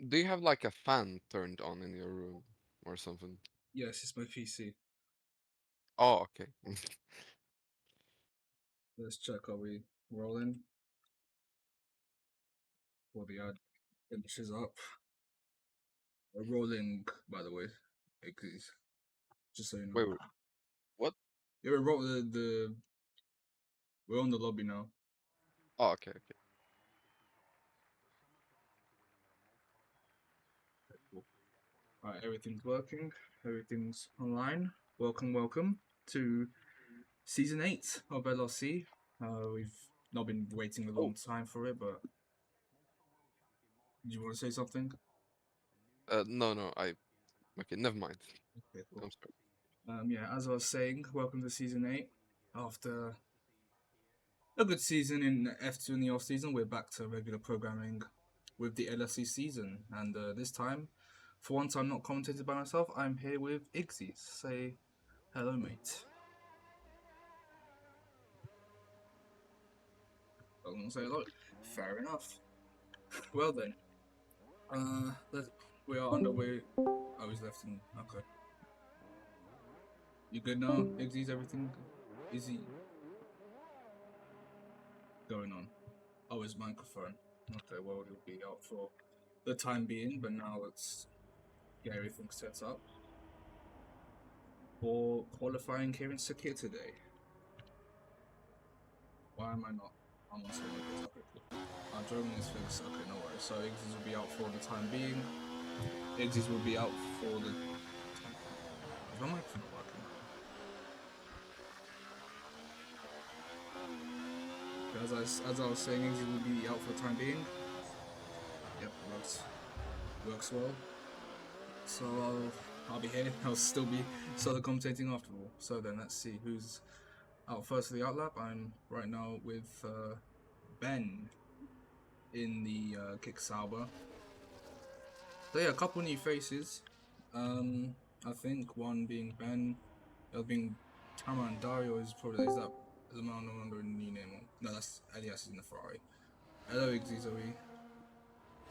Do you have like a fan turned on in your room or something? Yes, it's my PC. Oh, okay. Let's check. Are we rolling? Or the ad finishes up. We're rolling, by the way. Igzys, just so you know. Wait, what? Yeah, we roll the. We're on the lobby now. Oh, okay, okay. Cool. Alright, everything's working. Everything's online. Welcome, welcome to season 8 of LRC. We've not been waiting a Oh, long time for it, but do you want to say something? no, no, okay, never mind. Okay, cool. I'm sorry. Yeah, as I was saying, welcome to season 8. After a good season in F2 in the off season, we're back to regular programming with the LRC season, and this time, for once, I'm not commentated by myself. I'm here with Igzys. Say hello, mate. I'm gonna say hello. Fair enough. Well then, let's, we are underway. Oh, he's left in. Okay, you good now, Igzys? Everything is he going on? Oh, his microphone. Okay, well he'll be out for the time being, but now let's get everything set up for qualifying here in Sakhir today. Why am I not? I'm on solo because okay, cool. Germany is fixed. Okay, no worries. So Igzys will be out for the time being. Igzys will be out for the. Is my microphone not working? As I was saying, Igzys will be out for the time being. Yep, works well. So I'll be here. I'll still be solo commentating after all. So then let's see who's out first for the outlap. I'm right now with Ben in the kick Sauber. So yeah, a couple new faces. I think one being Ben, the other being Tama and Dario is probably is that the man no longer a new name? No, that's Elias in the Ferrari. Hello, Iggy Zoe.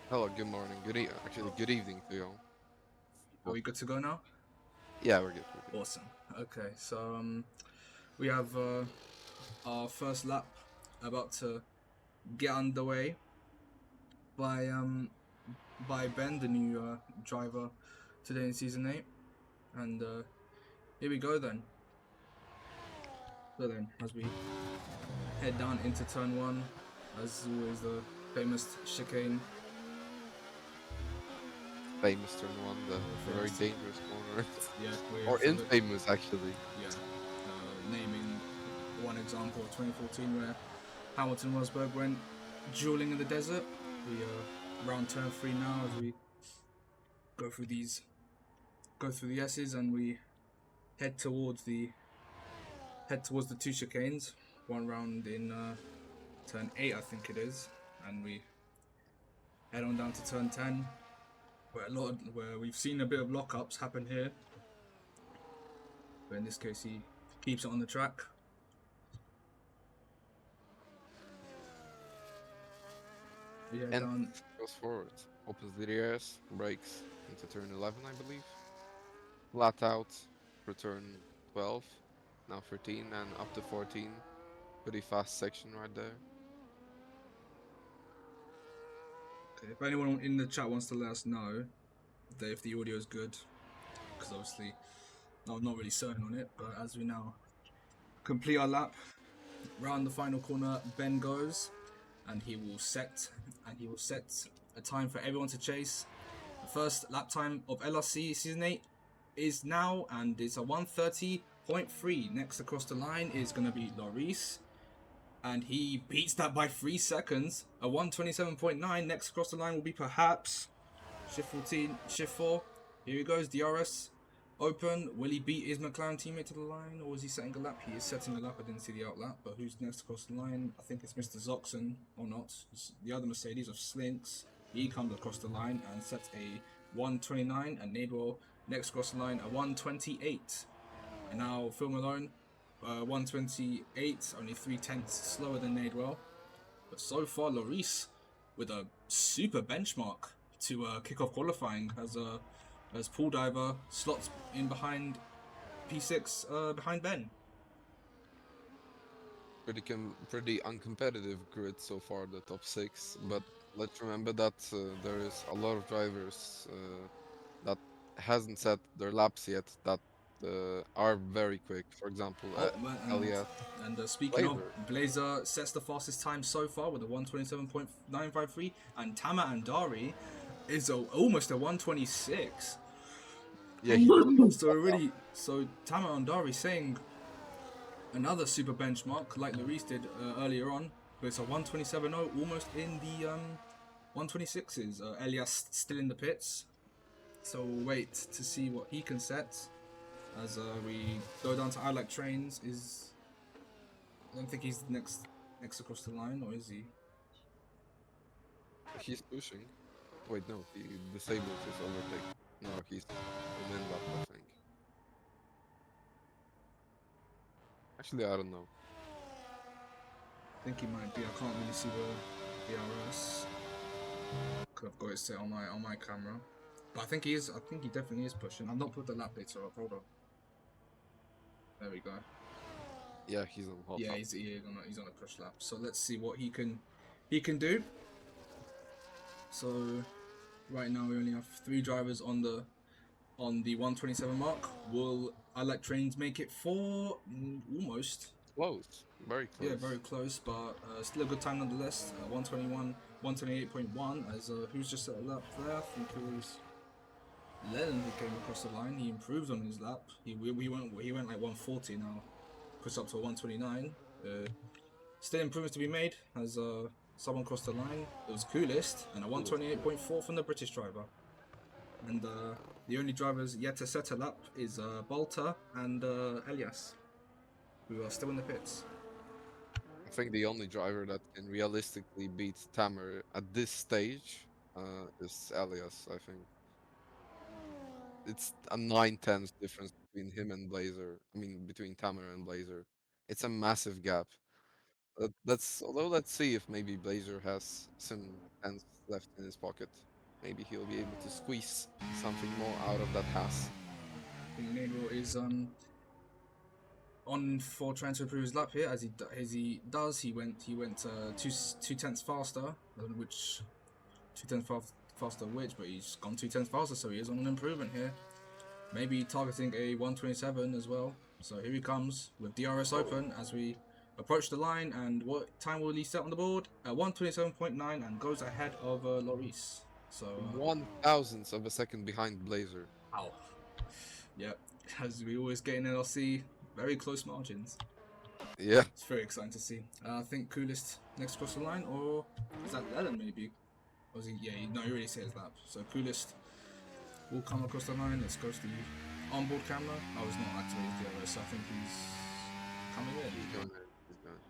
Hello, good morning, actually, good evening to you all. Are we good to go now? Yeah, we're good, we're good. Awesome. Okay, so we have our first lap about to get underway by by Ben, the new driver today in season 8, and here we go then. So then, as we head down into turn 1, as always, the famous chicane. Famous turn one, the very Famous. dangerous corner. Yeah, we're Or for the infamous, actually. yeah. Naming one example of 2014 where Hamilton Rosberg went dueling in the desert. We round turn 3 now as we go through these, go through the S's, and we head towards the two chicanes. One round in turn 8, I think it is, and we head on down to turn 10, where we've seen a bit of lockups happen here. But in this case, he keeps it on the track. We head And down. goes forward. Opens the rears, brakes into turn 11, I believe. Flat out for turn 12, now 13, and up to 14. Pretty fast section right there. Okay, if anyone in the chat wants to let us know that if the audio is good, because obviously I'm not really certain on it, but as we now complete our lap, round the final corner, Ben goes, and he will set a time for everyone to chase. The first lap time of LRC season 8 is now, and it's a 1:30.3. Next across the line is going to be Lloris, and he beats that by 3 seconds. A 1:27.9. Next across the line will be perhaps Shift 14, Shift 4. Here he goes, DRS open. Will he beat his McLaren teammate to the line, or is he setting a lap? He is setting a lap. I didn't see the outlap, but who's next across the line? I think it's Mr. Zoxon, or not. It's the other Mercedes of Slinks. He comes across the line and sets a 1:29, and Nadewell next across the line a 1:28. And now Phil Malone, 1:28, only 3/10 slower than Nadewell. But so far, Lloris with a super benchmark to kick off qualifying as pool diver slots in behind P6 behind Ben. Pretty uncompetitive grid so far, the top six. But let's remember that there is a lot of drivers that hasn't set their laps yet that are very quick. For example, Oh, Elias and speaking of, Blazer. Blazer sets the fastest time so far with a 127.953, and Tama and Dari is almost a 126. Yeah, he just So already, so Tama and Dari saying another super benchmark like Lloris did earlier on, but it's a 127.0, almost in the 126s. Elias still in the pits, so we'll wait to see what he can set as we go down to I Like Trains. I don't think he's next across the line, or is he? he's pushing. Wait, no, he disables his overtake. No, he's on in lap, I think. Actually, I don't know. I think he might be. I can't really see the DRS. Could have got it set on my camera, but I think he is. I think he definitely is pushing. I've not put the lap data up. Hold on. There we go. Yeah, he's on hot Yeah, lap. he's on a push lap. So let's see what he can do. So right now we only have 3 drivers on the 127 mark. Will I Like Trains make it 4? Almost. Close, very close. Yeah, very close, but still a good time nonetheless. 121, 128.1. As who's just set a lap there? I think it was Lennon who came across the line. He improved on his lap. He went like 140 now, pushed up to 129. Still improvements to be made as someone crossed the line. It was Coolest and a 128.4 from the British driver. And the only drivers yet to set a lap is Bolter and Elias, who are still in the pits. I think the only driver that can realistically beat Tamer at this stage is Elias, I think. It's a 9/10 difference between him and Blazer. I mean, between Tamer and Blazer. It's a massive gap. Although let's see if maybe Blazer has some tenths left in his pocket. Maybe he'll be able to squeeze something more out of that Haas. I think Nero is on for trying to improve his lap here, as he does. He went two tenths faster, which 2 tenths faster, but he's gone 2 tenths faster, so he is on an improvement here. Maybe targeting a 127 as well. So here he comes with DRS open as we approach the line. And what time will he set on the board? 127.9, and goes ahead of Lloris. So 1/1000th of a second behind Blazer. ow. Yep, as we always get in LRC, very close margins. Yeah. It's very exciting to see. I think Coolest next across the line, or is that Ellen maybe? Or is he? Yeah, no, he already said his lap. So Coolest will come across the line. Let's go to the onboard camera. I was not activated the other, so I think he's coming in. He's going. He's going.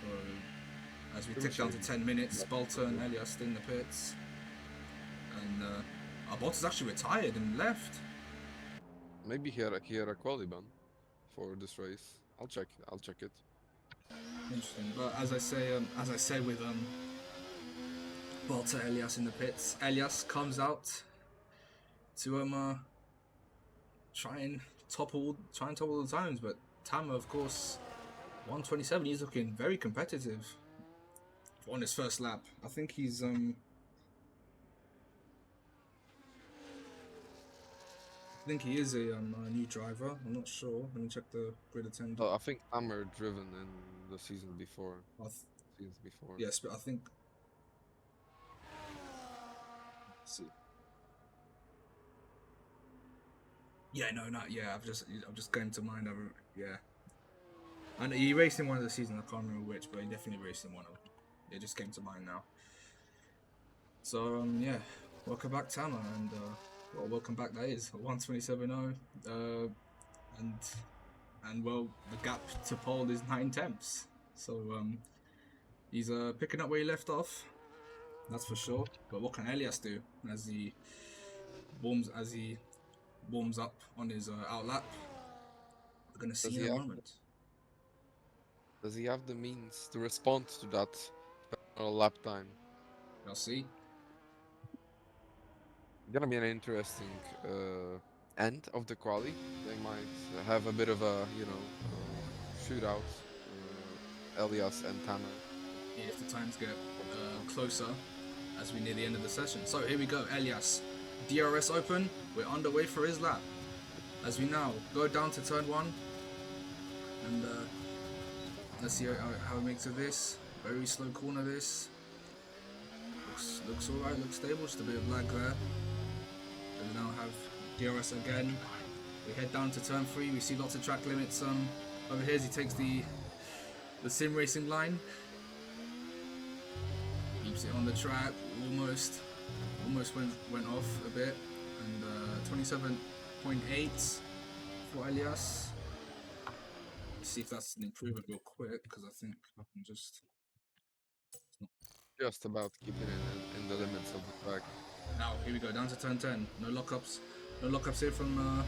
So, as we tick down to 10 minutes, Bolter and Elias still in the pits. And Bolter's actually retired and left. Maybe he had a quali ban for this race. I'll check it. Interesting. But as I say with Bolter, Elias in the pits, Elias comes out to try and topple the times, but Tama, of course, 127. He's looking very competitive on his first lap. I think he's I think he is a new driver. I'm not sure. Let me check the grid attendant. Oh, I think Tamer driven in the season before. Seasons before. Yes, but I think. Let's see. Yeah, no, not yeah. I'm just going to mind. Yeah, and he raced in one of the seasons. I can't remember which, but he definitely raced in one of them. It just came to mind now. So yeah, welcome back, Tama, and well, welcome back. That is 127.0, and well, the gap to pole is 9 tenths. So he's picking up where he left off. That's for sure. But what can Elias do as he warms up on his outlap? We're gonna see in a moment. Does he have the means to respond to that lap time? LRC. Gonna be an interesting end of the quali. They might have a bit of a, shootout. Elias and Tamo. If the times get closer as we near the end of the session. So here we go, Elias. DRS open. We're underway for his lap. As we now go down to turn 1. And let's see how it makes of this. Very slow corner this. Looks alright, looks stable, just a bit of lag there. And we now have DRS again. We head down to turn 3, we see lots of track limits over here as he takes the sim racing line. Keeps it on the track, almost went off a bit. And 27.8 for Elias. Let's see if that's an improvement real quick, because I think I can just... Just about keeping it in the limits of the track. Now, here we go, down to turn 10. No lockups. No lockups here from...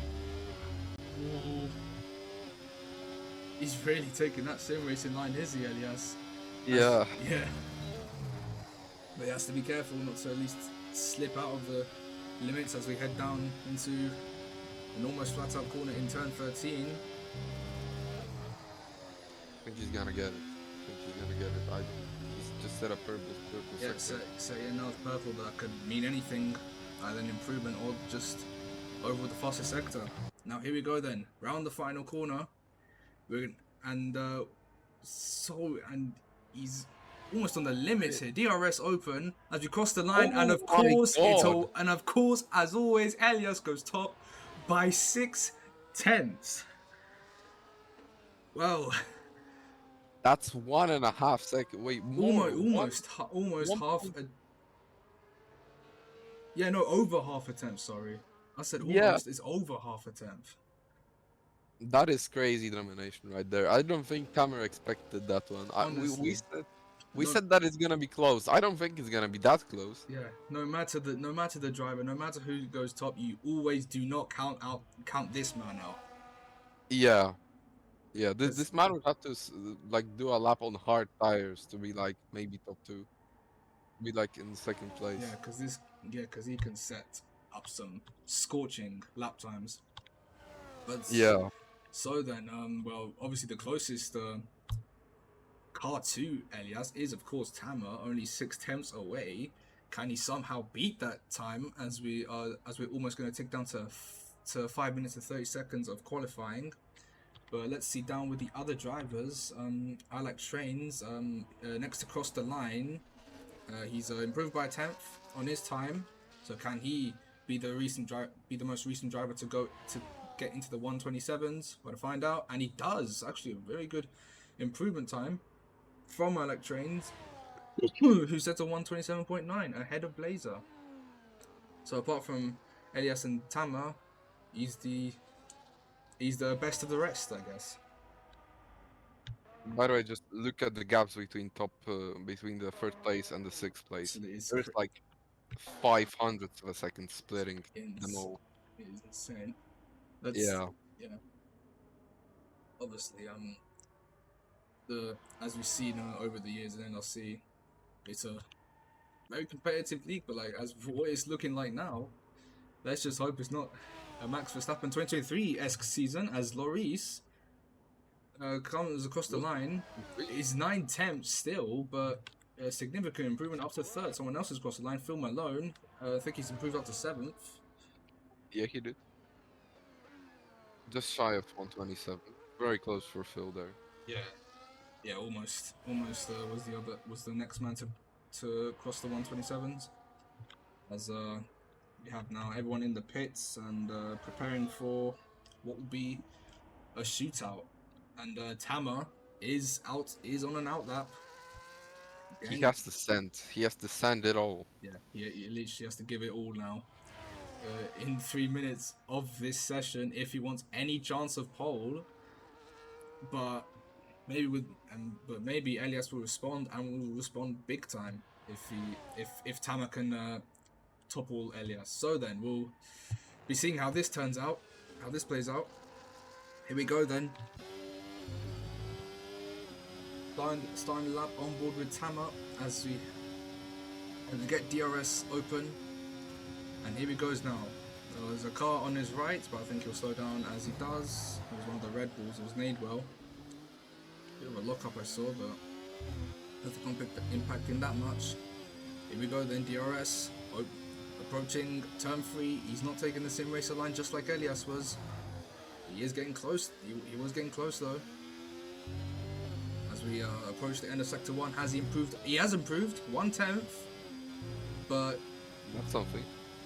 He's really taking that sim racing line, is he, Elias? Yeah. Yeah. But he has to be careful not to at least slip out of the limits as we head down into an almost flat out corner in turn 13. I think he's gonna get it. He's just set up purple Yeah, sector. so yeah, now it's purple, but that could mean anything, either an improvement or just over the fastest sector. Now here we go then, round the final corner. And he's almost on the limits here. DRS open as we cross the line, and of course as always, Elias goes top by 6/10. Well, That's 1.5 seconds. Wait, more. almost half a... Yeah, no, over half a tenth, sorry. I said almost, it's over half a tenth. That is crazy domination right there. I don't think Tamer expected that one. We said that it's gonna be close. I don't think it's gonna be that close. Yeah, no matter the driver, no matter who goes top, you always do not count this man out. Yeah. Yeah, this man would have to like do a lap on hard tires to be like maybe top 2, be like in second place. Yeah, because he can set up some scorching lap times. But yeah. So then, well, obviously the closest car to Elias is of course Tamer, only 6/10 away. Can he somehow beat that time as we're almost going to tick down to 5 minutes and 30 seconds of qualifying? But let's see down with the other drivers. I like Trains next across the line. He's improved by 1/10 on his time. So can he be the most recent driver to get into the 127s? We're gonna find out, and he does. Actually, a very good improvement time from I like Trains, who sets a 127.9 ahead of Blazer. So apart from Elias and Tamer, he's the best of the rest, I guess. By the way, just look at the gaps between between the first place and the 6th place. There's like 500ths of a second splitting them all. It is insane. Yeah. Obviously, as we've seen over the years in LRC, it's a very competitive league. But like as for what it's looking like now, let's just hope it's not a Max Verstappen 2023-esque season, as Lloris comes across the line. Is 9/10 still, but a significant improvement up to 3rd. Someone else has crossed the line. Phil Malone, I think he's improved up to 7th. Yeah, he did. Just shy of 127. Very close for Phil there. Yeah, almost was the next man to cross the 127s. As we have now everyone in the pits and preparing for what will be a shootout. And Tamer is on an out lap. He has to send it all. Yeah, he literally has to give it all now. In 3 minutes of this session, if he wants any chance of pole. But maybe Elias will respond, and will respond big time if Tamer can topple Elias. So then we'll be seeing how this turns out, how this plays out. Here we go then. Starting the lap on board with Tamer as we We get DRS open, and here he goes now. There's a car on his right, but I think he'll slow down as he does. It was one of the Red Bulls, it was Nadewell. Bit of a lock-up I saw, but nothing impacting that much. Here we go then, DRS, approaching turn 3. He's not taking the sim racer line just like Elias was. He is getting close, he was getting close though. As we approach the end of Sector 1, has he improved? He has improved, 1/10, but... That's something.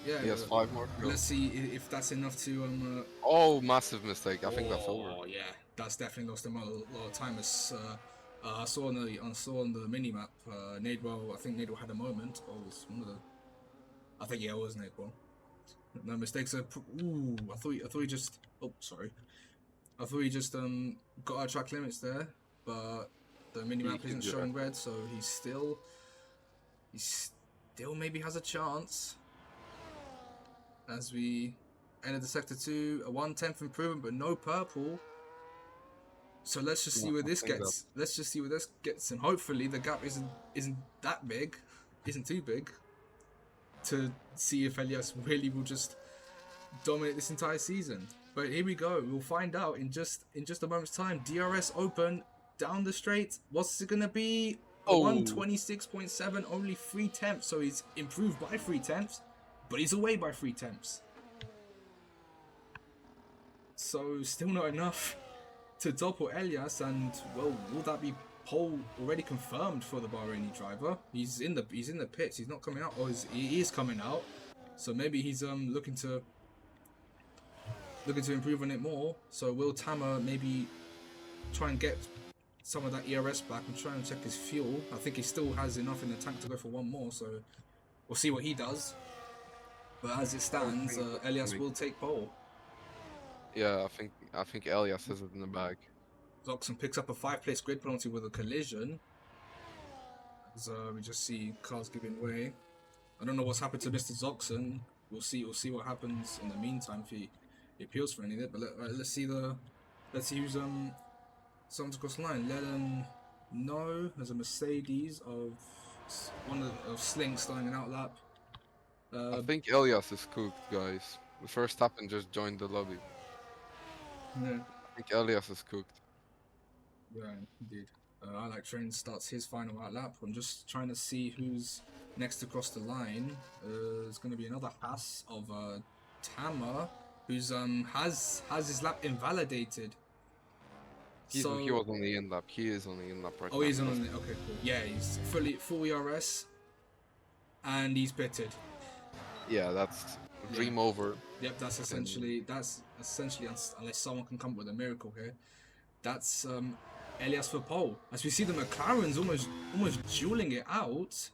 Yeah, He has 5 more to go. Let's see if that's enough to... Oh, massive mistake. I think that's over. Oh, yeah. That's definitely lost him a lot of time. As, I saw on the mini-map, Nadewell, I think Nadewell had a moment. Oh, it was one of the... I think, yeah, it was Nadewell. No mistakes. Ooh, I thought he just... Oh, sorry. I thought he just got our track limits there, but the mini-map isn't showing red, so he still maybe has a chance. As we enter the Sector 2, a 1/10 improvement, but no purple. So let's just see where this gets. Let's just see where this gets, and hopefully the gap isn't that big, isn't too big, to see if Elias really will just dominate this entire season. But here we go. We'll find out in just a moment's time. DRS open down the straight. What's it gonna be? Oh. 126.7, only 3/10. So he's improved by 3/10. But he's away by 3/10. So still not enough to topple Elias, and well, will that be pole already confirmed for the Bahraini driver? He's in the pits. He's not coming out, or he is coming out. So maybe he's looking to improve on it more. So will Tama maybe try and get some of that ERS back and try and check his fuel? I think he still has enough in the tank to go for one more. So we'll see what he does. But as it stands, Elias will take pole. Yeah, I think Elias has it in the bag. Zoxon picks up a 5-place grid penalty with a collision. As we just see cars giving way. I don't know what's happened to Mr. Zoxon. We'll see what happens in the meantime if he appeals for any of it. But let's see who's someone's across the line. Let know there's a Mercedes of Slink starting an outlap. I think Elias is cooked, guys. The first Verstappen just joined the lobby. Yeah. I think Elias is cooked. Yeah, indeed. I Like Train starts his final outlap. I'm just trying to see who's next across the line. There's going to be another Haas of Tama, who's has his lap invalidated. He was on the in lap. He is on the in lap right now. Oh, he's on the... Okay, cool. Yeah, he's full ERS, and he's pitted. Yeah, that's dream over. Yep, that's essentially unless someone can come up with a miracle here. That's Elias for pole. As we see the McLaren's almost dueling it out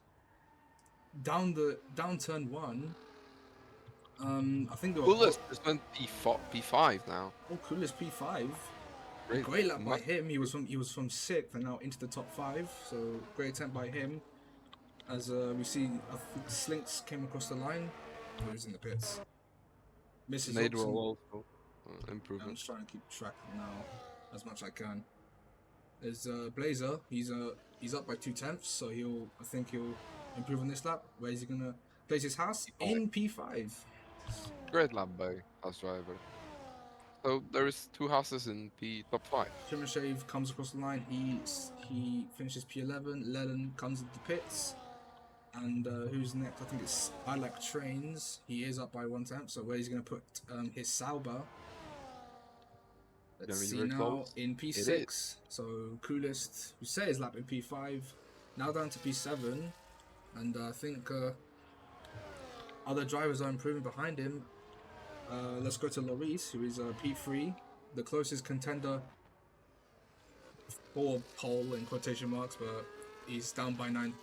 down turn 1. I think they were Coolest just went P5 now. Oh, Coolest P5. Great lap by him. He was from 6th and now into the top 5. So great attempt by him. As we see, I think Slinks came across the line. Oh, he's in the pits. Mrs. Nadewell also improvement. I'm just trying to keep track now as much as I can. There's Blazer. He's up by 2/10, so I think he'll improve on this lap. Where is he gonna place his house? In P5. Great lap by house driver. So there is 2 houses in P top 5. Shave comes across the line. He finishes P11. Lennon comes into the pits. And who's next? I think it's I Like Trains. He is up by 1/10, so where he's going to put his Sauber. Let's see now close. In P6. So Coolest, who set his lap in P5, now down to P7. And I think other drivers are improving behind him. Let's go to Lloris, who is P3, the closest contender for pole in quotation marks, but he's down by 9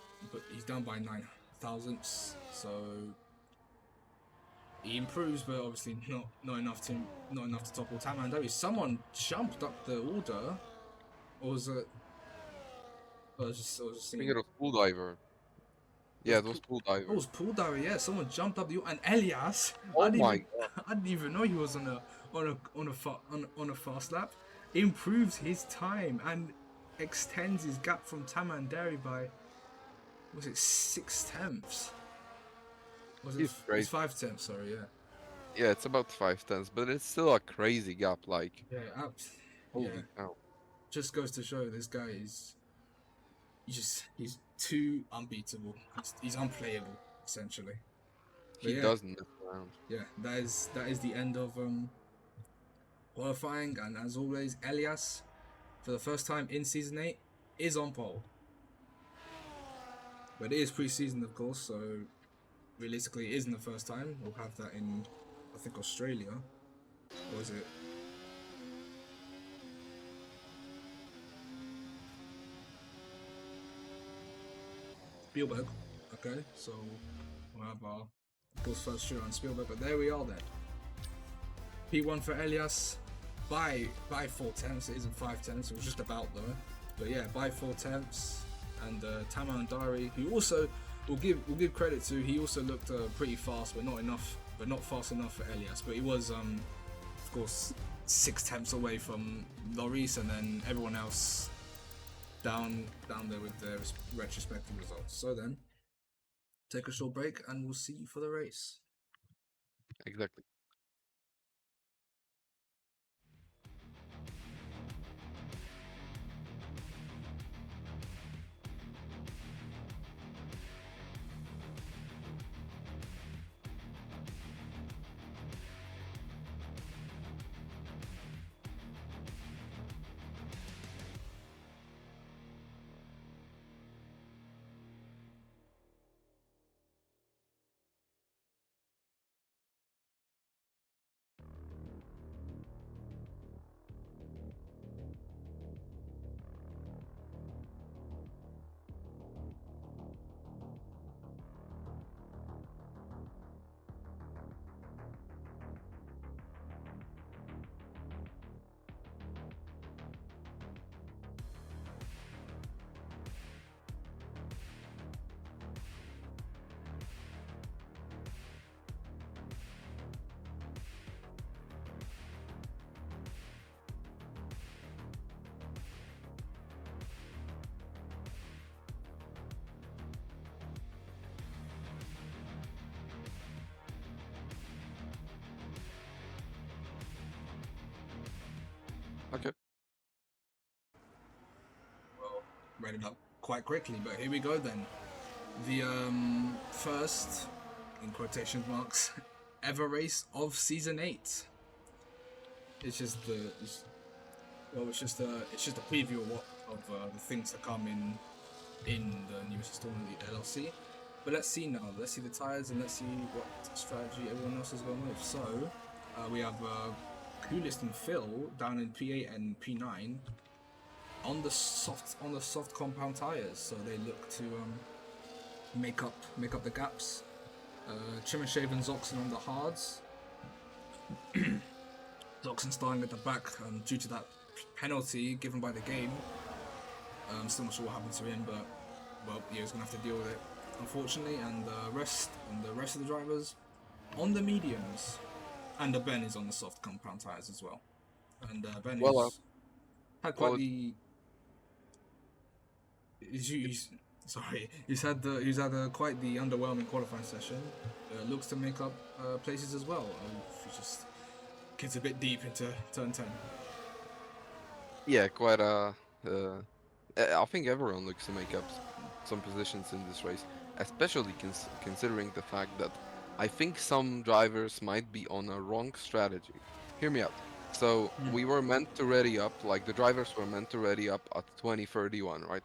thousandths, so he improves, but obviously not enough to topple Tamando. Someone jumped up the order, or was it? I was just I think it was Pool Diver. Yeah, it was Pool Diver. Oh, it was Pool Diver. Yeah, someone jumped up the and Elias. Oh my god! I didn't even know he was on a fast lap. Improves his time and extends his gap from Tamandari by Was it 6/10? Was it? He's great. It's 5/10. Sorry, yeah. Yeah, it's about 5/10, but it's still a crazy gap. Like, Yeah, yeah. holy cow. Just goes to show this guy is he's too unbeatable. He's unplayable essentially. But He yeah, doesn't mess around. yeah. That is the end of qualifying, and as always, Elias, for the first time in season 8, is on pole. But it is pre-season, of course, so realistically, it isn't the first time. We'll have that in, I think, Australia. Or is it? Spielberg. Okay, so we'll have our, of course, first shoot on Spielberg. But there we are then. P1 for Elias by 4/10. It isn't 5/10. It was just about though. But yeah, by 4/10. And Tamo and Dari, who also we'll give credit to, he also looked pretty fast, but not fast enough for Elias. But he was of course 6/10 away from Loris, and then everyone else down there with their retrospective results. So then, take a short break, and we'll see you for the race. Exactly. Okay. Well, read it up quite quickly, but here we go then. The first, in quotation marks, ever race of season 8. It's just it's just a preview of the things to come in the newest installment of the LRC. But let's see now. Let's see the tires, and let's see what strategy everyone else is going with. So we have Coolest and Phil down in P8 and P9 on the soft compound tires. So they look to make up the gaps. Chimashev and Zoxen on the hards. Zoxen starting at the back due to that penalty given by the game. I'm still not sure what happened to him, but well, yeah, he's gonna have to deal with it, unfortunately. And the rest of the drivers on the mediums, and Ben is on the soft compound tires as well. And Ben Well, had quite well, the. He's had quite the underwhelming qualifying session. Looks to make up places as well. He just gets a bit deep into turn 10. yeah, quite a. I think everyone looks to make up some positions in this race, especially considering the fact that I think some drivers might be on a wrong strategy. Hear me out. So we were meant to ready up, like the drivers were meant to ready up at 2031, right?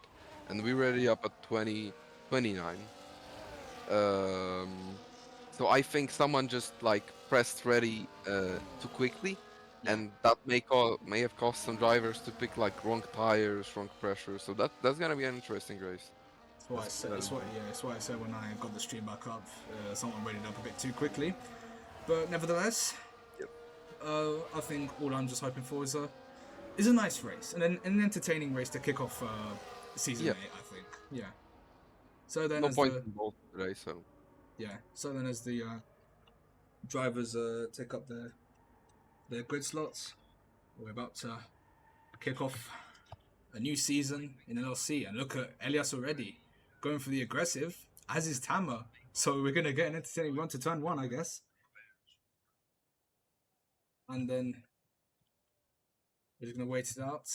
And we ready up at 2029. So I think someone just like pressed ready too quickly, Yeah. and that may have caused some drivers to pick like wrong tires, wrong pressure. So that's gonna be an interesting race. That's why I said. That's why I said when I got the stream back up, someone read it up a bit too quickly. But nevertheless, Yep. I think all I'm just hoping for is a nice race and an entertaining race to kick off season 8. I think. Yeah. So then, No as point the in both today, so as the drivers take up their grid slots, we're about to kick off a new season in LLC. And look at Elias already going for the aggressive, as is Tama. So we're going to get an entertaining run to turn 1, I guess. And then we're just going to wait it out.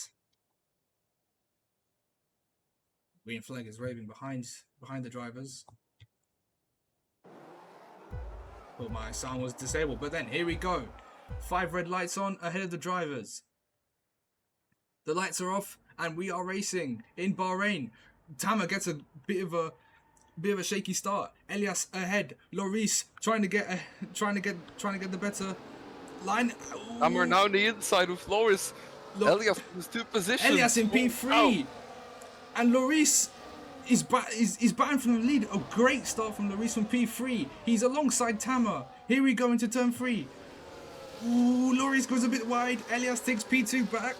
Green flag is waving behind the drivers. Oh, my sound was disabled. But then here we go. 5 red lights on ahead of the drivers. The lights are off and we are racing in Bahrain. Tama gets a bit of a shaky start. Elias ahead. Loris trying to get the better line. We're now on the inside with Loris. Elias was 2 positions. Elias in P3, and Loris is batting from the lead. A great start from Loris from P3. He's alongside Tama. Here we go into turn 3. Ooh, Loris goes a bit wide. Elias takes P2 back.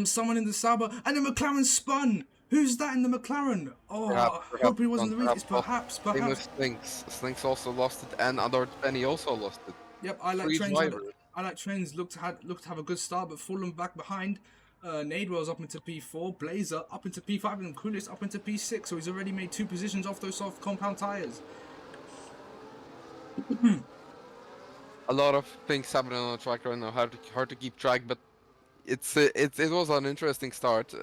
Someone in the Sauber, and the McLaren spun. Who's that in the McLaren? Oh, Perhaps, hope he wasn't the Reese. not. Perhaps. Same with Slinks. Slinks also lost it, and Penny also lost it. Yep, I like 3 Trends. drivers. I like Trends. Looked to have a good start, but fallen back behind. Nadewell's up into P4. Blazer up into P5, and Kulis up into P6. So he's already made 2 positions off those soft compound tires. A lot of things happening on the track right now. Hard to keep track, but it was an interesting start.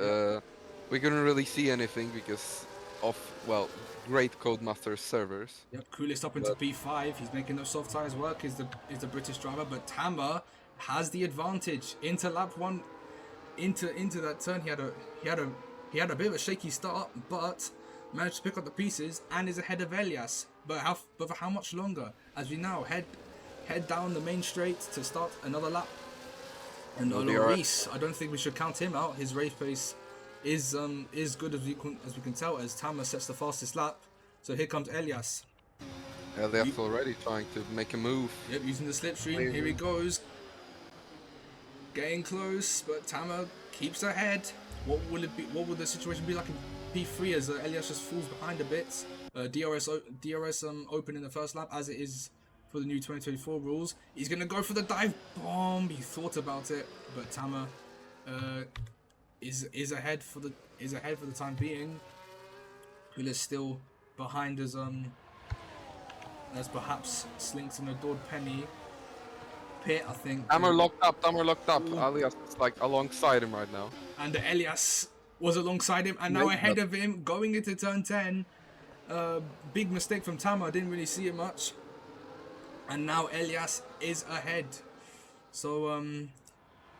We couldn't really see anything because of, well, great Codemaster servers. Yep, Kulis up into P5. He's making those soft tires work. Is the British driver, but Tama has the advantage into lap 1. Into that turn, he had a bit of a shaky start, but managed to pick up the pieces and is ahead of Elias. But for how much longer? As we now head down the main straight to start another lap. And Loris, I don't think we should count him out. His race pace is good as we can tell, as Tama sets the fastest lap. So here comes Elias. Elias already trying to make a move. Yep, using the slipstream. Here he goes. Getting close, but Tama keeps ahead. What will it be? What will the situation be like in P3 as Elias just falls behind a bit? DRS open in the first lap, as it is for the new 2024 rules. He's gonna go for the dive bomb. He thought about it, but Tama is ahead for the time being. Kulis still behind as perhaps Slinks and Adored Penny. Pit, I think. Tamer locked up. Elias is like alongside him right now. And Elias was alongside him and now ahead of him going into turn 10. Big mistake from Tama. I didn't really see it much. And now Elias is ahead. So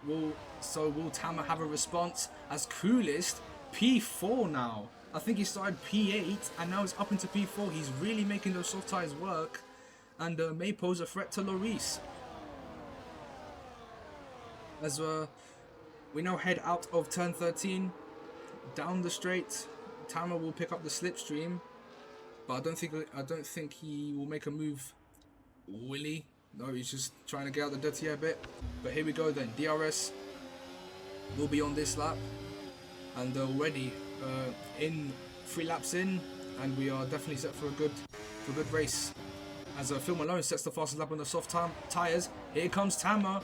will Tama have a response as Coolest P4 now? I think he started P8 and now he's up into P4. He's really making those soft tires work and may pose a threat to Loris. As we now head out of turn 13 down the straight. Tama will pick up the slipstream, but I don't think he will make a move. Will he? No, he's just trying to get out the dirty air bit. But here we go then. DRS will be on this lap, and already in 3 laps in, and we are definitely set for a good race. As Phil Malone sets the fastest lap on the soft tires. Here comes Tama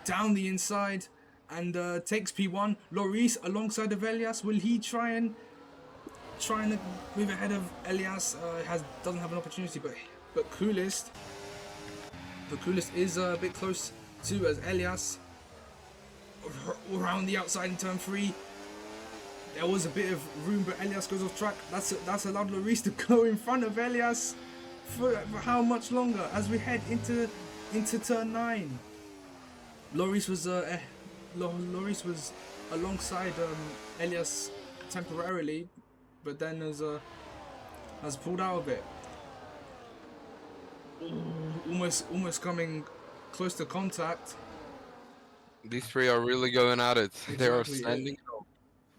down the inside and takes P1. Loris alongside of Elias. Will he trying to move ahead of Elias? Doesn't have an opportunity, but Coolest is a bit close too as Elias around the outside in turn 3. There was a bit of room, but Elias goes off track. That's allowed Loris to go in front of Elias for how much longer as we head into turn 9. Loris was alongside Elias temporarily, but then has pulled out of it. Almost coming close to contact. These 3 are really going at it. Exactly, they are standing.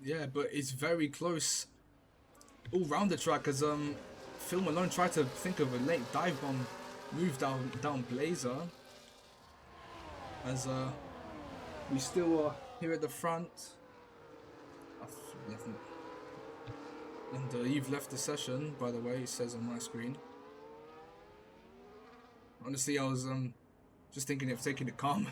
Yeah, but it's very close all round the track as Phil Malone tried to think of a late dive bomb move down Blazer. As we still are here at the front. And you've left the session, by the way, it says on my screen. Honestly, I was just thinking of taking it calm.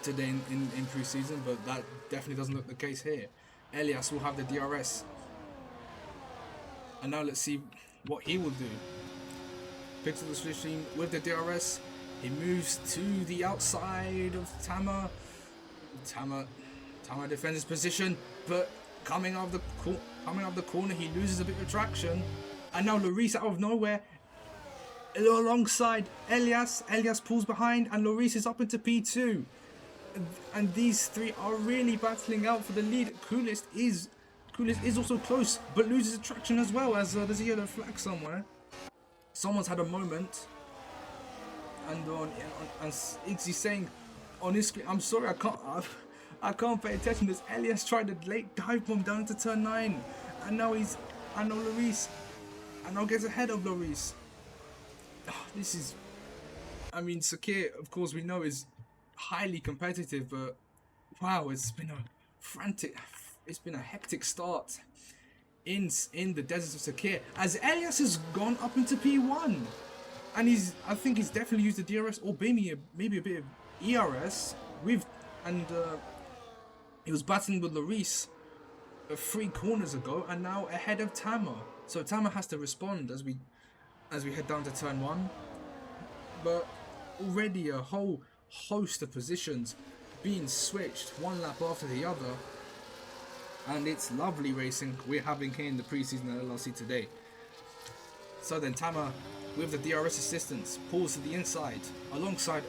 today in pre-season, but that definitely doesn't look the case here. Elias will have the DRS. And now let's see what he will do. Picks up the switching with the DRS. He moves to the outside of Tama. Tama defends his position, but coming out of the corner, he loses a bit of traction. And now Lloris out of nowhere, alongside Elias. Elias pulls behind, and Lloris is up into P2. And these three are really battling out for the lead. Coolest is also close, but loses traction as well, as there's a yellow flag somewhere. Someone's had a moment, and Igzys saying on his screen, "I'm sorry, I can't pay attention." This Elias tried a late dive bomb down to turn 9, and now Lloris, and now gets ahead of Lloris. This is, I mean, Sakhir, of course, we know is highly competitive, but wow, it's been a hectic start in the deserts of Sakhir, as Elias has gone up into P1, and I think he's definitely used the DRS or maybe a bit of ERS he was battling with Lloris 3 corners ago, and now ahead of Tama. So Tama has to respond as we head down to turn 1, but already a whole host of positions being switched one lap after the other. And it's lovely racing we're having here in the preseason at LRC today. So then Tama, with the DRS assistance, pulls to the inside alongside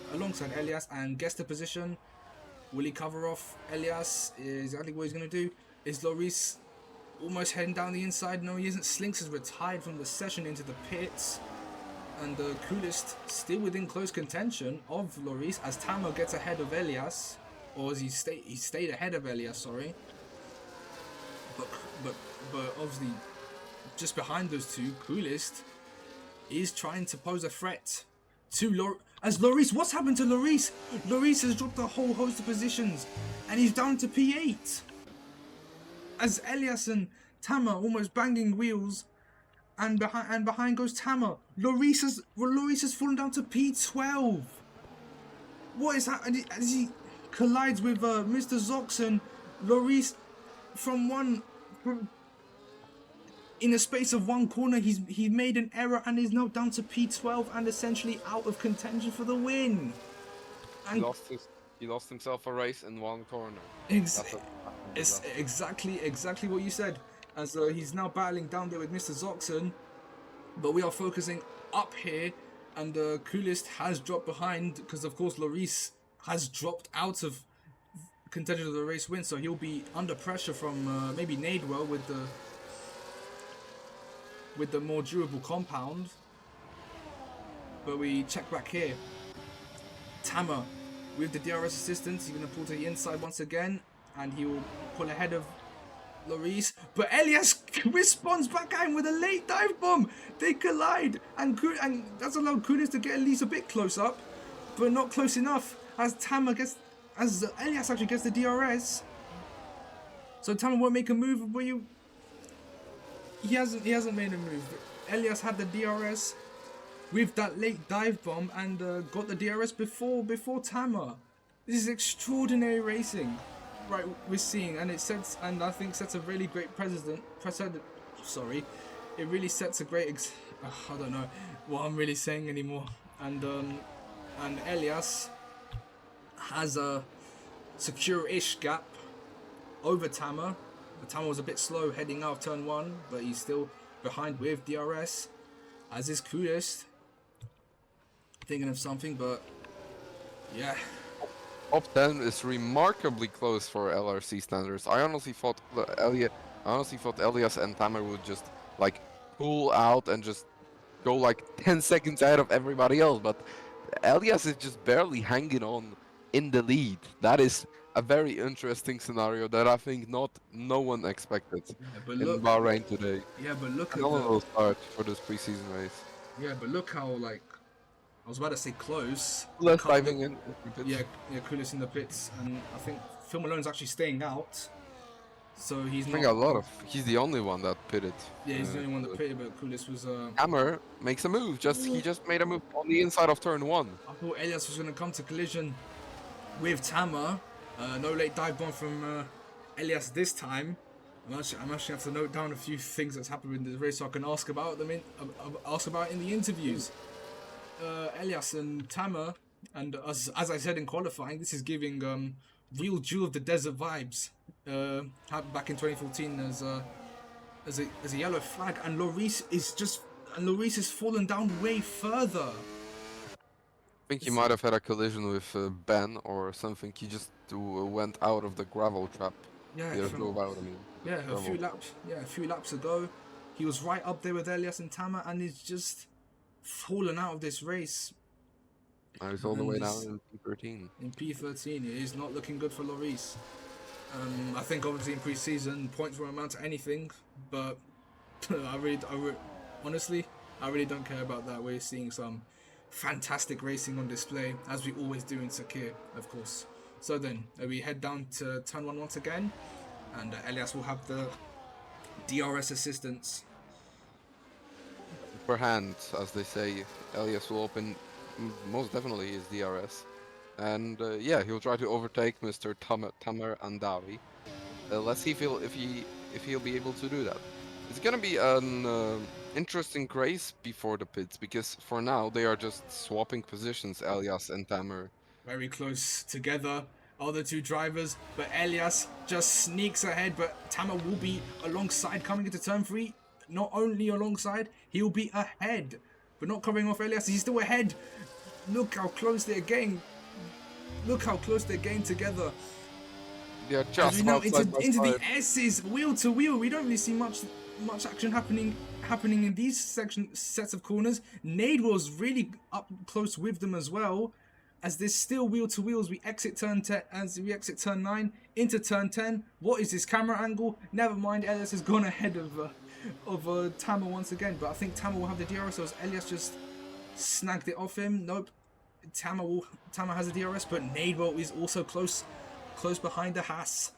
Elias and gets the position. Will he cover off Elias? Is exactly what he's going to do. Is Lloris almost heading down the inside? No, he isn't. Slinks has retired from the session into the pits. And the Coolest still within close contention of Lloris, as Tama gets ahead of Elias. Or as he stayed ahead of Elias, sorry. But obviously, just behind those two, Coolest is trying to pose a threat to Lloris. What's happened to Lloris? Lloris has dropped a whole host of positions, and he's down to P8. As Elias and Tama almost banging wheels, and behind goes Tama. Lloris has fallen down to P12. What is happening? As he collides with Mr. Zoxon, Lloris in a space of 1 corner, he made an error and is now down to P12 and essentially out of contention for the win. And he lost himself a race in 1 corner. It's exactly what you said. As he's now battling down there with Mr. Zoxon, but we are focusing up here, and the Coolest has dropped behind because of course Lloris has dropped out of contention of the race win, so he'll be under pressure from maybe Nadewell with the more durable compound. But we check back here. Tama with the DRS assistance, he's going to pull to the inside once again, and he will pull ahead of Lloris. But Elias responds back at him with a late dive bomb. They collide, and that's allowed Kunis to get at least a bit close up, but not close enough. As Elias actually gets the DRS. So Tama won't make a move, but he hasn't made a move. Elias had the DRS with that late dive bomb and got the DRS before Tama. This is extraordinary racing, right? We're seeing, and I think sets a really great precedent. Sorry, it really sets a great. I don't know what I'm really saying anymore. And Elias has a secure-ish gap over Tama. Tama was a bit slow heading out of turn 1, but he's still behind with DRS. As is Coolest. Thinking of something, but yeah. Top 10 is remarkably close for LRC standards. I honestly thought Elias and Tama would just like pull out and just go like 10 seconds ahead of everybody else, but Elias is just barely hanging on in the lead. That is a very interesting scenario that I think no one expected in Bahrain today. Yeah, but look at no one will start for this preseason race. Yeah, but look how I was about to say close. Less diving in. Yeah, Kulis in the pits, and I think Phil Malone's actually staying out. So he's not. He's the only one that pitted. Yeah, he's the only one that pitted, but Kulis was. Hammer makes a move. He just made a move on the inside of turn 1. I thought Elias was going to come to collision. with Tama. No late dive bomb from Elias this time. I'm actually have to note down a few things that's happened in this race so I can ask about them in the interviews. Elias and Tama, and as I said in qualifying, this is giving real Jewel of the Desert vibes. Back in 2014 as a yellow flag, and Lloris has fallen down way further. I think he might have had a collision with Ben or something. He just went out of the gravel trap. Yeah, He just drove out, I mean. yeah, a few laps ago, he was right up there with Elias and Tama, and he's just fallen out of this race. Now he's all the way down in P13. In P13, it is not looking good for Lloris. I think obviously in pre-season points won't amount to anything, but honestly, I really don't care about that. We're seeing some fantastic racing on display, as we always do in Sakhir, of course. So then, we head down to turn 1 once again, and Elias will have the DRS assistance. Per hand, as they say, Elias will open most definitely his DRS. And yeah, he'll try to overtake Mr. Tamer Andawi. Let's see if he'll be able to do that. It's gonna be an interesting race before the pits, because for now they are just swapping positions, Elias and Tamer. Very close together are the two drivers, but Elias just sneaks ahead, but Tamer will be alongside coming into turn 3. Not only alongside, he'll be ahead, but not covering off Elias. He's still ahead. Look how close they're getting. Look how close they're getting together. They are just now into the S's, wheel to wheel. We don't really see much action happening in these sets of corners. Nade was really up close with them as well, as there's still wheel to wheel as we exit turn 10, as we exit turn 9 into turn 10. What is this camera angle? Never mind, Elias has gone ahead of Tamer once again, but I think Tamer will have the DRS, so Elias just snagged it off him. Nope, Tamer has the DRS, but Nadewell is also close behind the Haas.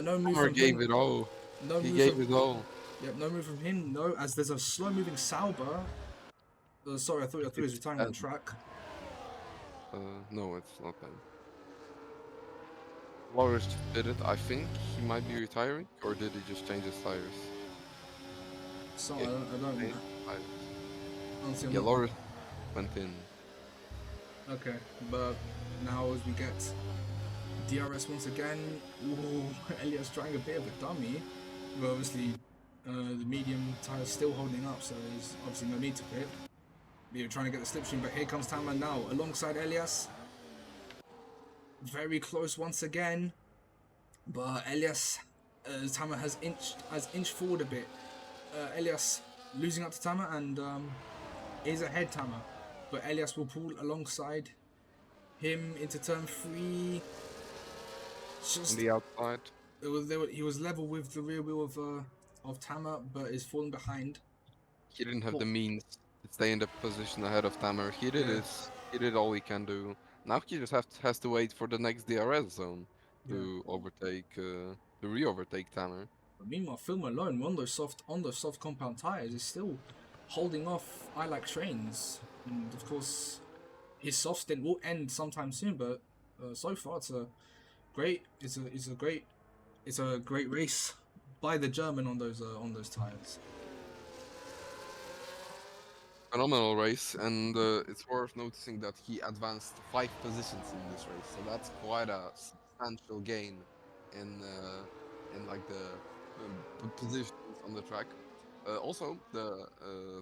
No move Tamer from gave him. it all. No He move gave from, it all. Yep, no move from him. No, as there's a slow moving Sauber. Sorry, I thought he was retiring on track. No, it's not that. Loris did it. I think he might be retiring, or did he just change his tires? So Yeah, I don't okay. honestly, I'm Yeah, not- Loris went in. Okay, but now as we get DRS once again, ooh, Elias trying a bit of a dummy, but obviously the medium tire is still holding up, so there's obviously no need to pit. We're trying to get the slipstream, but here comes Tamer now alongside Elias. Very close once again, but Elias, Tamer has inched forward a bit. Elias losing out to Tamer and is ahead Tamer, but Elias will pull alongside him into turn 3. Just On the outside. he was level with the rear wheel of Tamer, but is falling behind. He didn't have the means to stay in the position ahead of Tamer. He did he did all he can do. Now he just has to wait for the next DRS zone to re-overtake Tamer. But meanwhile, Phil Malone on those soft compound tires is still holding off I Like Trains, and of course his soft stint will end sometime soon. But so far it's a great race by the German on those tires. Phenomenal race, and it's worth noticing that he advanced 5 positions in this race, so that's quite a substantial gain in like the positions on the track. Also, the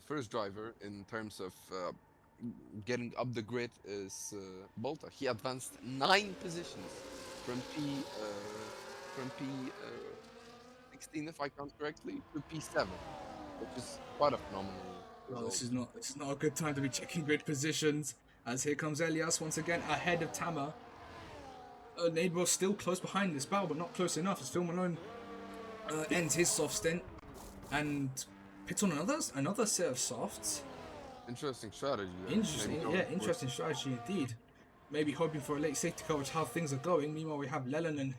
first driver in terms of getting up the grid is Bolta. He advanced 9 positions from P16, if I count correctly, to P7, which is quite a phenomenal. Well, this is not a good time to be checking grid positions, as here comes Elias once again ahead of Tamer. Nadewell still close behind this battle, but not close enough as Phil Malone ends his soft stint and picks on another set of softs. Interesting strategy. Interesting strategy indeed. Maybe hoping for a late safety car, which how things are going. Meanwhile, we have Leland and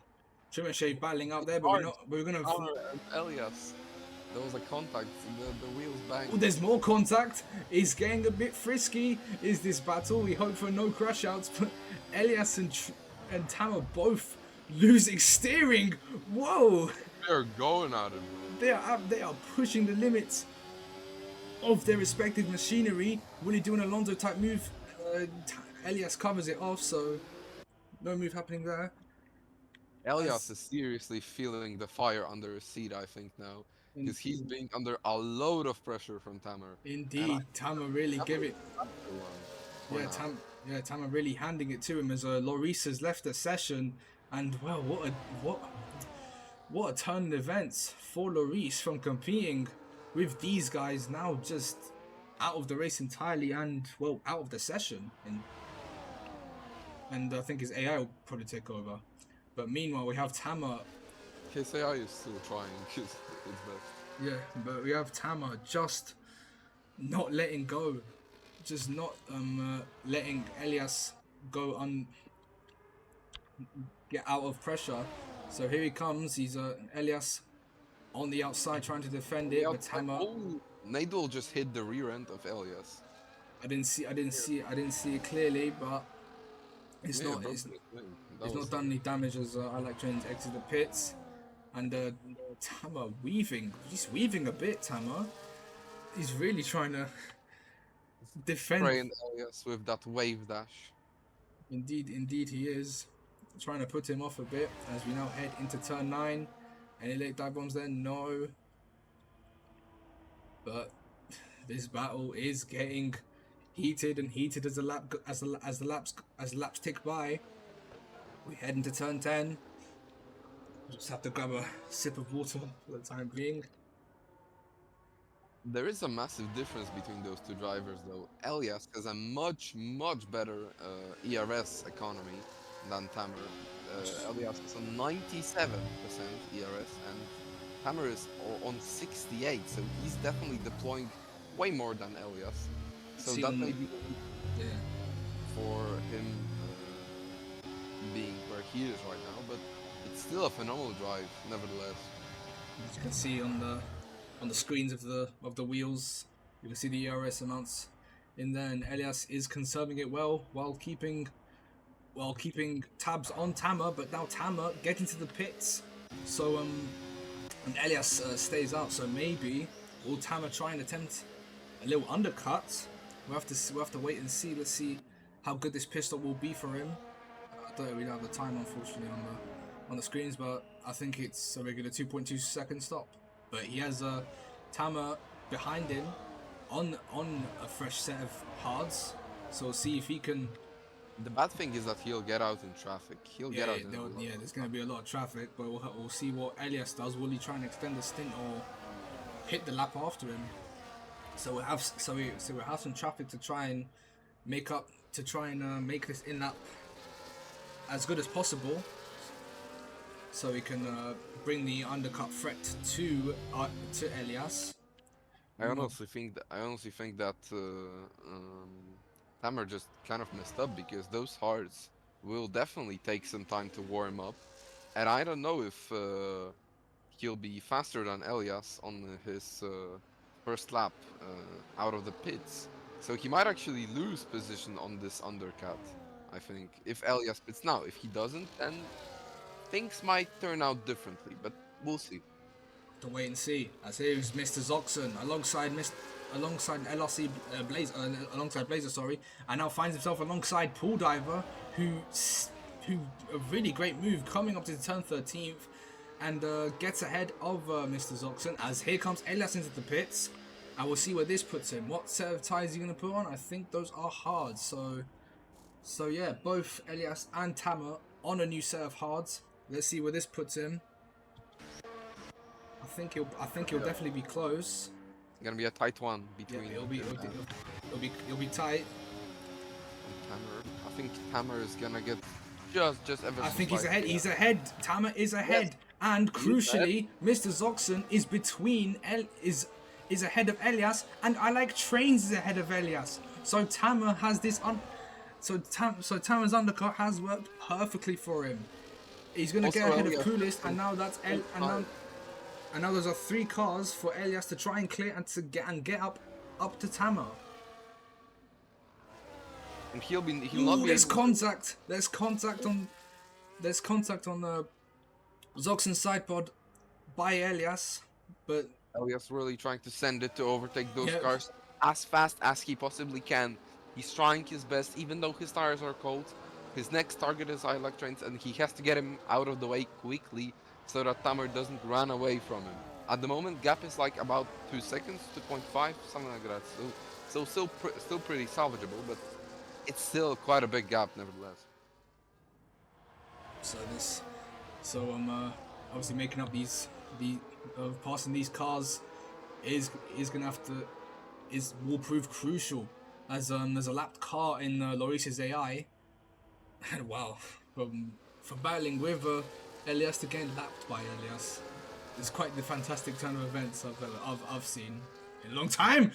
Trimachet battling out there, but we're gonna. Elias. There was a contact, the wheels banged. Oh, there's more contact. It's getting a bit frisky. Is this battle? We hope for no crash outs, but Elias and Tama both losing steering. Whoa! They're going at it. They are pushing the limits of their respective machinery. Willie doing a Alonso type move. Elias covers it off, so no move happening there. Elias is seriously feeling the fire under his seat, I think, now. Because he's being under a load of pressure from Tamer. Indeed, Tama really give it. Yeah, Tama really handing it to him as Lloris has left the session, and well, what a turn in events for Lloris from competing with these guys now just out of the race entirely and well out of the session, and I think his AI will probably take over. But meanwhile, we have Tama. His AI is still trying. It's best. Yeah, but we have Tama just not letting go, just not letting Elias go get out of pressure. So here he comes. He's Elias on the outside trying to defend it, but Tama. Oh, Nadal just hit the rear end of Elias. I didn't see it clearly, but it's not done any damage as I like trying to exit the pits. And Tama weaving. He's weaving a bit, Tama. He's really trying to defend. Spraying Elias with that wave dash. Indeed he is. Trying to put him off a bit as we now head into turn 9. Any late dive bombs there? No. But this battle is getting heated and heated as the laps tick by. We head into turn 10. Just have to grab a sip of water for the time being. There is a massive difference between those two drivers, though. Elias has a much better ERS economy than Tamer. Elias is on 97% ERS, and Tamer is on 68, so he's definitely deploying way more than Elias. So that may be for him being where he is right now, but it's still a phenomenal drive, nevertheless. As you can see on the screens of the wheels, you can see the ERS amounts in there, and Elias is conserving it well while keeping tabs on Tama, but now Tama getting to the pits. So and Elias stays out. So maybe will Tama try and attempt a little undercut? We'll have to wait and see. Let's see how good this pit stop will be for him. I don't really have the time, unfortunately, on the screens, but I think it's a regular 2.2 second stop. But he has Tama behind him on a fresh set of hards. So we'll see if he can. The bad thing is that he'll get out in traffic. He'll get out in there's going to be a lot of traffic, but we'll see what Elias does. Will he try and extend the stint or hit the lap after him? So we'll have some traffic to try and make this in lap as good as possible, so we can bring the undercut threat to Elias. I honestly think that Tamer just kind of messed up, because those hards will definitely take some time to warm up, and I don't know if he'll be faster than Elias on his first lap out of the pits. So he might actually lose position on this undercut, I think, if Elias pits now. If he doesn't, then things might turn out differently, but we'll see. To wait and see. As here is Mr. Zoxon alongside LRC Blazer, and now finds himself alongside Pool Diver, who a really great move coming up to the turn 13th, and gets ahead of Mr. Zoxon. As here comes Elias into the pits, and we'll see where this puts him. What set of tires are you going to put on? I think those are hard. So yeah, both Elias and Tama on a new set of hards. Let's see where this puts him. I think he'll definitely be close. Gonna be a tight one between. Yeah, it'll be tight. Tamer. I think Tamer is gonna get just ever. I think he's ahead. He's ahead. Tama is ahead, yes. And crucially, Mr. Zoxon is is ahead of Elias, and I Like Trains is ahead of Elias. So Tama has this So Tama's undercut has worked perfectly for him. He's gonna get ahead of Coolest, and now that's and now there's 3 cars for Elias to try and clear and to get up to Tama. And he'll not be. There's contact. There's contact on there's contact on the Zoxen side pod by Elias, but Elias really trying to send it to overtake those yeah, cars as fast as he possibly can. He's trying his best, even though his tires are cold. His next target is Electrains, and he has to get him out of the way quickly so that Tamer doesn't run away from him. At the moment, gap is like about 2 seconds, 2.5, something like that. Still pretty salvageable, but it's still quite a big gap nevertheless. so obviously making up the passing these cars is gonna have to will prove crucial as there's a lapped car in Loris's AI, and wow, from battling with Elias to getting lapped by Elias, it's quite the fantastic turn of events I've seen in a long time.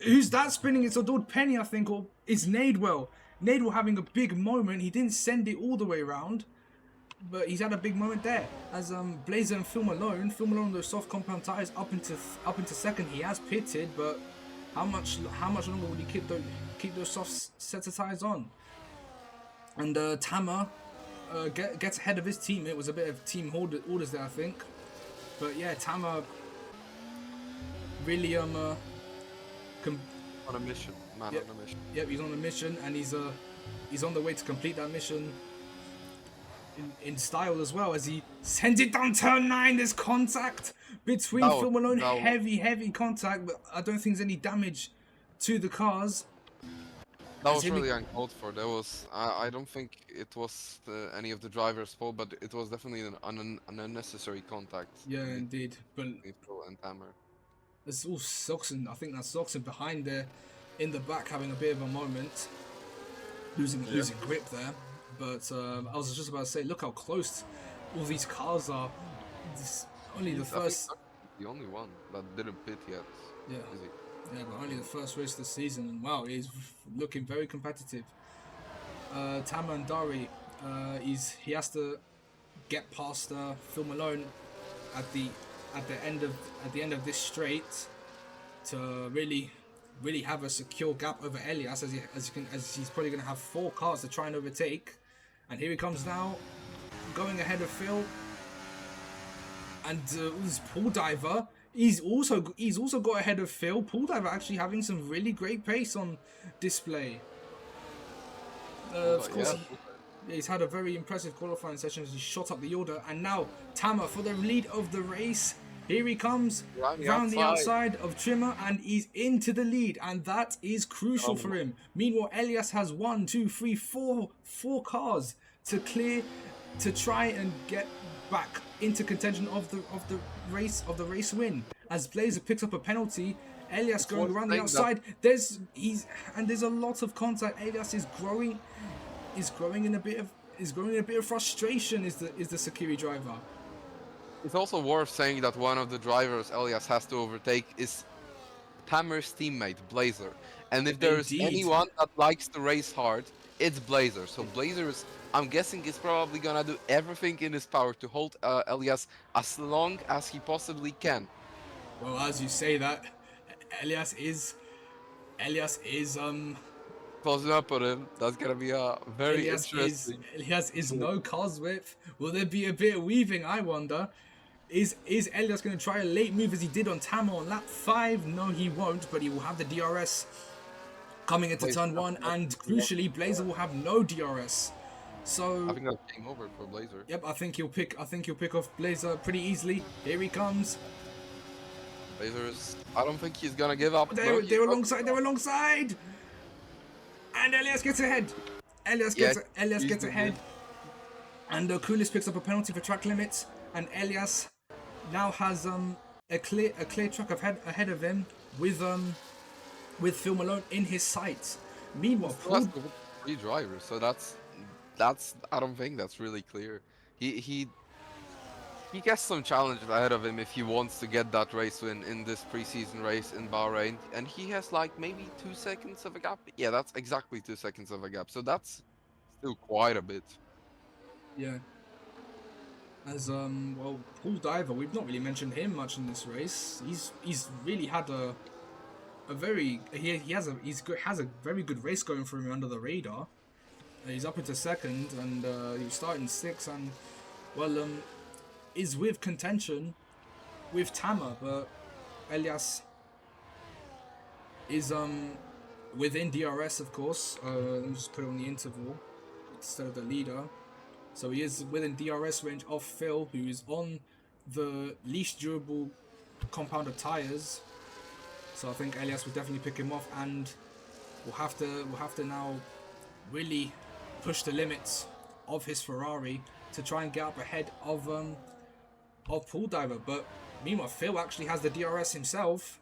Who's that spinning? It's Adord Penny, I think, or it's Nadewell. Nadewell having a big moment. He didn't send it all the way around, but he's had a big moment there. As Blazer and Phil Malone those soft compound tires up into second. He has pitted, but how much longer would he keep those soft sets of tires on? And Tamer gets ahead of his team. It was a bit of team orders there, I think. But yeah, Tamer really On a mission, man, yep, on a mission. Yep, he's on a mission, and he's on the way to complete that mission in style as well, as he sends it down turn 9. There's contact between Phil Malone, heavy contact, but I don't think there's any damage to the cars. That was really uncalled for. There was, I don't think it was any of the driver's fault, but it was definitely an unnecessary contact. Yeah, indeed. But Phil and Tamer. There's all Soxen. I think that's Soxen behind there, in the back, having a bit of a moment, losing grip there. But I was just about to say, look how close all these cars are. Only the first. The only one that didn't pit yet. Yeah. Is he? Yeah, but only the first race of the season, and wow, he's looking very competitive. Tamer and Dari, he has to get past Phil Malone at the end of this straight to really have a secure gap over Elias, as he's probably going to have 4 cars to try and overtake. And here he comes now, going ahead of Phil. And this Pool Diver, he's also got ahead of Phil. Pool Diver actually having some really great pace on display. Of course, he's had a very impressive qualifying session as he shot up the order. And now Tamer for the lead of the race. Here he comes round the outside of Trimmer, and he's into the lead, and that is crucial for him. Meanwhile, Elias has 1, 2, 3, 4 cars to clear to try and get back into contention of the race win. As Blazer picks up a penalty, Elias going around the outside. There's a lot of contact. Elias is growing in a bit of frustration. Is the Sakhir driver. It's also worth saying that one of the drivers Elias has to overtake is Tamer's teammate, Blazer. And if there's anyone that likes to race hard, it's Blazer. So Blazer is, I'm guessing, is probably gonna do everything in his power to hold Elias as long as he possibly can. Well, as you say that, Elias is closing up on him. That's gonna be a very interesting. Elias is no cars width. Will there be a bit of weaving? I wonder. Is Elias going to try a late move as he did on Tamer on lap 5? No, he won't, but he will have the DRS coming into turn 1, and crucially, Blazer will have no DRS. So I think that's game over for Blazer. Yep, I think he'll pick off Blazer pretty easily. Here he comes. Blazer's, I don't think he's gonna give up. They're alongside. And Elias gets ahead. Elias gets ahead. And Kulis picks up a penalty for track limits, and Elias now has a clear track ahead of him with Phil Malone in his sights. Meanwhile, Paul, 3 drivers, so that's I don't think that's really clear. He gets some challenges ahead of him if he wants to get that race win in this preseason race in Bahrain, and he has like maybe 2 seconds of a gap. Yeah, that's exactly 2 seconds of a gap, so that's still quite a bit. Yeah. As well, Paul Diver, we've not really mentioned him much in this race. He's really had a very he has a very good race going for him under the radar. He's up into second, and he was starting 6th, and well, is with contention with Tama, but Elias is within DRS, of course. Let me just put it on the interval instead of the leader. So he is within DRS range of Phil, who is on the least durable compounded tires. So I think Elias will definitely pick him off, and we'll have to now really push the limits of his Ferrari to try and get up ahead of Pool Diver. But meanwhile, Phil actually has the DRS himself,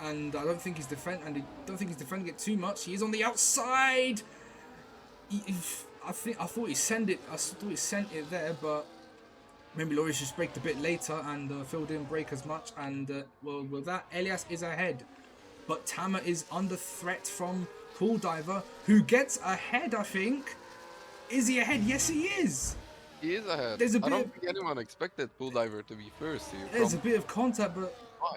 and I don't think he's defending it too much. He is on the outside. I thought he sent it there, but maybe Loris just braked a bit later, and Phil didn't brake as much. And well, with that, Elias is ahead, but Tama is under threat from Pool Diver, who gets ahead. I think. Is he ahead? Yes, he is. He is ahead. I don't think anyone expected Pool Diver to be first here. There's a bit of contact, but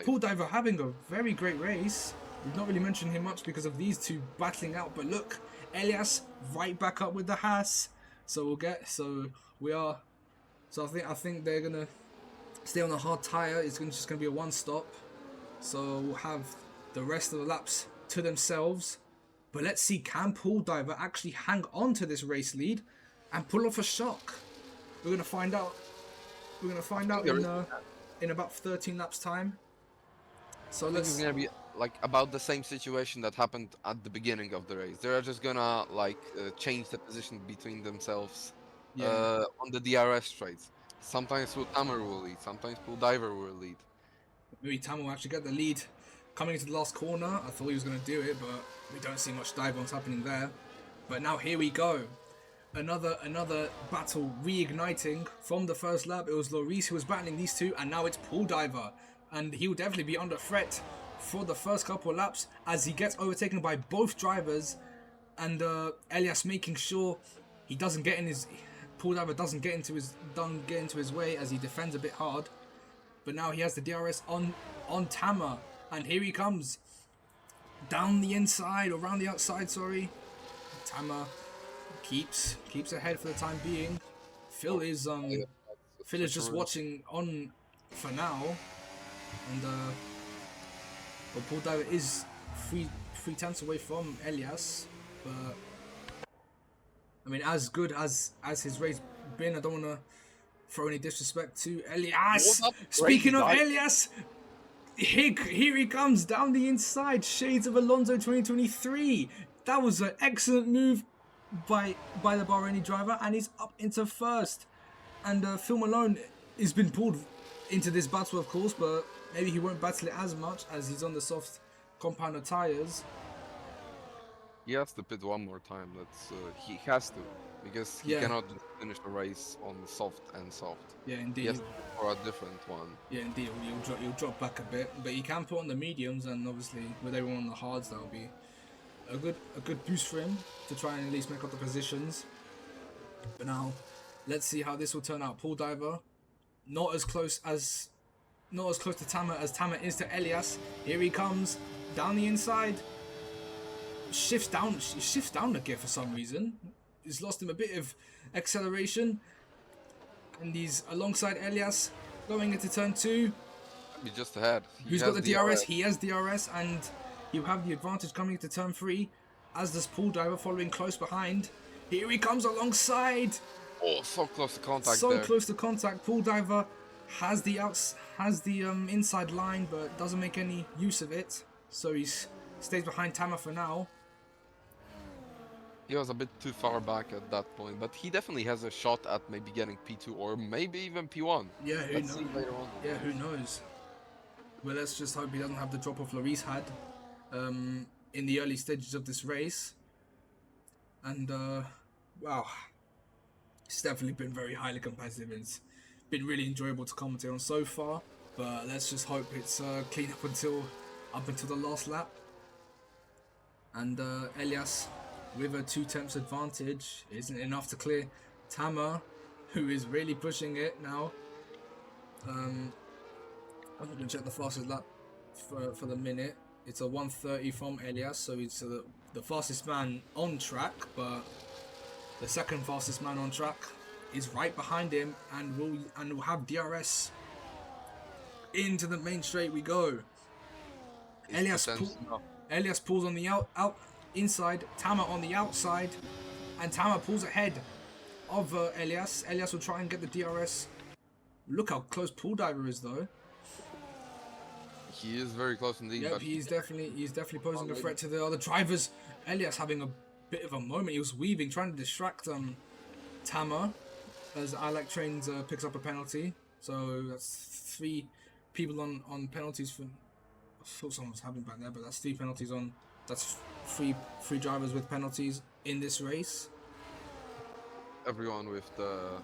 Pool Diver having a very great race. We've not really mentioned him much because of these two battling out, but look, Elias right back up with the Haas. So I think they're gonna stay on a hard tire. It's just gonna be a one stop. So we'll have the rest of the laps to themselves. But let's see, can Pool Diver actually hang on to this race lead and pull off a shock? We're gonna find out. We're gonna find out in about 13 laps time. So it's gonna be like about the same situation that happened at the beginning of the race. They're just gonna change the position between themselves on the DRS straights. Sometimes Tama will lead, sometimes Pool Diver will lead. Maybe Tama will actually get the lead coming into the last corner. I thought he was gonna do it, but we don't see much dive-ons happening there. But now here we go. Another battle reigniting from the first lap. It was Loris who was battling these two, and now it's Pool Diver. And he will definitely be under threat for the first couple of laps as he gets overtaken by both drivers, and Elias making sure he doesn't get in his Pool Diver doesn't get into his way as he defends a bit hard. But now he has the DRS on Tama, and here he comes down the inside, or around the outside, sorry. Tama keeps ahead for the time being. Phil is just watching on for now, and but Pool Diver is three tenths away from Elias. But I mean, as good as his race been, I don't want to throw any disrespect to Elias. Speaking of Elias, here he comes down the inside. Shades of Alonso 2023. That was an excellent move by the Bahraini driver, and he's up into first. And Phil Malone has been pulled into this battle, of course, but maybe he won't battle it as much as he's on the soft compounded tires. He has to pit one more time. He has to, because he cannot just finish the race on soft and soft. Yeah, indeed. He has to for a different one. Yeah, indeed. He'll drop back a bit, but he can put on the mediums, and obviously with everyone on the hards, that'll be a good boost for him to try and at least make up the positions. But now, let's see how this will turn out. Pool Diver, not as close to Tama as Tama is to Elias. Here he comes down the inside. Shifts down the gear for some reason. He's lost him a bit of acceleration, and he's alongside Elias going into turn 2. He's just ahead. Who's got the DRS? He has DRS, and he'll have the advantage coming into turn 3, as does Pool Diver following close behind. Here he comes alongside. Oh, so close to contact. So close to contact. Pool Diver has the inside line, but doesn't make any use of it. So he stays behind Tama for now. He was a bit too far back at that point, but he definitely has a shot at maybe getting P2 or maybe even P1. Yeah, who knows? Later on. Yeah, who knows? Well, let's just hope he doesn't have the drop off Loris had in the early stages of this race. And wow, it's definitely been very highly competitive. It's been really enjoyable to commentate on so far. But let's just hope it's clean up until the last lap. And Elias, with a 2/10 advantage, isn't enough to clear Tama, who is really pushing it now. I'm going to check the fastest lap for the minute. It's a 1:30 from Elias, so it's the fastest man on track, but the second fastest man on track, is right behind him, and will have DRS. Into the main straight we go. Elias pulls on the out inside. Tama on the outside, and Tama pulls ahead of Elias. Elias will try and get the DRS. Look how close Pool Diver is, though. He is very close indeed. Yep, but he's definitely posing a threat to the other drivers. Elias having a bit of a moment. He was weaving, trying to distract Tama, as I Like Trains picks up a penalty. So that's 3 people on penalties for. I thought someone was having back there, but that's 3 penalties on. That's three drivers with penalties in this race. Everyone with the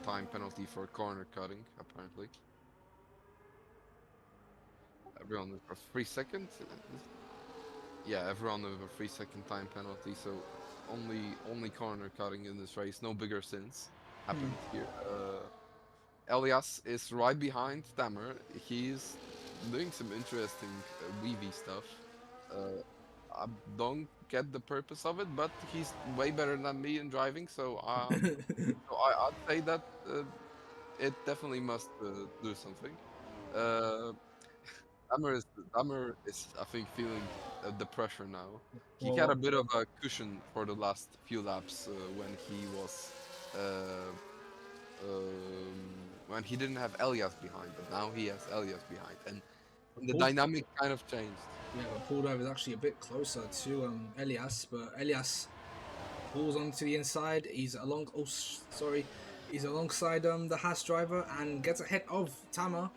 time penalty for corner cutting, apparently. Everyone with a 3 seconds. Yeah, everyone with a 3-second time penalty. So only corner cutting in this race. No bigger sins happened here. Elias is right behind Tamer. He's doing some interesting weavy stuff. I don't get the purpose of it, but he's way better than me in driving, so I'd say that it definitely must do something. Tamer is, I think, feeling the pressure now. He had a bit of a cushion for the last few laps when he was when he didn't have Elias behind, but now he has Elias behind, and the dynamic kind of changed. Yeah, but Pool Diver is actually a bit closer to Elias, but Elias pulls onto the inside. He's alongside the Haas driver and gets ahead of Tama.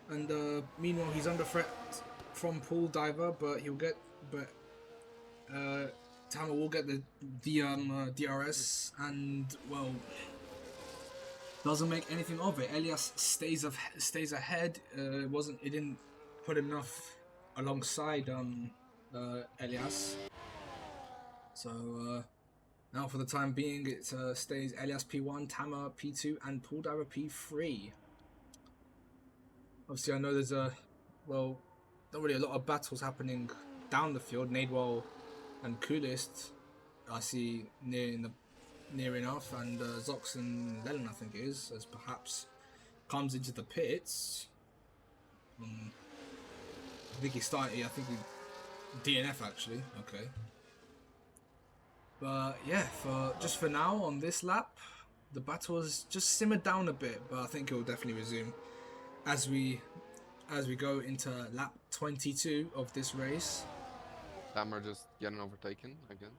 And meanwhile, he's under threat from Pool Diver, but Tama will get the DRS, and well, doesn't make anything of it. Elias stays ahead. It didn't put enough alongside Elias. So now for the time being, it stays Elias P1, Tama P2, and Pool Diver P3. Obviously, I know there's not really a lot of battles happening down the field. Nadewell and Coolest, I see near enough, and Zox and Lennon, I think it is, as perhaps comes into the pits. I think he DNF actually. Okay. But yeah, for now on this lap, the battle has just simmered down a bit, but I think it will definitely resume as we go into lap 22 of this race. Tamer just getting overtaken again.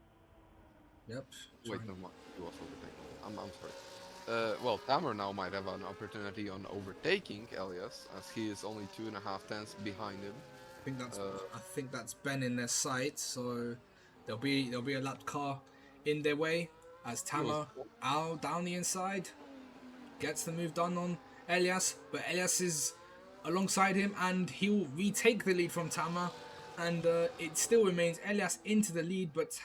Yep. Wait, no, he was overtaken. I'm sorry. Well, Tamer now might have an opportunity on overtaking Elias, as he is only 2.5 tenths behind him. I think that's Ben in their sight, so there'll be a lapped car in their way as Tamer out down the inside gets the move done on Elias, but Elias is alongside him and he'll retake the lead from Tamer, and it still remains Elias into the lead, but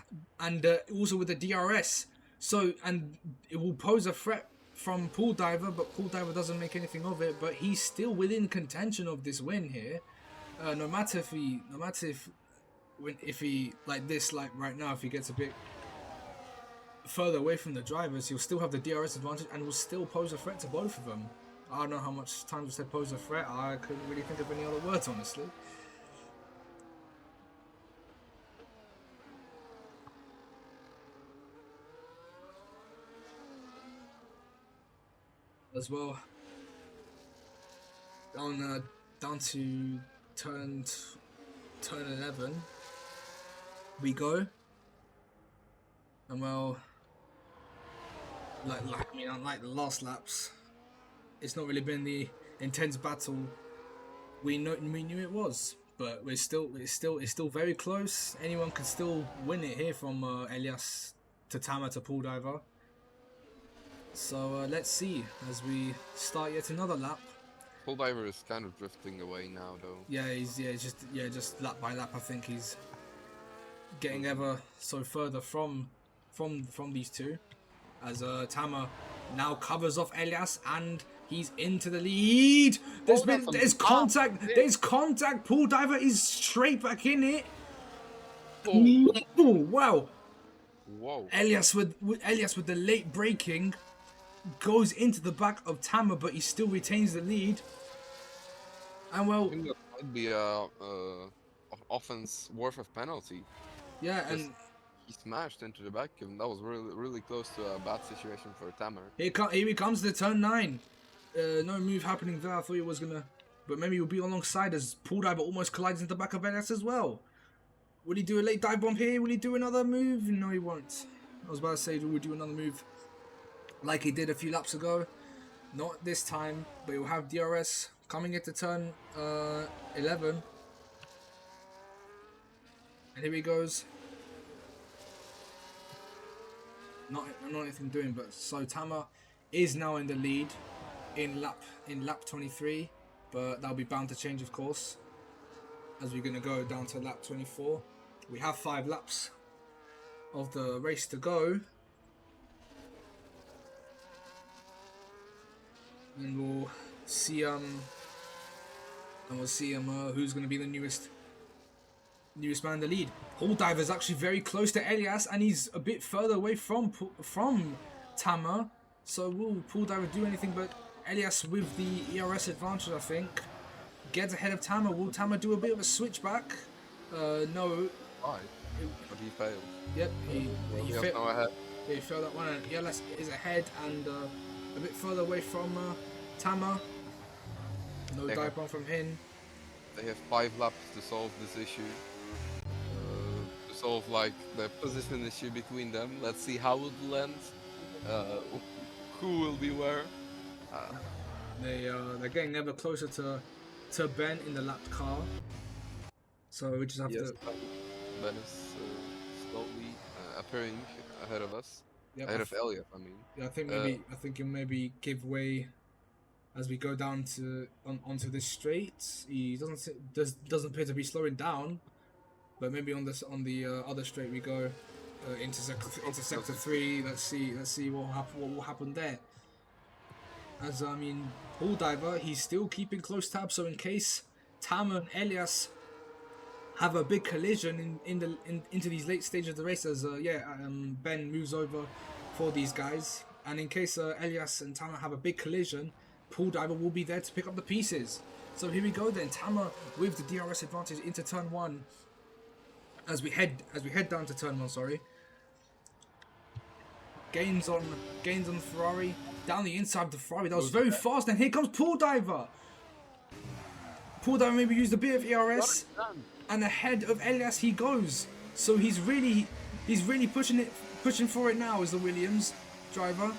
also with the DRS. So, and it will pose a threat from Pool Diver, but Pool Diver doesn't make anything of it, but he's still within contention of this win here. No matter if he like this, like right now, if he gets a bit further away from the drivers, he'll still have the DRS advantage and will still pose a threat to both of them. I don't know how much times we said pose a threat. I couldn't really think of any other words, honestly. As well, down to turn 11 we go, and well, unlike the last laps, it's not really been the intense battle we knew it was, but it's still very close. Anyone could still win it here, from Elias to Tama to Pool Diver. So let's see as we start yet another lap. Pool Diver is kind of drifting away now, though. Yeah, just lap by lap. I think he's getting ever so further from these two, as Tama now covers off Elias and he's into the lead. There's contact. Pool Diver is straight back in it. Oh wow! Whoa. Elias with the late braking goes into the back of Tama, but he still retains the lead. And I well, think that might be a offense worth of penalty. yeah, Because and he smashed into the back, and that was really close to a bad situation for Tamer. here he comes to turn 9. No move happening there. I thought he was gonna, but maybe he'll be alongside as Pool Diver almost collides into the back of Elias as well. Will he do a late dive bomb here? Will he do another move? No, he won't. I was about to say, will he do another move like he did a few laps ago? Not this time, but he'll have DRS coming into turn 11. And here he goes. Not anything doing, but so Tama is now in the lead in lap 23, but that'll be bound to change, of course, as we're gonna go down to lap 24. We have 5 laps of the race to go, and we'll see who's gonna be the newest man in the lead. Pool Diver is actually very close to Elias, and he's a bit further away from Tama. So will Pool Diver do anything? But Elias with the ERS advantage, I think, gets ahead of Tama. Will Tama do a bit of a switchback? No. Why? But he failed. Yep, he has failed. no ahead. Yeah, he failed that one, and ELS is ahead and a bit further away from Tama. No dive bomb from him. They have 5 laps to solve this issue. To solve like the position issue between them. Let's see how it will end. Who will be where? They're getting ever closer to Ben in the lapped car. So we just have to. Ben is slowly appearing ahead of us. Yep, ahead of Elliot, I mean. Yeah, I think he'll maybe give way as we go down onto this straight. He doesn't appear to be slowing down, but maybe on the other straight we go into sector 3. Let's see what will happen there. As I mean, Pool Diver, he's still keeping close tabs, so in case Tama and Elias have a big collision into these late stages of the race, as Ben moves over for these guys, and in case Elias and Tama have a big collision, Pool Diver will be there to pick up the pieces. So here we go then, Tama with the DRS advantage into turn 1. As we head down to turn 1, sorry. Gains on Ferrari down the inside of the Ferrari. That was very fast, and here comes Pool Diver. Pool Diver maybe used a bit of ERS, and ahead of Elias he goes. So he's really pushing for it now as the Williams driver.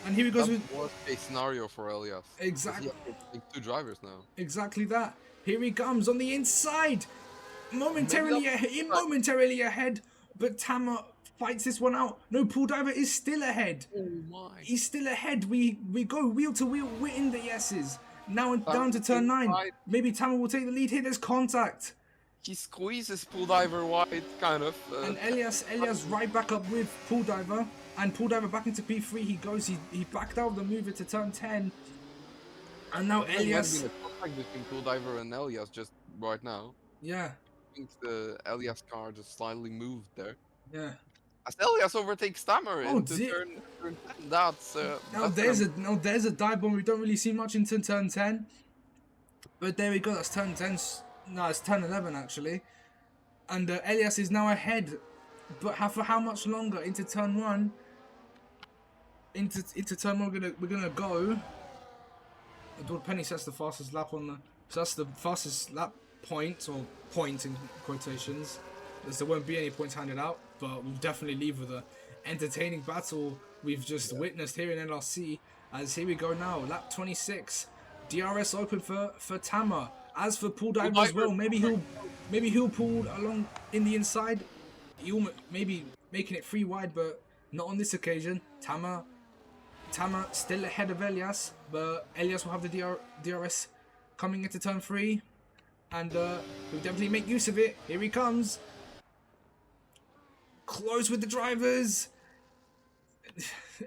And here he goes with worst case scenario for Elias. Exactly. He has 2 drivers now. Exactly that. Here he comes on the inside, momentarily ahead, but Tama fights this one out. No, Pool Diver is still ahead. Oh my! He's still ahead. We go wheel to wheel. We're in the S's now. Down to turn 9. Maybe Tama will take the lead here. There's contact. He squeezes Pool Diver wide, kind of. And Elias right back up with Pool Diver, and Pool Diver back into P3. He goes. He backed out of the move into turn 10, and now Elias. There's been a contact between Pool Diver and Elias just right now. Yeah. I think the Elias car just slightly moved there. Yeah. As Elias overtakes Tamer into turn 10, that's there's a dive bomb. We don't really see much into turn 10, but there we go. That's turn 10. No, it's turn 11 actually, and Elias is now ahead, but for how much longer? Into turn 1. Into turn 1, we're gonna go. Penny sets the fastest lap on the. So that's the fastest lap point, or point in quotations, as there won't be any points handed out, but we'll definitely leave with a entertaining battle we've just witnessed here in LRC. As here we go now, lap 26, DRS open for Tama. As for Pool Diver as well, maybe he'll pull along in the inside. He'll maybe making it 3 wide, but not on this occasion. Tama still ahead of Elias, but Elias will have the DRS coming into turn 3, and he'll definitely make use of it. Here he comes. Close with the drivers,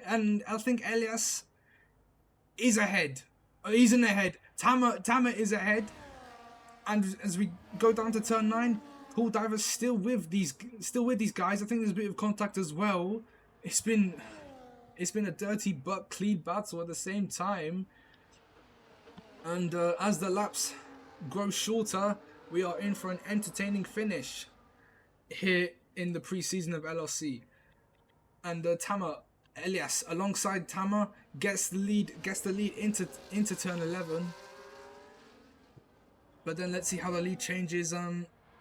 and I think Elias is ahead. He's in ahead. Tama is ahead, and as we go down to turn 9, Paul Diver's still with these guys. I think there's a bit of contact as well. It's been a dirty but clean battle at the same time. And as the laps grow shorter, we are in for an entertaining finish here in the pre-season of LRC. And Elias alongside Tamer gets the lead into turn 11. But then let's see how the lead changes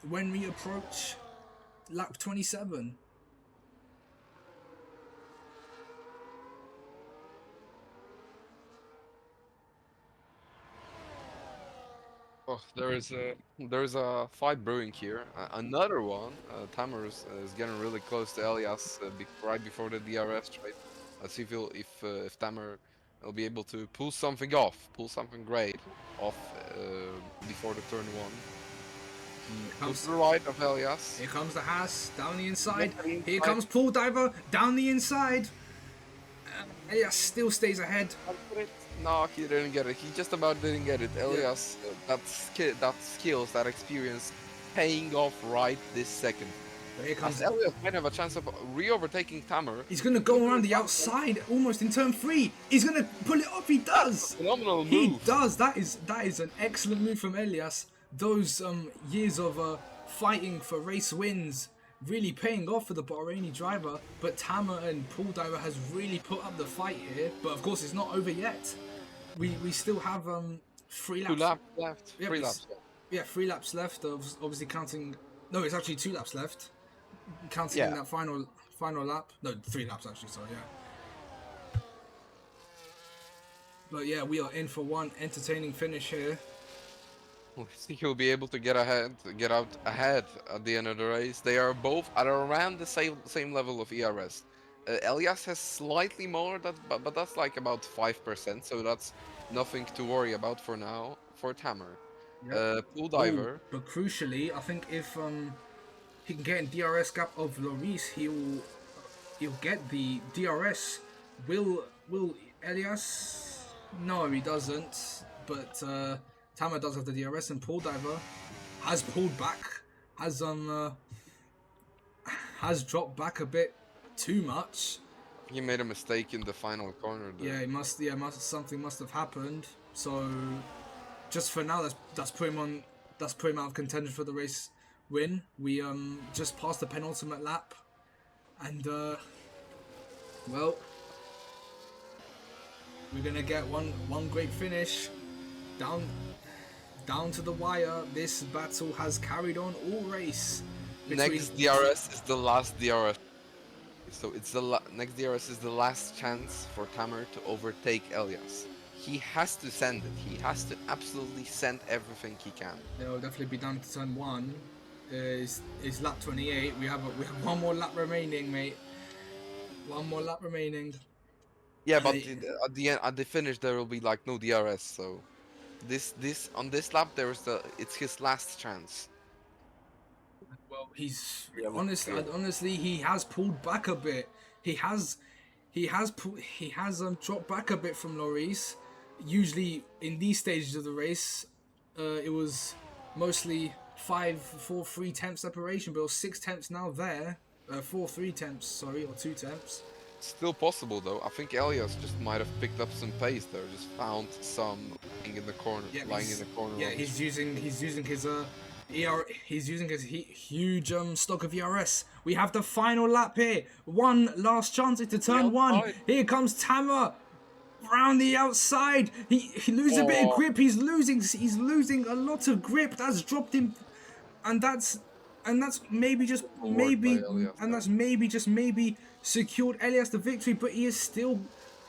when we approach lap 27. Oh, there is a fight brewing here. Another one. Tamer is getting really close to Elias right before the DRS trade. Let's see if Tamer will be able to pull something great off before the turn one. Goes to the right of Elias. Here comes the Haas down the inside. Yeah, Here comes Paul Diver down the inside. Elias still stays ahead. No, he didn't get it. He just about didn't get it. Elias, that skills, that experience, paying off right this second. But here comes Elias might have a chance of re-overtaking Tamer. He's gonna go around the outside, almost in turn 3. He's gonna pull it off. He does. Phenomenal move. He does. That is an excellent move from Elias. Those years of fighting for race wins really paying off for the Bahraini driver. But Tamer and Paul Diver has really put up the fight here. But of course, it's not over yet. We still have 3 laps. 2 laps left. Yeah, 3 laps. Yeah, 3 laps left. Obviously counting. No, it's actually 2 laps left. Counting in that final lap. No, 3 laps actually. Sorry, yeah. But yeah, we are in for one entertaining finish here. We'll see who'll be able to get out ahead at the end of the race. They are both at around the same level of ERS. Elias has slightly more, but that's like about 5%, so that's nothing to worry about for now for Tamer. Yep. Paul Diver. Ooh, but crucially, I think if he can get in DRS gap of Lloris, he'll get the DRS. Will Elias? No, he doesn't. But Tamer does have the DRS, and Paul Diver has pulled back, has dropped back a bit too much. He made a mistake in the final corner there. Yeah, something must have happened. So just for now, that's put him out of contention for the race win. We just passed the penultimate lap, and well, we're gonna get one great finish down to the wire. This battle has carried on all race. Next DRS is the last DRS. So it's next DRS is the last chance for Tamer to overtake Elias. He has to send it. He has to absolutely send everything he can. They'll definitely be down to turn 1. Is lap 28. We have one more lap remaining, mate. One more lap remaining. Yeah, but at the end, at the finish, there will be like no DRS. So on this lap, it's his last chance. Well, honestly, he has pulled back a bit. He has dropped back a bit from Lloris. Usually in these stages of the race, it was mostly 4-3 tenths separation, but it was 6 tenths now there. 4-3 tenths, sorry, or 2 tenths. Still possible though. I think Elias just might have picked up some pace there. Just found some lying in the corner. Yeah, he's using his huge stock of ERS. We have the final lap here. One last chance into turn 1. Here comes Tamer round the outside. He loses a bit of grip. He's losing a lot of grip. That's dropped him, and that's maybe secured Elias the victory. But he is still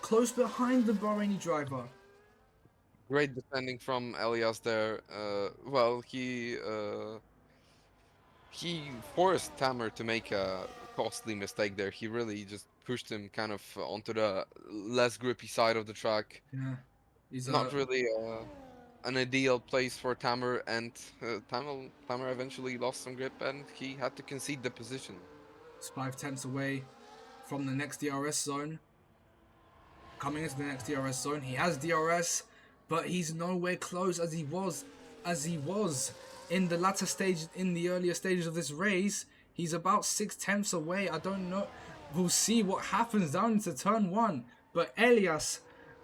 close behind the Bahraini driver. Great defending from Elias there. Well, he forced Tamer to make a costly mistake there. He really just pushed him kind of onto the less grippy side of the track. Yeah, he's not really an ideal place for Tamer, and Tamer eventually lost some grip, and he had to concede the position. It's 5 tenths away from the next DRS zone. Coming into the next DRS zone, he has DRS. But he's nowhere close as he was in the latter stage, in the earlier stages of this race, he's about 6/10 away. I don't know. We'll see what happens down into turn 1. But Elias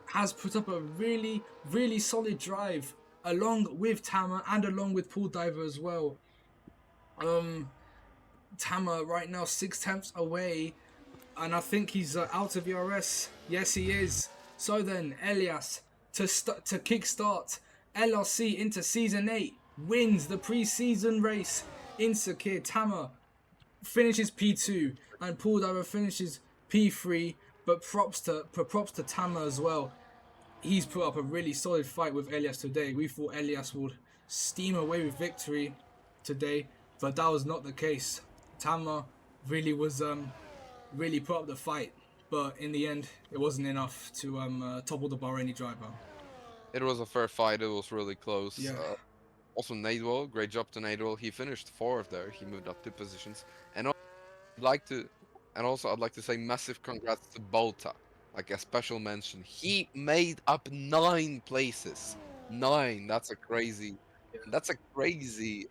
has put up a really, really solid drive along with Tama and along with Pool Diver as well. Tama right now 6/10 away, and I think he's out of ERS. Yes, he is. So then, Elias to kickstart LRC into season 8 wins the pre-season race in Sakhir. Tama finishes P2 and Pool Diver finishes P3. But props to Tama as well. He's put up a really solid fight with Elias today. We thought Elias would steam away with victory today, but that was not the case. Tama really was really put up the fight, but in the end, it wasn't enough to topple the Bahraini driver. It was a fair fight. It was really close. Yeah. Also, Nadewell, great job to Nadewell. He finished 4th there. He moved up 2 positions. And I'd like to say massive congrats to Bolta. Like a special mention. He made up 9 places. 9. That's a crazy. Yeah. That's a crazy.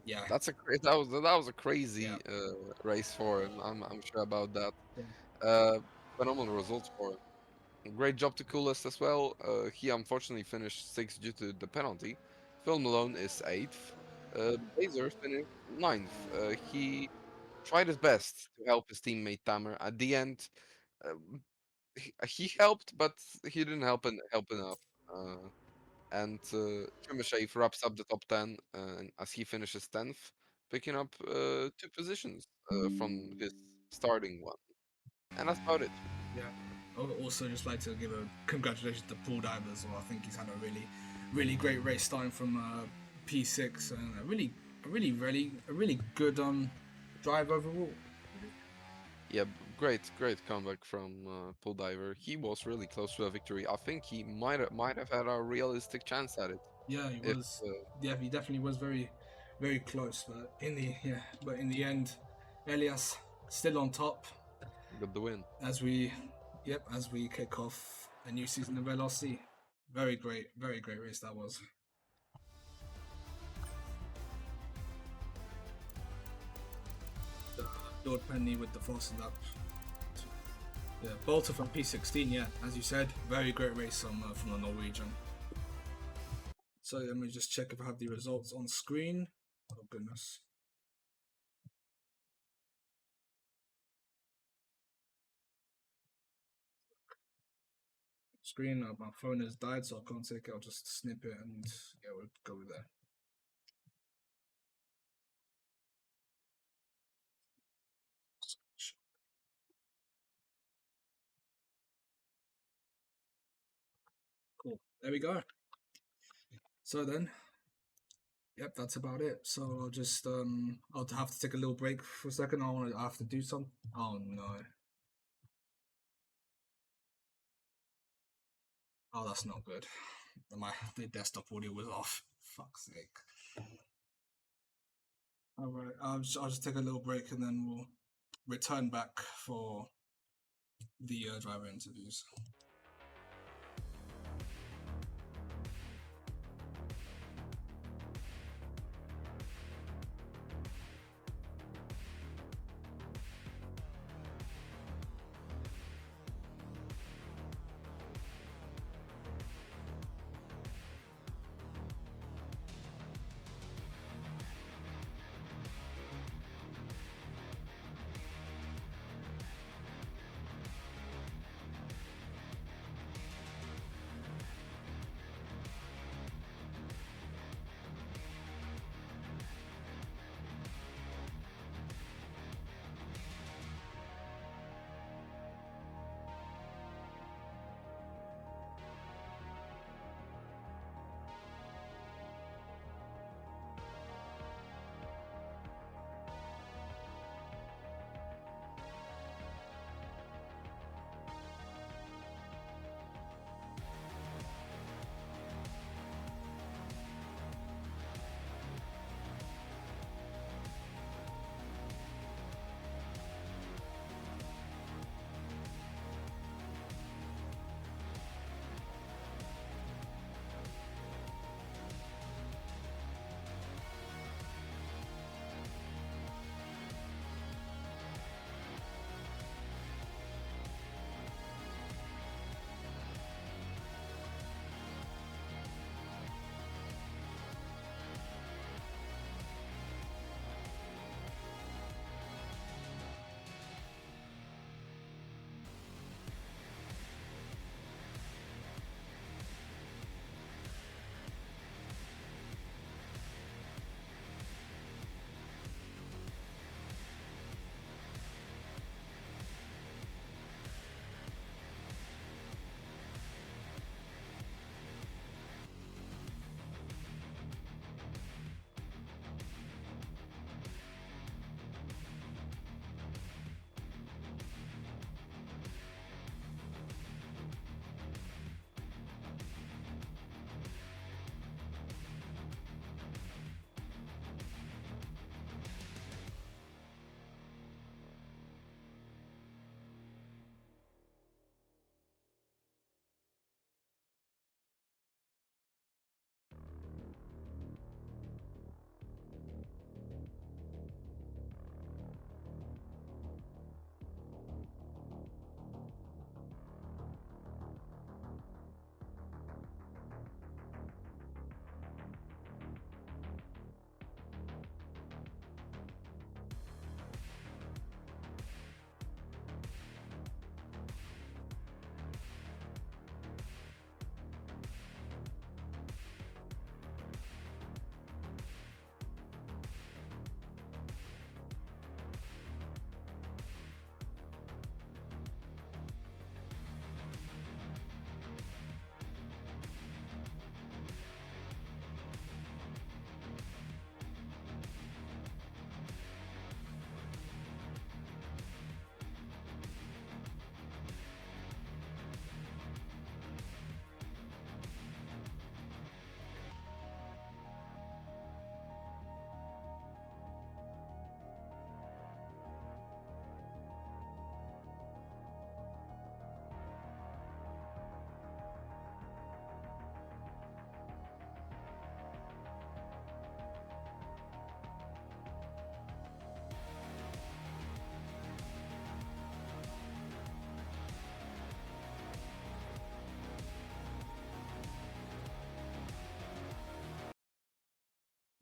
Yeah. That was a crazy Yeah. race for him. I'm sure about that. Yeah. Phenomenal results for him. Great job to Coolest as well. He unfortunately finished 6th due to the penalty. Phil Malone is 8th. Blazer finished 9th. He tried his best to help his teammate Tamer. At the end, he helped, but he didn't help enough. And Trimashave wraps up the top 10 as he finishes 10th, picking up 2 positions from his starting one. And that's about it. Yeah. I would also just like to give a congratulations to Pool Diver as well. I think he's had a really, really great race starting from P6 and a really good drive overall. Yeah, great comeback from Pool Diver. He was really close to a victory. I think he might have had a realistic chance at it. Yeah, he If was. Yeah, he definitely was very, very close. But in the end, Elias still on top got the win. as we kick off a new season of LRC. Very great race that was. Lord Penny with the fastest lap. Yeah, Bolter from P16. Yeah, as you said, very great race from the Norwegian. So let me just check if I have the results on screen. Oh goodness. Screen, my phone has died, so I can't take it. I'll just snip it and yeah, we'll go with that. Cool. There we go. So then, yep, that's about it. So I'll just I'll have to take a little break for a second. I have to do something. Oh no. Oh, that's not good. The desktop audio was off. Fuck's sake. All right, I'll just take a little break and then we'll return back for the driver interviews.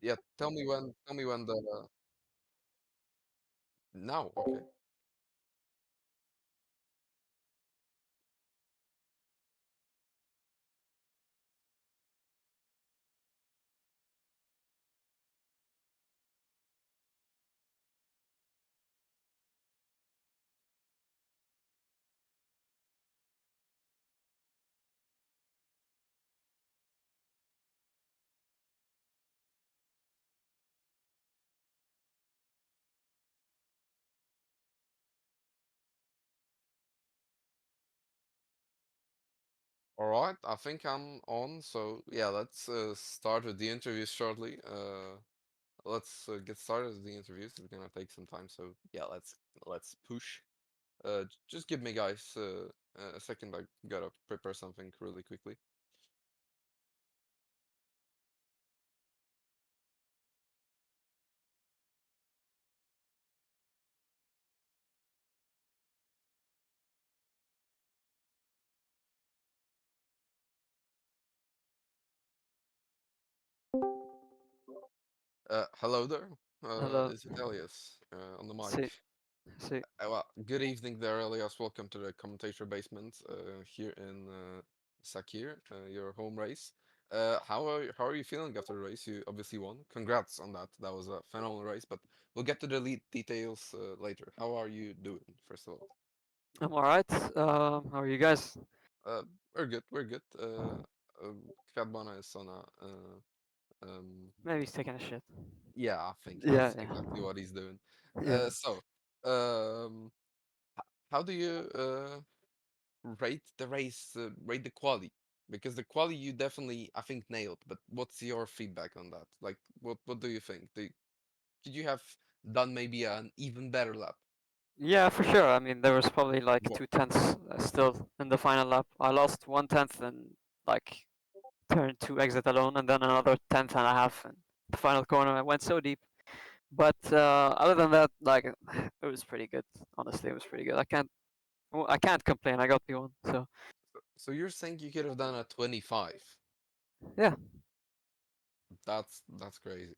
Yeah, tell me when the now, okay. All right, I think I'm on. So yeah, let's start with the interviews shortly. Let's get started with the interviews. It's gonna take some time, so yeah, let's push. Just give me guys a second. I gotta prepare something really quickly. Hello there. Hello. It's Elias on the mic. See, see. Well, good evening there, Elias. Welcome to the commentator basement here in Sakhir, your home race. How are you feeling after the race? You obviously won. Congrats on that. That was a phenomenal race, but we'll get to the details later. How are you doing, first of all? I'm alright. How are you guys? Uh, we're good. We're good. Kvyatbona is on a Maybe he's taking a shit. yeah, I think Yeah, that's yeah, exactly what he's doing. yeah. So, um, how do you rate the race, rate the quali? Because the quali you definitely, I think, nailed. But what's your feedback on that? Like, what do you think? Could you have done maybe an even better lap? Yeah, for sure. I mean, there was probably like What? 2/10 still in the final lap. I lost 1/10 and like turn two exit alone, and then another tenth and a half in the final corner. I went so deep. But other than that, like it was pretty good. Honestly, it was pretty good. I can't complain. I got P1, so So you're saying you could have done a 25? yeah, That's crazy.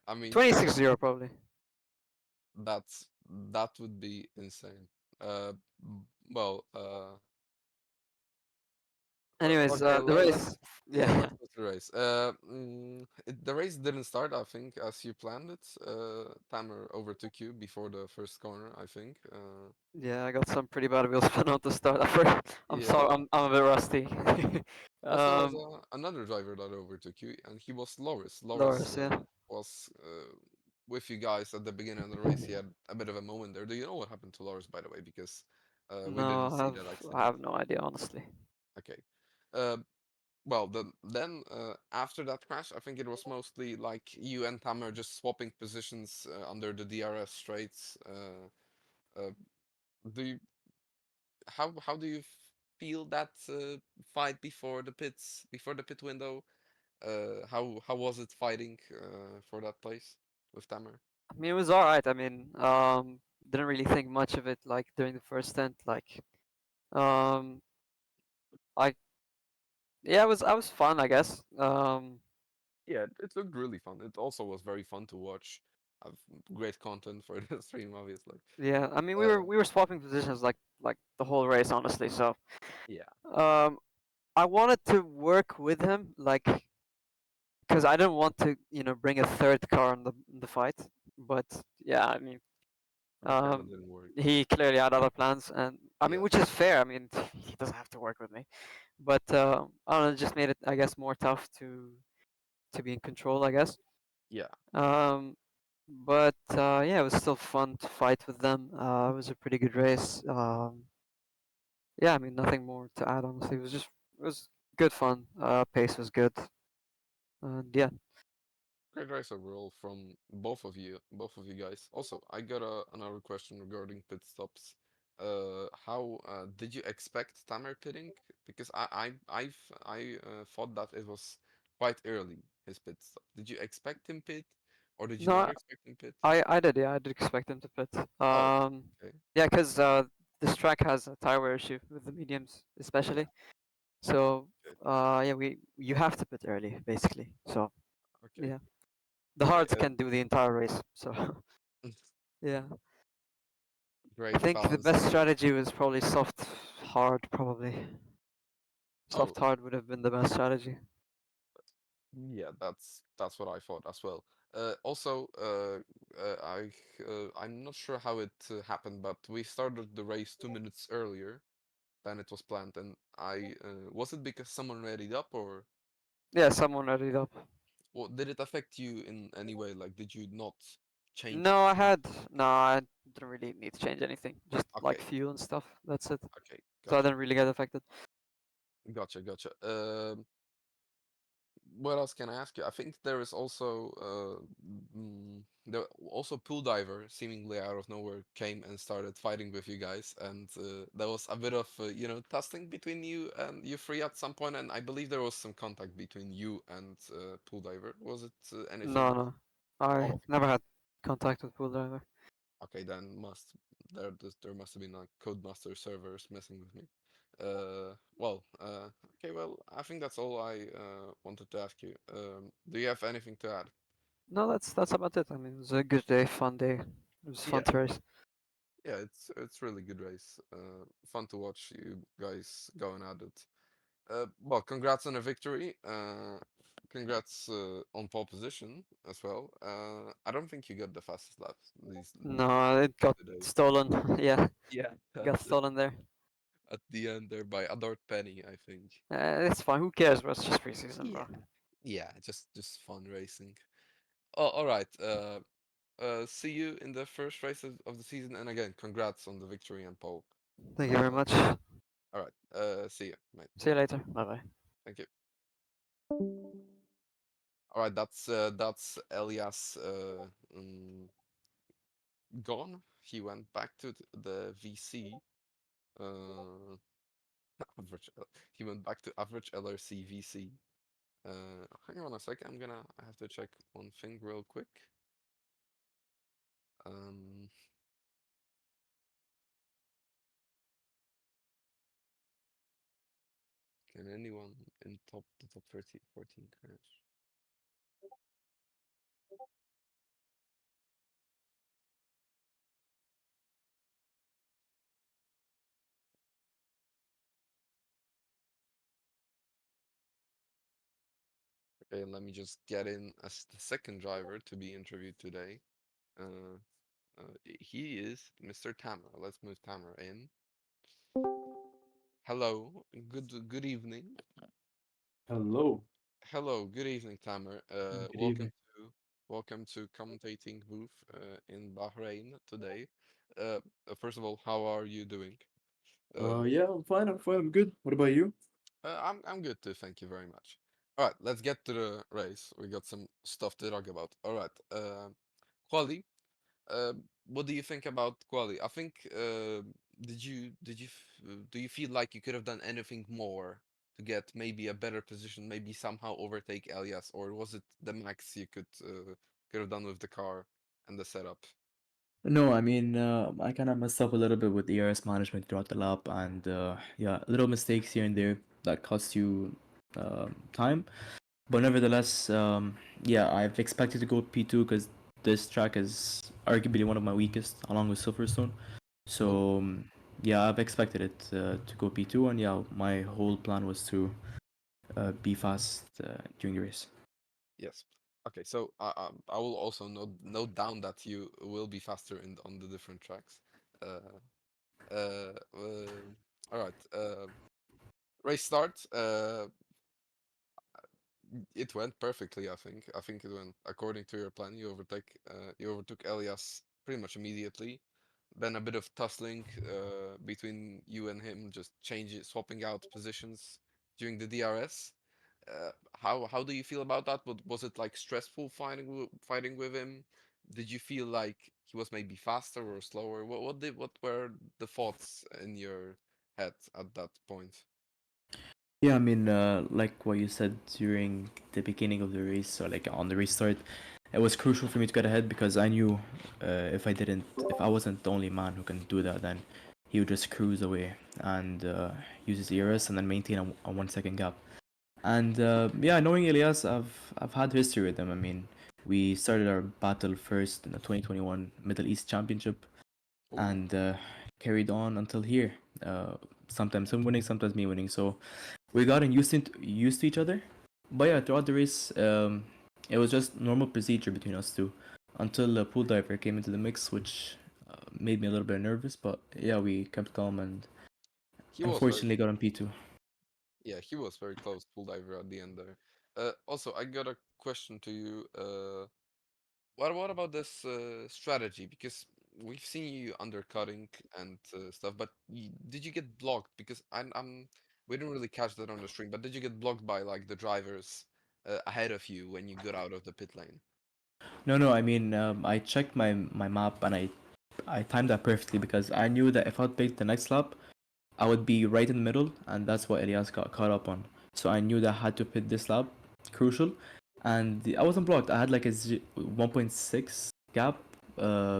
I mean, fair 26-0 enough. probably. That's that would be insane. Uh, well, Anyways, okay, the race. yeah, Yeah, let's go to the race. The race didn't start, I think, as you planned it. Tamer overtook you before the first corner, I think. yeah, I got some pretty bad wheel spin on the start. I forgot. I'm sorry, Yeah. I'm a bit rusty. Also, there's um, another driver that overtook you, and he was Loris. Loris Loris, yeah. was with you guys at the beginning of the race. He had a bit of a moment there. Do you know what happened to Loris, by the way? Because we No, didn't see that I accident. have no idea, honestly. Okay. Uh, well, then after that crash, I think it was mostly like you and Tamer just swapping positions under the DRS straights. Uh, do you, how do you feel that fight before the pits, before the pit window? How was it fighting for that place with Tamer? I mean, it was all right. I mean, didn't really think much of it like during the first stint. Like, um, I yeah, I was fun, I guess. Yeah, it looked really fun. It also was very fun to watch. Have great content for the stream, obviously. Yeah, I mean, we Uh, were we were swapping positions like the whole race, honestly. So, yeah, um, I wanted to work with him, like, because I didn't want to, bring a third car in the fight. But yeah, I mean, okay, that um, didn't work. he clearly had other plans, and I mean, Yeah, which is fair. I mean, he doesn't have to work with me, but I don't know, it just made it, I guess, more tough to be in control, I guess. yeah. Um, but yeah, it was still fun to fight with them. It was a pretty good race. Yeah, I mean, nothing more to add. Honestly, it was good fun. Pace was good, and yeah. Great race overall from both of you guys. Also, I got another question regarding pit stops. How did you expect Tamer pitting? Because I thought that it was quite early his pit stop. Did you expect him pit, or did you not No, expect him pit? I did. Yeah, I did expect him to pit. Oh, okay, Yeah, because this track has a tire wear issue with the mediums, yeah, especially. So okay, yeah, you have to pit early, basically. So okay. yeah. The Okay, hards can do the entire race. So yeah, I great think the balance. best strategy was probably soft hard. Probably Oh, soft hard would have been the best strategy. yeah, that's what I thought as well. Also, I'm not sure how it happened, but we started the race 2 minutes earlier than it was planned, and I was it because someone readied up, or Yeah, someone readied up. did it affect you in any way? Like, did you not change No, some? I didn't really need to change anything. Just like Okay, fuel and stuff. That's it. okay, So I gotcha, didn't really get affected. gotcha. What else can I ask you? I think there is also there also pool diver seemingly out of nowhere came and started fighting with you guys, and there was a bit of testing between you and you three at some point, and I believe there was some contact between you and pool diver. Was it No, anything? no. I Oh, never had contact with pool driver. okay, then there must have been like Codemaster servers messing with me. Okay, well, I think that's all I wanted to ask you. Do you have anything to add? No, that's about it. I mean, it was a good day, fun day. It was fun Yeah, to race. yeah, it's really good race. Fun to watch you guys going at it. Well, congrats on a victory. Congrats on pole position as well. I don't think you got the fastest laps these No, it got today. stolen. Yeah, Yeah, got stolen there. at the end there by Adort Penny, I think. It's fine. Who cares? Bro? It's just preseason, Yeah. bro. Yeah, just fun racing. Oh, all right. See you in the first race of the season, and again, congrats on the victory and pole. Thank you very much. All right. See you, mate. See you later. Bye bye. Thank you. All right. That's Elias gone. He went back to the VC. Uh, average. He went back to average LRC VC. Hang on a second. I have to check one thing real quick. Um, can anyone in the top 30, 14 crash? Okay, let me just get in as the second driver to be interviewed today. Uh, he is Mr. Tamer. Let's move Tamer in. Hello, good evening. Hello. Hello, good evening, Tamer. Good evening. Welcome to commentating booth in Bahrain today. Uh, First of all, how are you doing? Uh, Yeah, I'm fine. I'm fine. I'm good. What about you? I'm good too, thank you very much. All right, let's get to the race. We got some stuff to talk about. All right, quali. What do you think about quali? I think do you feel like you could have done anything more to get maybe a better position, maybe somehow overtake Elias, or was it the max you could have done with the car and the setup? No, I mean, I kind of messed up a little bit with the ERS management throughout the lap, and yeah, little mistakes here and there that cost you time. But nevertheless, yeah, I've expected to go P2 because this track is arguably one of my weakest, along with Silverstone. Oh, So yeah, I've expected it to go P2, and yeah, my whole plan was to be fast during the race. yes. Okay, so I will also note down that you will be faster on the different tracks. Uh, all right. Race start. It went perfectly, I think. I think it went according to your plan. You overtook Elias pretty much immediately. Then a bit of tussling between you and him, just swapping out positions during the DRS. How do you feel about that? Was it like stressful fighting with him? Did you feel like he was maybe faster or slower? What were the thoughts in your head at that point? Yeah, I mean, like what you said during the beginning of the race, so like on the restart, it was crucial for me to get ahead because I knew if I wasn't the only man who can do that, then he would just cruise away and use his ERS and then maintain a 1 second gap. And yeah, knowing Elias, I've had history with him. I mean, We started our battle first in the 2021 Middle East Championship Ooh. and carried on until here. Uh, Sometimes him winning, sometimes me winning. So we gotten used to each other. But yeah, throughout the race, it was just normal procedure between us two until the pool diver came into the mix, which made me a little bit nervous. But yeah, we kept calm and He was very, unfortunately got on P2. yeah, he was very close, pool diver at the end there. Also, I got a question to you. What about this strategy? Because we've seen you undercutting and stuff, but did you get blocked? Because we didn't really catch that on the stream, but did you get blocked by like the drivers ahead of you when you got out of the pit lane? No, I mean, I checked my map and I timed that perfectly because I knew that if I'd pick the next lap, I would be right in the middle, and that's what Elias got caught up on. So I knew that I had to pit this lap, crucial, and I wasn't blocked. I had like a 1.6 gap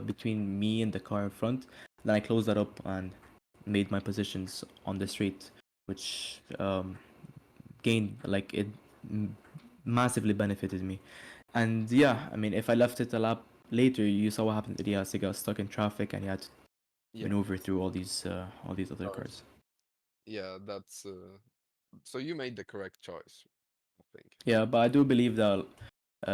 between me and the car in front. Then I closed that up and made my positions on the straight, which gained like it massively benefited me. And yeah, I mean, if I left it a lap later, you saw what happened to Elias. He got stuck in traffic and he had to Yeah, maneuver through all these other cars. cars. Yeah, that's so you made the correct choice, I think. Yeah, but I do believe that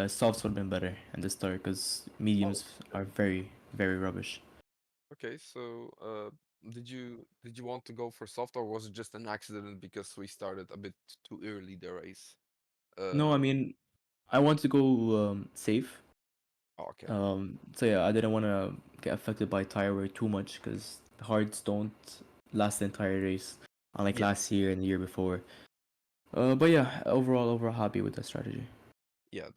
softs would have been better in the start because Oh, mediums are very, very rubbish. okay. So, did you want to go for soft, or was it just an accident because we started a bit too early the race? No, I Uh, mean, I want to go safe. okay. So yeah, I didn't want to get affected by tire wear too much because the hards don't last the entire race, unlike Yeah, last year and the year before. But yeah, overall happy with that strategy. yeah.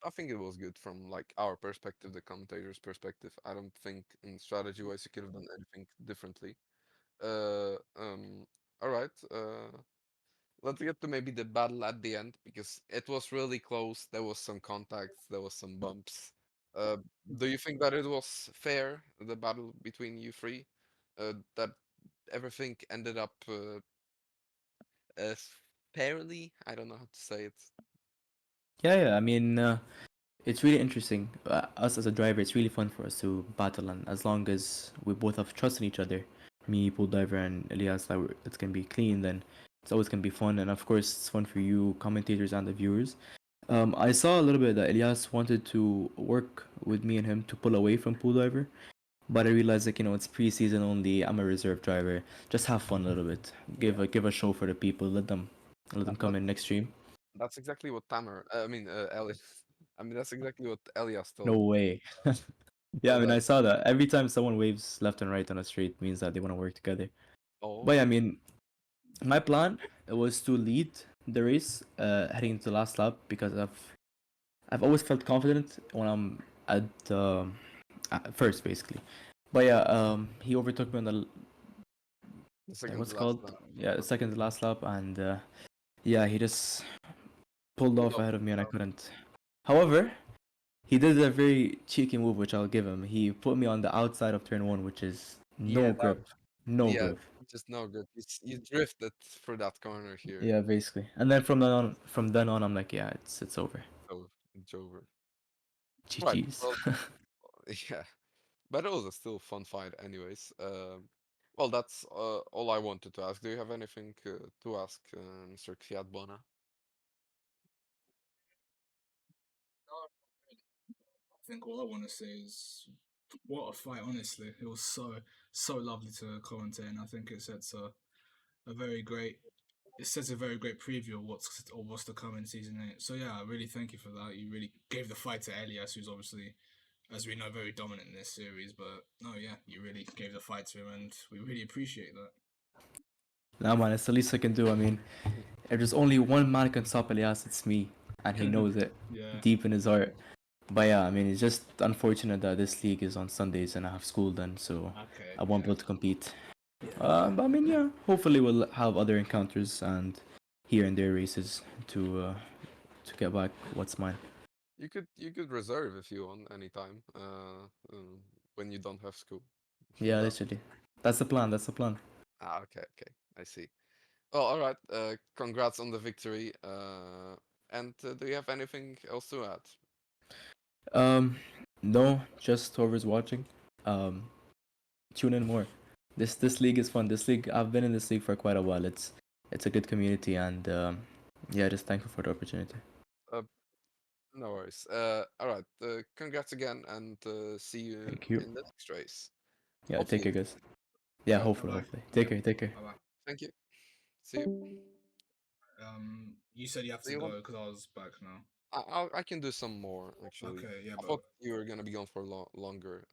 I think it was good from like our perspective, the commentator's perspective. I don't think in strategy wise you could have done anything differently. Uh, um. All right. Let's get to maybe the battle at the end because it was really close. There was some contacts, there was some bumps. Uh, do you think that it was fair, the battle between you three? That everything ended up uh, fairly? I don't know how to say it. Yeah. I mean, it's really interesting. Us as a driver, it's really fun for us to battle, and as long as we both have trust in each other, me, Pool Diver, and Elias, that it's gonna be clean, then it's always gonna be fun. And of course, it's fun for you, commentators, and the viewers. I saw a little bit that Elias wanted to work with me and him to pull away from Pool Diver, but I realized like it's preseason only. I'm a reserve driver. Just have fun a little bit. Yeah, Give a show for the people. Let them come that, in next stream. that's exactly what Tamer. I mean, Elias. I mean, that's exactly what Elias No told me. way. Yeah, I mean, That I saw that. Every time someone waves left and right on a street means that they want to work together. But yeah, I oh mean, my plan was to lead the race heading into the last lap because I've always felt confident when I'm at first, basically. But yeah, he overtook me on the the second to what's it last called? lap. Yeah, the second to last lap, and yeah, he just pulled Pulled off off ahead the of me, and I crowd. couldn't. However, he did a very cheeky move, which I'll give him. He put me on the outside of turn one, which is Yeah, no grip, no yeah, grip. just no good. You drifted through that corner here. Yeah, basically. And then from then on, I'm like, yeah, it's over. So it's over. Right. GG's. Well, yeah. But it was a still fun fight, anyways. Well, that's all I wanted to ask. Do you have anything to ask, Mr. Kvyatbona? I think all I want to say is what a fight. Honestly, it was so lovely to commentate, and I think a very great it sets a very great preview of what's to come in season 8. So yeah, I really thank you for that. You really gave the fight to Elias, who's obviously, as we know, very dominant in this series. But no, yeah, you really gave the fight to him, and we really appreciate that. Nah, man, it's the least I can do. I mean, if there's only one man can stop Elias, it's me, and he knows it Yeah. deep in his heart. But yeah, I mean, it's just unfortunate that this league is on Sundays and I have school then, so Okay. I won't be Yeah. able to compete. Yeah. But I mean, yeah, hopefully we'll have other encounters and here and there races to get back what's mine. You could reserve if you want anytime. When you don't have school. Yeah, That literally. That's the plan. That's the plan. okay, okay, I see. Well, all right. Congrats on the victory. And do you have anything else to add? Um, no, just whoever's watching. Um, tune in more. This league is fun. This league, I've been in this league for quite a while. It's a good community, and yeah, just thankful for the opportunity. Uh, no worries. All right. Congrats again, and see you Thank you. in the next race. Yeah, take Hopefully. care, guys. Yeah, All right. Bye hopefully, bye. hopefully. Take Yep. care, take care. Bye bye. Thank you. See you. You said you have Do to you want? go because I was back now. I can do some more actually. Okay, yeah, I but thought you were gonna be gone for longer.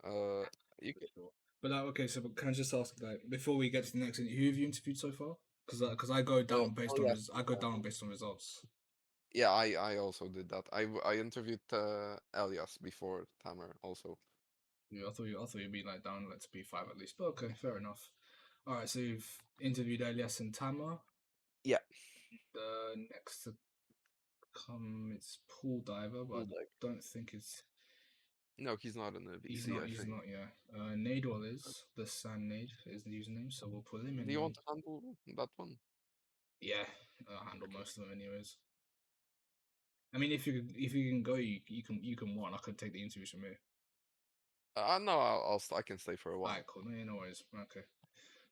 You can. sure. But okay, so can I just ask, like, before we get to the next, who have you interviewed so far? Because I go down based Oh on yes. I go down based on results. Yeah, I also did that. I interviewed Elias before Tamer also. Yeah, I thought you'd be like down like to P5 at least. But okay, fair enough. All right, so you've interviewed Elias and Tama. Yeah. The next to come is Pool Diver, but I Cool dive. don't think it's No, he's not in the VC, I he's think. not, yeah. Nadewell is the Sand Nade is the username, so we'll put him in Do you then. want to handle that one? Yeah, I'll handle most of them anyways. I mean, if you can go, you can one. I could take the interviews from here. No, I can stay for a while. Alright, cool. No worries. Okay,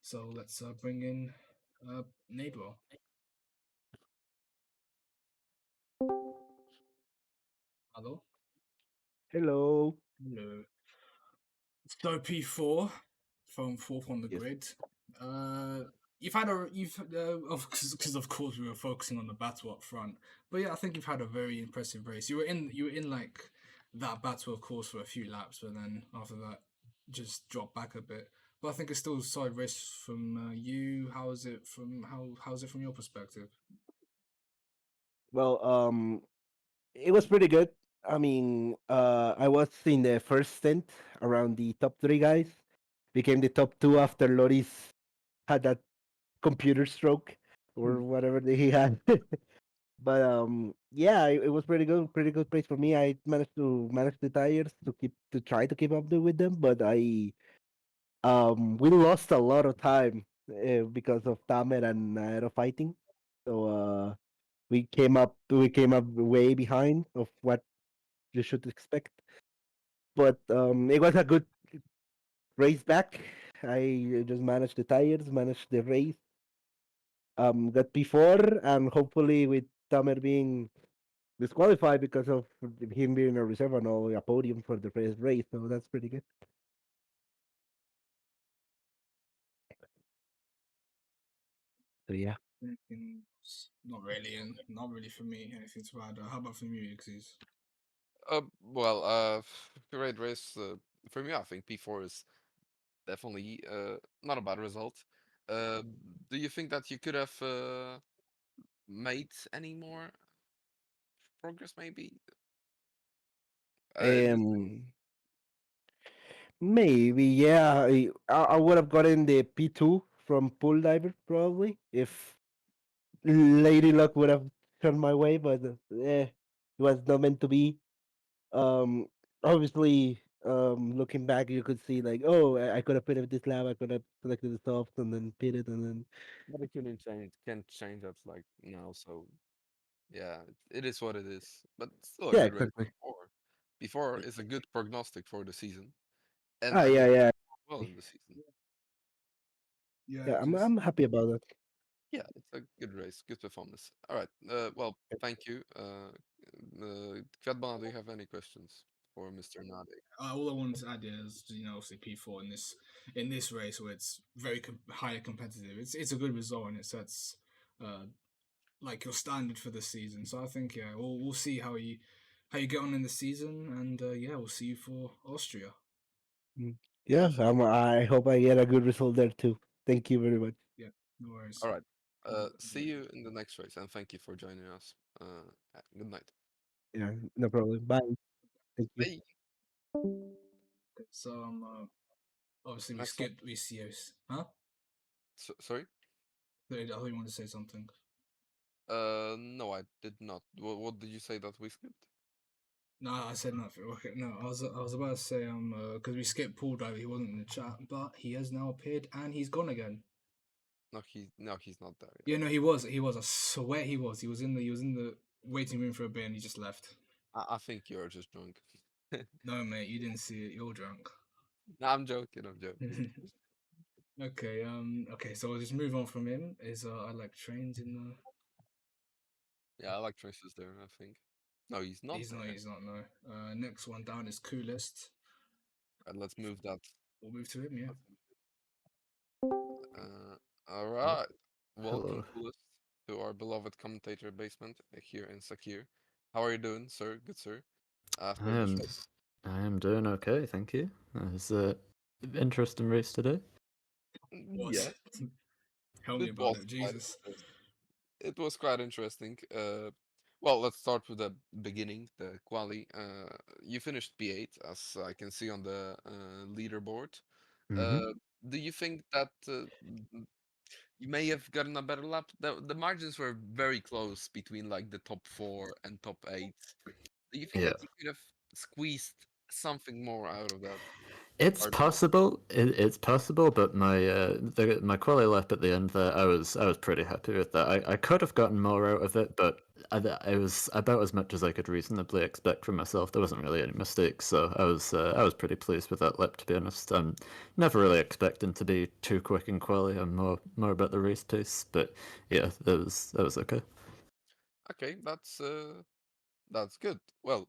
so let's bring in Nadewell. Hello. Hello. Hello. So P4 from fourth on the Yes. grid. Uh, because of course we were focusing on the battle up front, but yeah, I think you've had a very impressive race. You were in like that battle of course for a few laps, but then after that just dropped back a bit. But I think it's still a solid race from you. How's it from your perspective? Well, it was pretty good. I mean, I was in the first stint around the top three guys. Became the top two after Loris had that computer stroke or whatever that he had. But yeah, it was pretty good pace for me. I managed to manage the tires to try to keep up with them, but I we lost a lot of time because of Tamer and Aero fighting. So we came up way behind of what you should expect. But it was a good race back. I just managed the tires, managed the race. Got P4, and hopefully with Tamer being disqualified because of him being a reserve and all, a podium for the first race. So that's pretty good. So yeah. Not really, and not really for me. Anything to add? How about from you, Xyz? Well, great race. For me, I think P4 is definitely not a bad result. Uh, do you think that you could have made any more progress? Maybe. In this, Um, Maybe yeah. I would have gotten the P2 from Pool Diver probably if Lady Luck would have turned my way, but it was not meant to be. Um, Obviously, looking back, you could see like, oh, I could have pitted this lab, I could have selected the softs and then pitted, and then but it couldn't change. Can't change that like now. So yeah, it is what it is. But still a yeah, good race exactly. before. Before is a good prognostic for the season, Ah, and yeah, he yeah, well in the season. Yeah, yeah. Xyz. I'm happy about that. Yeah, it's a good race, good performance. All right. Well, thank you. Kvyatbona, do you have any questions for Mr. Nade? All I wanted to add is, obviously P4 in this race where it's very highly competitive. It's a good result and it sets uh like your standard for the season. So I think yeah, we'll see how you get on in the season, and yeah, we'll see you for Austria. Mm. Yeah, I hope I get a good result there too. Thank you very much. Yeah, no worries. All right. See you in the next race, and thank you for joining us. Good night. Yeah, no problem. Bye. Thank you. Bye. So obviously we Next one. skipped VCOs, huh? Sorry. I thought you wanted to say something. No, I did not. What did you say that we skipped? No, I said nothing. Okay, no, I was about to say because we skipped Paul Diver, he wasn't in the chat, but he has now appeared and he's gone again. No, he's not there yet. Yeah, no, he was. He was. I swear he was. He was in the waiting room for a bit and he just left. I think you're just drunk. No, mate, you didn't see it. You're drunk. No, I'm joking. I'm joking. Okay. Okay. So I'll just move on from him. Is I like trains in the. Yeah, I like Traces there. I think. No, he's not He's not. there. He's not. No. Next one down is coolest. Right, let's move that. We'll move to him. Yeah. All right. Welcome, Hello. coolest, to our beloved commentator basement here in Sakhir. How are you doing, sir? Good sir. I After the am show. I am doing okay, thank you. It was an interesting race today. What? Yeah, Tell me it about was it, quite Jesus. interesting. It was quite interesting. Well, let's start with the beginning, the quali. You finished P8, as I can see on the leaderboard. hmm Uh, do you think that you may have gotten a better lap? The margins were very close between like the top four and top eight. Do you think Yeah. that you could have squeezed something more out of that? It's Or possible. It's possible, but my quality lap at the end there, I was pretty happy with that. I could have gotten more out of it, but it was about as much as I could reasonably expect from myself. There wasn't really any mistakes, so I was pretty pleased with that lap. To be honest, I'm never really expecting to be too quick in quali. I'm more about the race pace, but yeah, that was okay. okay, that's good. Well,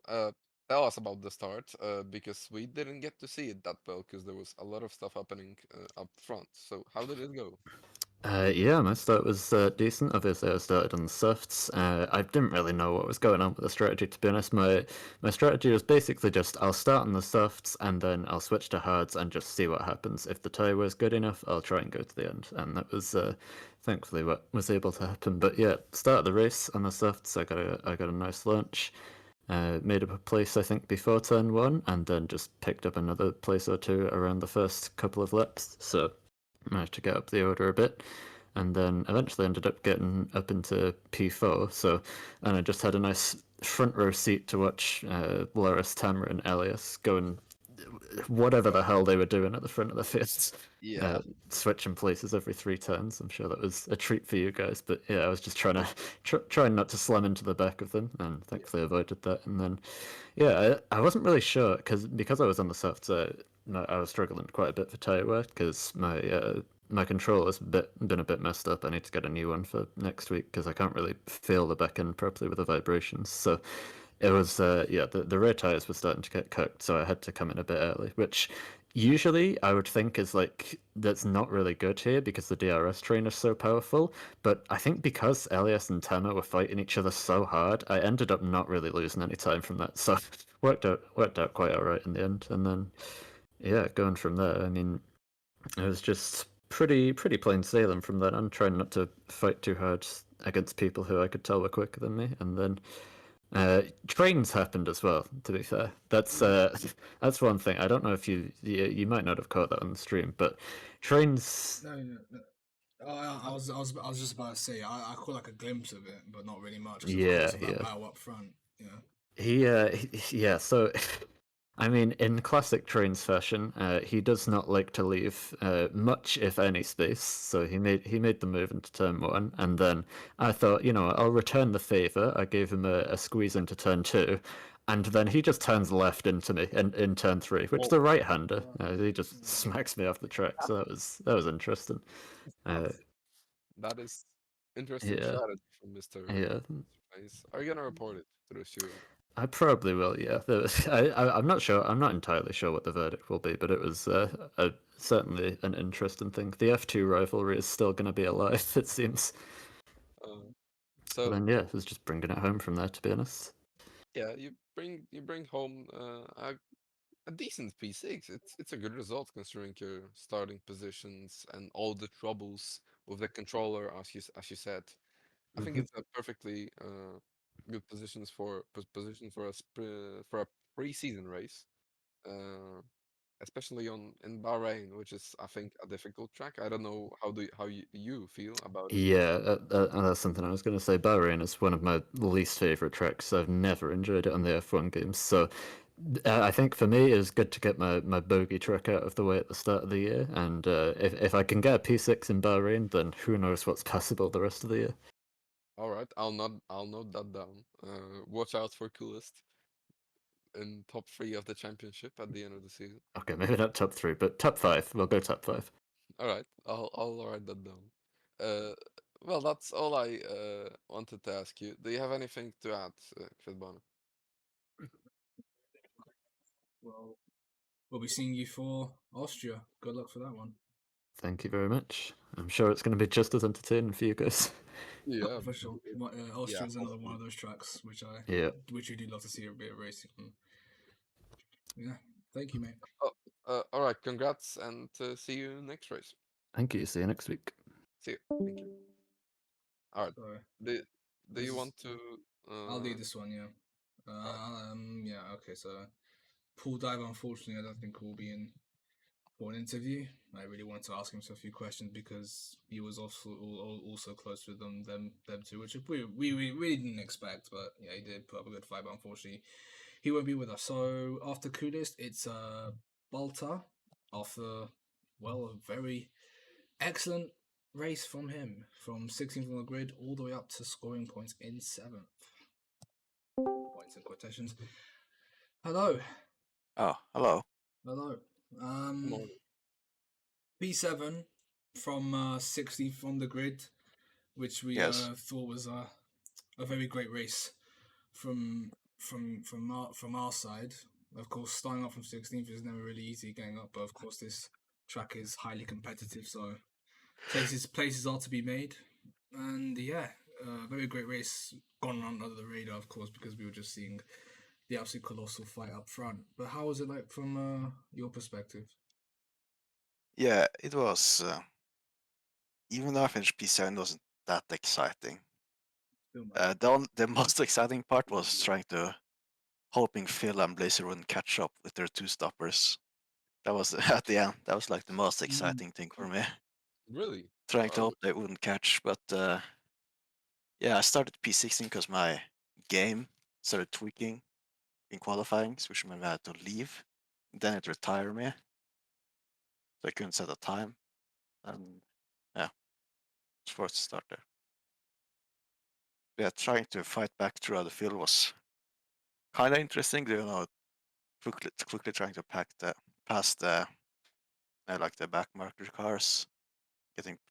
tell us about the start, because we didn't get to see it that well because there was a lot of stuff happening up front. So how did it go? Yeah, my start was decent. Obviously, I started on the softs. I didn't really know what was going on with the strategy, to be honest. My strategy was basically just I'll start on the softs and then I'll switch to hards and just see what happens. If the tie was good enough, I'll try and go to the end. And that was thankfully what was able to happen. But yeah, start of the race on the softs. I got a nice launch. Made up a place, I think, before turn one, and then just picked up another place or two around the first couple of laps. So managed to get up the order a bit, and then eventually ended up getting up into P4. So, and I just had a nice front row seat to watch Loris, Tamara, and Elias going whatever the hell they were doing at the front of the field, Yeah, switching places every 3 turns. I'm sure that was a treat for you guys, but yeah, I was just trying to trying not to slam into the back of them, and thankfully avoided that. And then, yeah, I wasn't really sure because I was on the soft side, I was struggling quite a bit for tire wear because my controller's been a bit messed up. I need to get a new one for next week because I can't really feel the back end properly with the vibrations. So it was the rear tires were starting to get cooked, so I had to come in a bit early, which usually I would think is like that's not really good here because the DRS train is so powerful. But I think because Elias and Tama were fighting each other so hard, I ended up not really losing any time from that. So worked out quite all right in the end. And then yeah, going from there, I mean, it was just pretty plain sailing from then on, trying not to fight too hard against people who I could tell were quicker than me. And then trains happened as well. To be fair, that's one thing. I don't know if you might not have caught that on the stream, but trains. No, no, no. I was just about to say I caught like a glimpse of it, but not really much because of Yeah, course of that yeah. battle up front. Yeah. Yeah. So, I mean, in classic Train's fashion, he does not like to leave much, if any, space. So he made the move into turn one, and then I thought, I'll return the favor. I gave him a squeeze into turn two, and then he just turns left into me in turn three, which well, the right-hander. He just smacks me off the track. So that was interesting. Uh, that's that is interesting yeah, strategy from Mr. yeah. Face. Are you gonna report it to the studio? I probably will, yeah. I'm not sure. I'm not entirely sure what the verdict will be, but it was certainly an interesting thing. The F2 rivalry is still going to be alive, it seems. Uh, But so then, yeah, it was just bringing it home from there, to be honest. yeah, you bring home a decent P6. It's a good result considering your starting positions and all the troubles with the controller, as you said. I think hmm it's a perfectly good position for for a pre-season race, uh, especially in Bahrain, which is I think a difficult track. I don't know how you feel about it. Yeah, and that's something I was going to say. Bahrain is one of my least favorite tracks. I've never enjoyed it on the F1 games. So I think for me, it's good to get my bogey track out of the way at the start of the year. And if I can get a P6 in Bahrain, then who knows what's possible the rest of the year. All right, I'll note that down. Watch out for coolest. in top 3 of the championship at the end of the season. Okay, maybe not top 3, but top 5. We'll go top 5. All right, I'll write that down. Uh, well, that's all I wanted to ask you. Do you have anything to add, Kvyatbona? Well, we'll be seeing you for Austria. Good luck for that one. Thank you very much. I'm sure it's going to be just as entertaining for you guys. Yeah, For sure. Austria yeah, is another one hopefully. of those tracks Yeah. which we do love to see a bit of racing on. Yeah. Thank you, mate. Oh, all right, congrats, and see you next race. Thank you. See you next week. See you. Thank you. All right. So Do, do this you is want to? I'll lead this one, yeah. All right. Yeah, okay, so Paul Diver, unfortunately, I don't think will be in for an interview. I really wanted to ask him a few questions because he was also close with them two, which we really didn't expect, but yeah, he did put up a good fight. But unfortunately, he won't be with us. So after coolest, it's Balta after a very excellent race from him from 16th on the grid all the way up to scoring points in 7th. Points in quotations. Hello. Oh, hello. Hello. Morning. P7 from 16th on the grid, which we Yes. thought was a very great race from our side. Of course, starting off from 16th is never really easy getting up, but of course this track is highly competitive, so places are to be made. And yeah, very great race, gone under the radar, of course, because we were just seeing the absolute colossal fight up front. But how was it like from your perspective? Yeah, it was. Even though I finished P7, wasn't that exciting. Still, man. The most exciting part was trying to hoping Phil and Blazer wouldn't catch up with their two stoppers. That was at the end. That was like the most exciting thing for me. Really? Trying to hope they wouldn't catch, but yeah, I started P16 because my game started tweaking in qualifying, which meant I had to leave. Then it retired me, so I couldn't set a time, and yeah, it's forced to start there. Yeah, trying to fight back throughout the field was kind of interesting. You know, quickly trying to pass the like the back marker cars,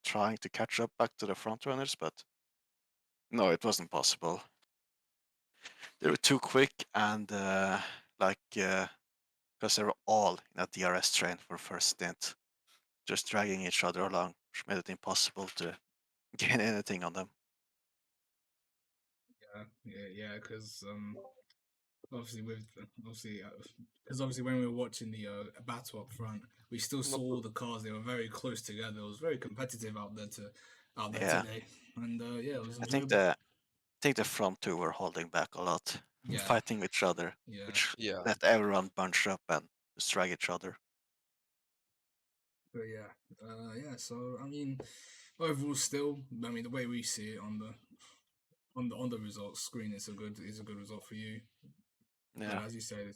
trying to catch up back to the front runners, but no, it wasn't possible. They were too quick, and because they were all in a DRS train for first stint, just dragging each other along, which made it impossible to gain anything on them. Yeah, because obviously because obviously when we were watching the battle up front, we still Not saw the cars. They were very close together. It was very competitive out there Yeah, today, and yeah, it was I very think the front two were holding back a lot, yeah fighting each other, yeah. which yeah. let everyone bunch up and just drag each other. But yeah. So I mean, overall, still, I mean, the way we see it on the results screen, it's a good result for you. But Yeah, as you said,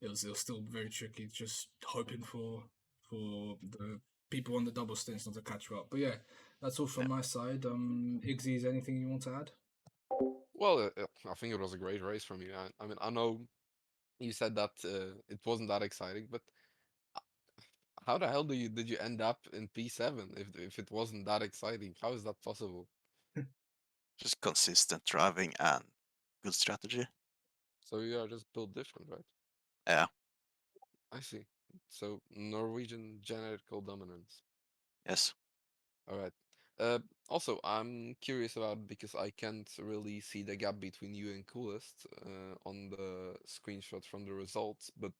it was still very tricky. Just hoping for the people on the double stints not to catch you up. But yeah, that's all yeah. from my side. Igzy, anything you want to add? Well, I think it was a great race from you. I mean, I know you said that it wasn't that exciting, but uh, how the hell did you end up in P7 if it wasn't that exciting? How is that possible? Just consistent driving and good strategy. So you are just built different, right? Yeah, I see. So Norwegian genetical dominance. yes. All right. Also, I'm curious about because I can't really see the gap between you and Coolest on the screenshot from the results, but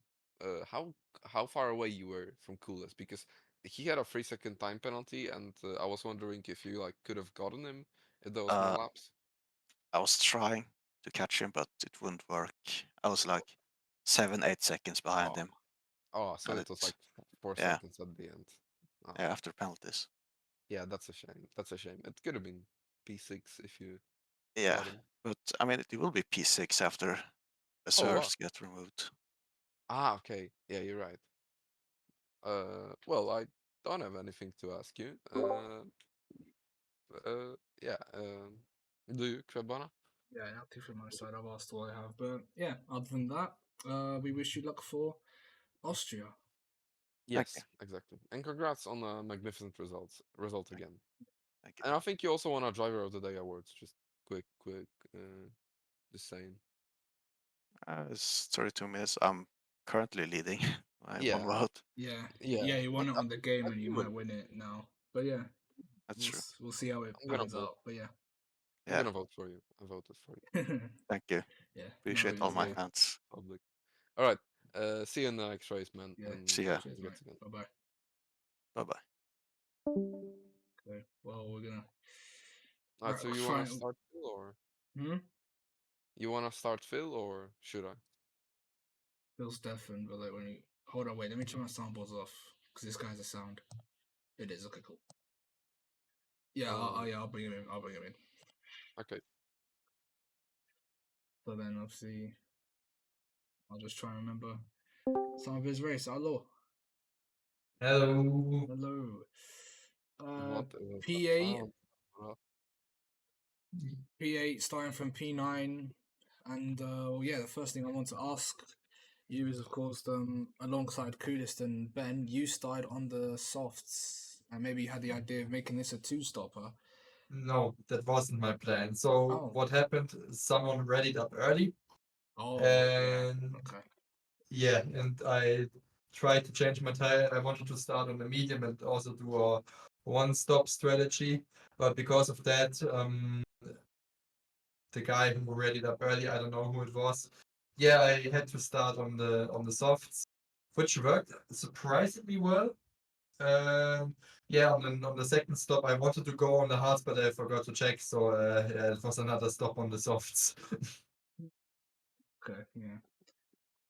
how far away you were from Coolest because he had a 3 second time penalty, and I was wondering if you like could have gotten him in those more Uh, laps. I was trying to catch him, but it wouldn't work. I was like 7, 8 seconds behind Oh, him, oh, so and it was like 4 yeah, seconds at the end. Oh, yeah, after penalties. yeah, that's a shame. That's a shame. It could have been P6 if you Yeah, got him. but I mean, it will be P6 after Oh, wow. reserves get removed. Ah, okay. Yeah, you're right. Well, I don't have anything to ask you. Yeah. Do you, Kvyatbona? Yeah, nothing from my side. I've asked all I have, but yeah. Other than that, we wish you luck for Austria. Yes, exactly. And congrats on a magnificent result Thank, again. thank you. And I think you also won our Driver of the Day awards. Just quick, just saying. It's 32 minutes. I'm currently leading. I'm one Yeah, vote. Yeah, yeah. yeah. You won But it on the game, I and you think might win it now. But yeah, That's true. we'll see how it I'm gonna pans vote. out. But yeah, I'm Yeah, gonna vote for you. I voted for you. thank you. yeah. No Appreciate worries all at my all. fans. Public. All right. See you in the next race, man. Yeah. And See ya. Cheers, mate. congrats again. Bye bye. Bye bye. Okay. Well, we're gonna. All All right. right. So you wanna Fine. start Phil or Hmm. you wanna start Phil or should I? Feels deafened, but like when you hold on, wait. Let me turn my soundboards off because this guy's a sound. It is okay. Cool. Yeah. Yeah. I'll bring him in. I'll bring him in. Okay. So then, obviously, I'll just try and remember some of his race. Hello. Hello. Hello. What is the P8, sound? P8 starting from P9. And well, yeah, the first thing I want to ask you is, of course, alongside Kudist and Ben, you started on the softs. And maybe you had the idea of making this a two-stopper. No, that wasn't my plan. So Oh. what happened? Someone read it up early, Oh, yeah. and Okay. yeah, and I tried to change my tire. I wanted to start on the medium and also do a one-stop strategy, but because of that, the guy who read it up early, I don't know who it was. Yeah, I had to start on the softs, which worked surprisingly well. Yeah, on the second stop, I wanted to go on the hards, but I forgot to check, so yeah, it was another stop on the softs. Okay, yeah.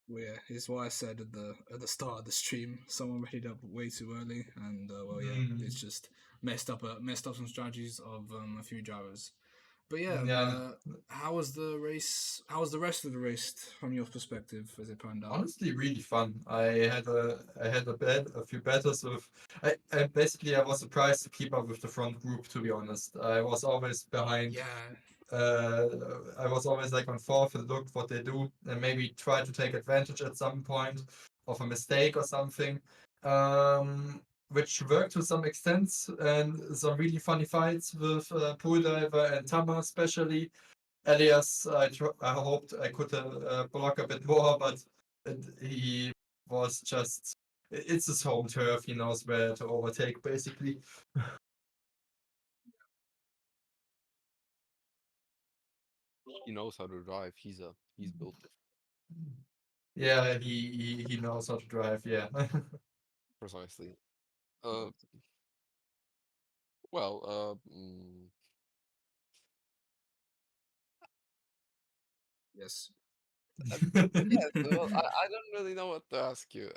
Well, yeah, it's what I said at the start of the stream. Someone read it up way too early, and well, yeah, it's just messed up some strategies of a few drivers. But yeah, Yeah, how was the race? How was the rest of the race from your perspective as it panned out? honestly, really fun. I had a few battles with. I was surprised to keep up with the front group. To be honest, I was always behind. Yeah, Uh, I was always like on fourth and looked what they do and maybe try to take advantage at some point of a mistake or something, which worked to some extent and some really funny fights with Pool Diver and Tama especially. Elias, I hoped I could block a bit more, but he was just. It's his home turf. He knows where to overtake, basically. He knows how to drive. He's built it Yeah, he knows how to drive. Yeah. precisely. Uh, well, yes. yes. Well, I don't really know what to ask you.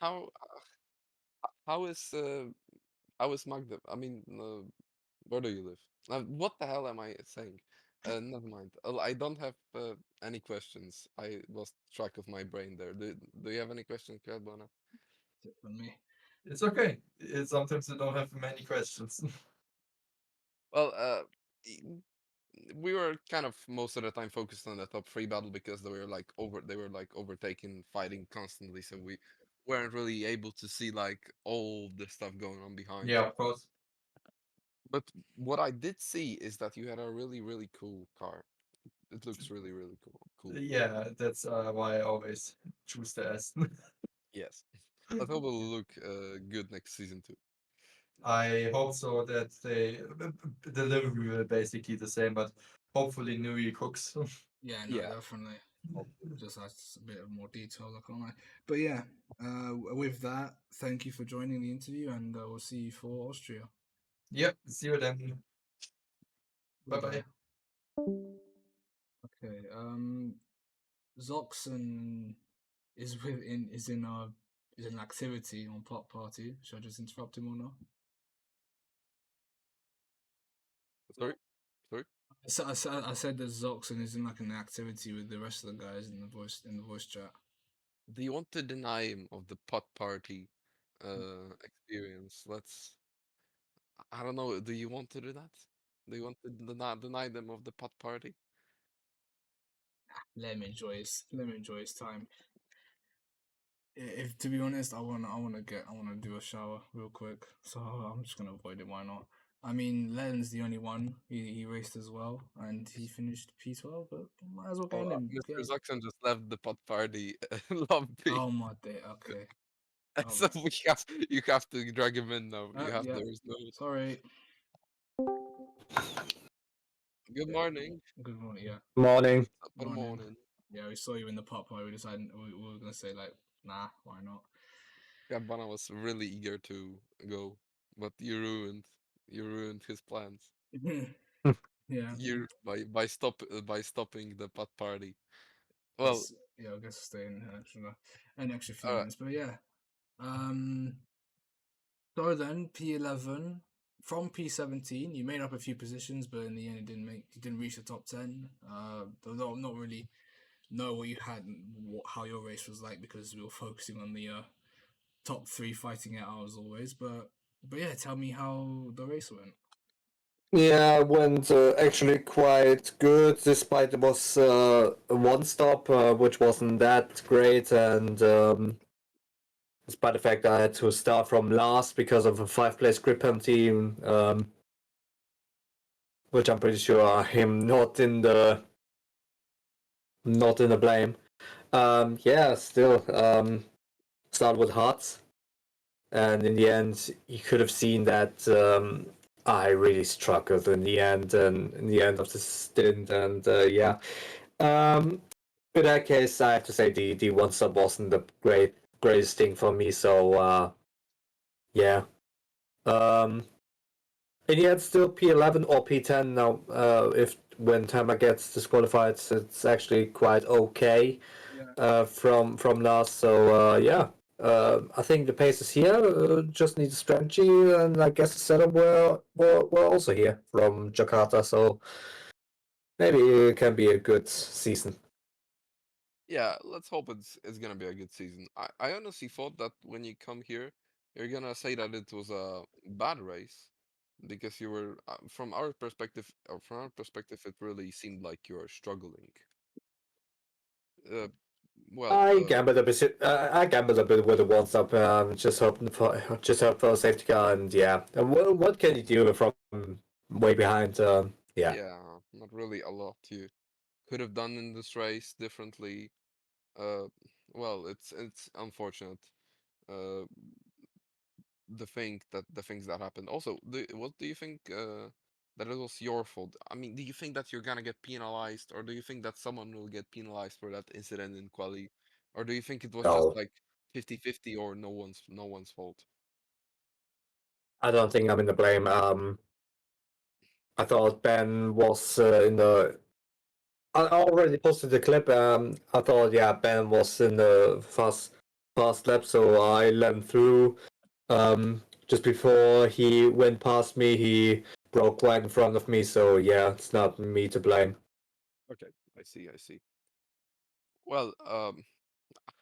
How how is how is Magda? I mean, where do you live? What the hell am I saying? Never mind. I don't have any questions. I lost track of my brain there. Do you have any questions, Kvyatbona? That's it from me. It's okay. Sometimes you don't have many questions. Well, we were kind of most of the time focused on the top three battle because they were like overtaking, fighting constantly, so we weren't really able to see like all the stuff going on behind. Yeah, of course. But what I did see is that you had a really cool car. It looks really cool. Yeah, that's why I always choose the S. Yes. Let's hope it'll look good next season too. I hope so that they delivery will basically the same, but hopefully Nui cooks. Yeah, no, Yeah. definitely. Just adds a bit of more detail, I can't lie. But yeah, with that, thank you for joining the interview, and we'll see you for Austria. Yep, see you then. Bye Bye bye. bye. Okay. Zoxon is in an activity on Pop Party. Should I just interrupt him or not? Sorry? Sorry? I said that Zoxon is in like an activity with the rest of the guys in the voice chat. Do you want to deny him of the pot party experience? I don't know, do you want to do that? Do you want to deny them of the pot party? let him enjoy his time. If to be honest, I wanna do a shower real quick, so I'm just gonna avoid it. Why not? I mean, Len's the only one. He raced as well, and he finished P12. But might as well get Oh, in him. Mr. Get. Zuxon just left the pot party lobby. Oh my day. Okay. All So right. you have to drag him in now. You have Yeah. there's no Sorry. good Yeah. morning. Good morning. Yeah. Morning. Good Morning. morning. Yeah, we saw you in the pot party. We decided we were gonna say like, nah, why not? Kvyatbona was really eager to go, but you ruined his plans. Yeah. You by stopping the pot party. Well, Guess, yeah, I guess stay in an extra few alright. minutes. But yeah. Um. So then P11 from P17, you made up a few positions, but in the end, you didn't reach the top 10. Though not really know what you had, and how your race was like because we were focusing on the top three fighting it out as always. But yeah, tell me how the race went. Yeah, went actually quite good, despite it was a one stop, which wasn't that great, and despite the fact that I had to start from last because of a 5 place grip penalty, which I'm pretty sure are him not in the blame. Yeah, still started with hearts, and in the end, you could have seen that I really struggled in the end, and in the end of the stint, and yeah. Um, in that case, I have to say the one sub wasn't the greatest thing for me. So yeah. Um, in the end, still P11 or P10 now. If when Tama gets disqualified, it's actually quite okay. Yeah. From last. So yeah. I think the pace is here. Just need a strategy, and I guess the setup were also here from Jakarta. So maybe it can be a good season. Yeah, let's hope it's gonna be a good season. I honestly thought that when you come here, you're gonna say that it was a bad race because you were from our perspective, it really seemed like you were struggling. Uh, well, I gambled a bit with the one stop. Just hoping for a safety car, and yeah. And what can you do from way behind? Yeah. yeah, not really a lot you could have done in this race differently. Uh, well, it's unfortunate. Uh, the things that happened. Also, what do you think that it was your fault? I mean, do you think that you're gonna get penalized, or do you think that someone will get penalized for that incident in quali, or do you think it was just No, like 50-50 or no one's fault? I don't think I'm in the blame. I thought Ben was in the. I already posted the clip. I thought yeah, Ben was in the fast lap, so I let him through. Just before he went past me, he broke right in front of me. So yeah, it's not me to blame. Okay, I see. Well,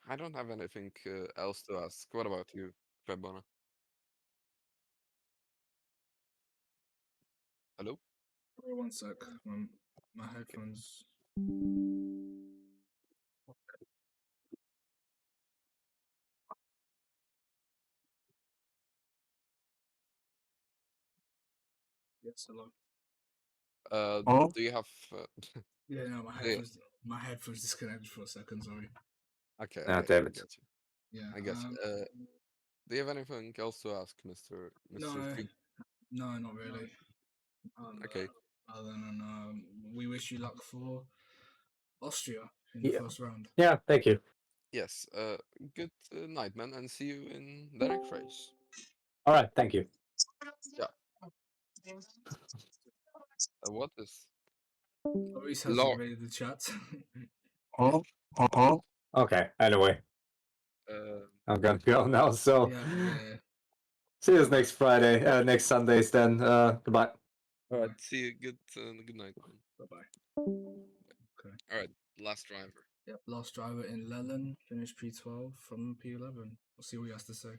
I don't have anything else to ask. What about you, Febona? Hello? Wait one sec. My headphones. Yes, hello. Oh, Do you have? Yeah, no, my Do you- headphones. My headphones disconnected for a second. Sorry. okay, ah, okay, damn I it. get you. Yeah. I guess. Do you have anything else to ask, Mr. No, Freak? no, not really. Okay. Other than we wish you luck for Austria in the Yeah, first round. yeah. Thank you. Yes. Good night, man, and see you in the next race. All right, thank you. Yeah. What is Maurice hasn't Lord? raided the chat. Oh, okay. Anyway, Uh, I'm gonna go now. So Yeah, yeah. see you Bye-bye. next Friday, next Sundays. Then goodbye. all right. Bye-bye. See you. Good night, man. Bye-bye. Okay. All right. Last driver. Yep, last driver in Leland, finished P12 from P11. We'll see what he has to say.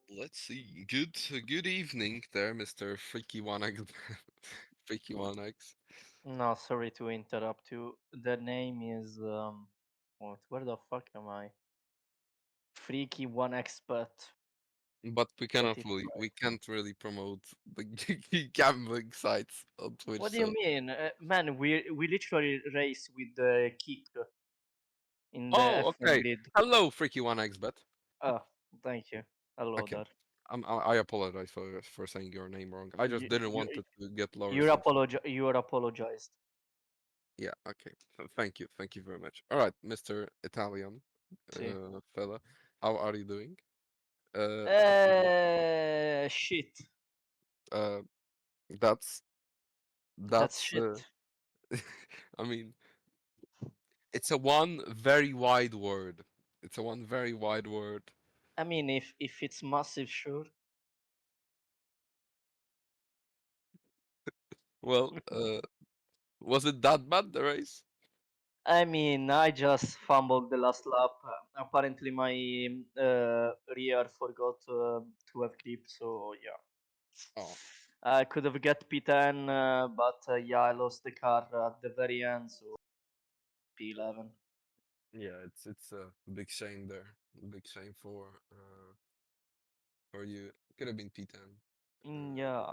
Let's see. Good evening there, Mr. Freaky One X. Freaky One X. No, sorry to interrupt you. The name is what? Where the fuck am I? Freaky One Expert. But Get it we right. can't really promote the gambling sites on Twitch. What do you So mean, man? We literally race with the kick in the oh, F1 okay. grid. Hello, Freaky One XBet. Oh, thank you. Hello Okay. there. I apologize for saying your name wrong. I just You, didn't you, want it to get you're Loris into. you're apologized. Yeah, okay. Thank you. Thank you very much. All right, Mr. Italian See. fella. How are you doing? Shit. Uh that's That's that's shit. I mean, it's a one very wide word. It's a one very wide word. I mean, if it's massive, sure. Well, was it that bad, the race? I mean, I just fumbled the last lap. Apparently, my rear forgot to have grip, so yeah. Oh, I could have get P10, but yeah, I lost the car at the very end, so P11. yeah, it's a big shame there. Big shame for you. Could have been P10. Yeah,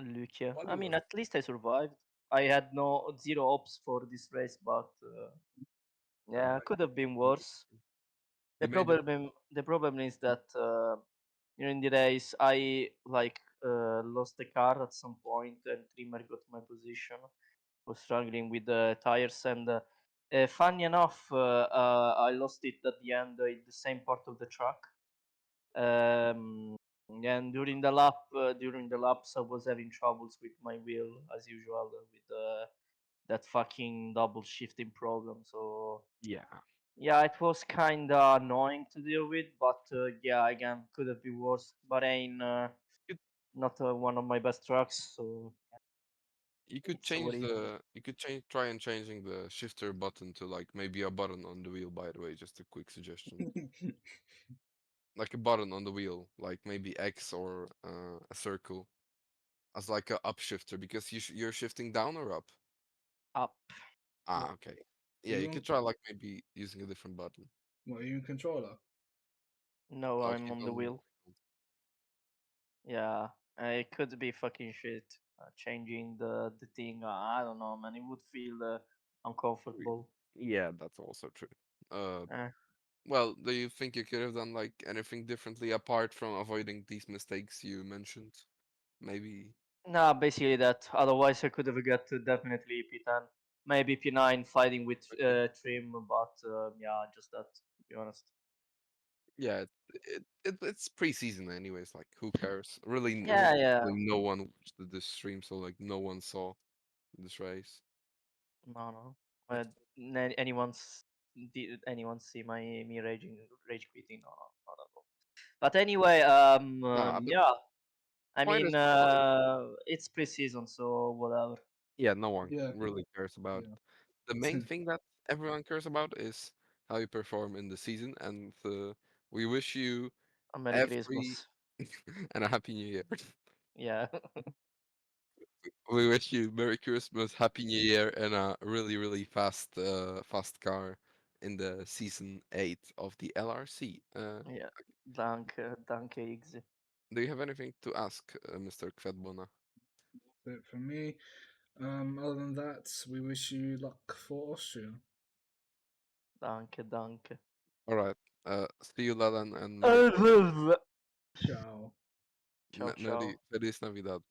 Lucia. Well, I you mean, lost. at least I survived. I had no zero ops for this race, but yeah, But could have been you worse. you made it. The problem is that during the race I like lost the car at some point and Trimmer got my position. Was struggling with the tires and funny enough, I lost it at the end in the same part of the track. And during the laps, I was having troubles with my wheel as usual with that fucking double shifting problem. So Yeah. yeah, it was kind of annoying to deal with, but yeah, again, could have been worse. Bahrain, You not one of my best tracks, so you could it's what change it is. you could try and changing the shifter button to like maybe a button on the wheel, by the way, just a quick suggestion. Like a button on the wheel, like maybe X or a circle as like a up shifter because you're shifting down or up. Up. Ah, What? okay. Are Yeah, you you on? could try like maybe using a different button. What are you in controller? No, Oh, I'm he's on the on. wheel. Yeah, it could be fucking shit. Changing the thing, I don't know, man. It would feel uncomfortable. Yeah, that's also true. Uh, Uh, well, do you think you could have done like anything differently apart from avoiding these mistakes you mentioned? Maybe. nah, basically that. Otherwise, I could have got definitely P10, maybe P9 fighting with Okay. Trim, but yeah, just that. To be honest. Yeah, it's preseason anyways. Like, who cares? Really, Yeah, yeah. really, no one watched this stream, so like, no one saw this race. No, no. It's Did anyone see my me rage quitting? No, no, not at all. But anyway, nah, the yeah. I point mean, is that like, it's preseason, so whatever. yeah, no one Yeah, really cares about. yeah. The main thing that everyone cares about is how you perform in the season, and we wish you A Merry every Christmas. and a happy New Year. Yeah. We wish you Merry Christmas, Happy New Year, and a really, really fast car in the season 8 of the LRC. Yeah. Danke, Igzy. Do you have anything to ask, Mr. Kvyatbona? That's it for me. Other than that, we wish you luck for Austria. Danke, danke. All right. See you, Lalan, and Merry Ciao, Ciao. Merry ciao. Feliz Navidad.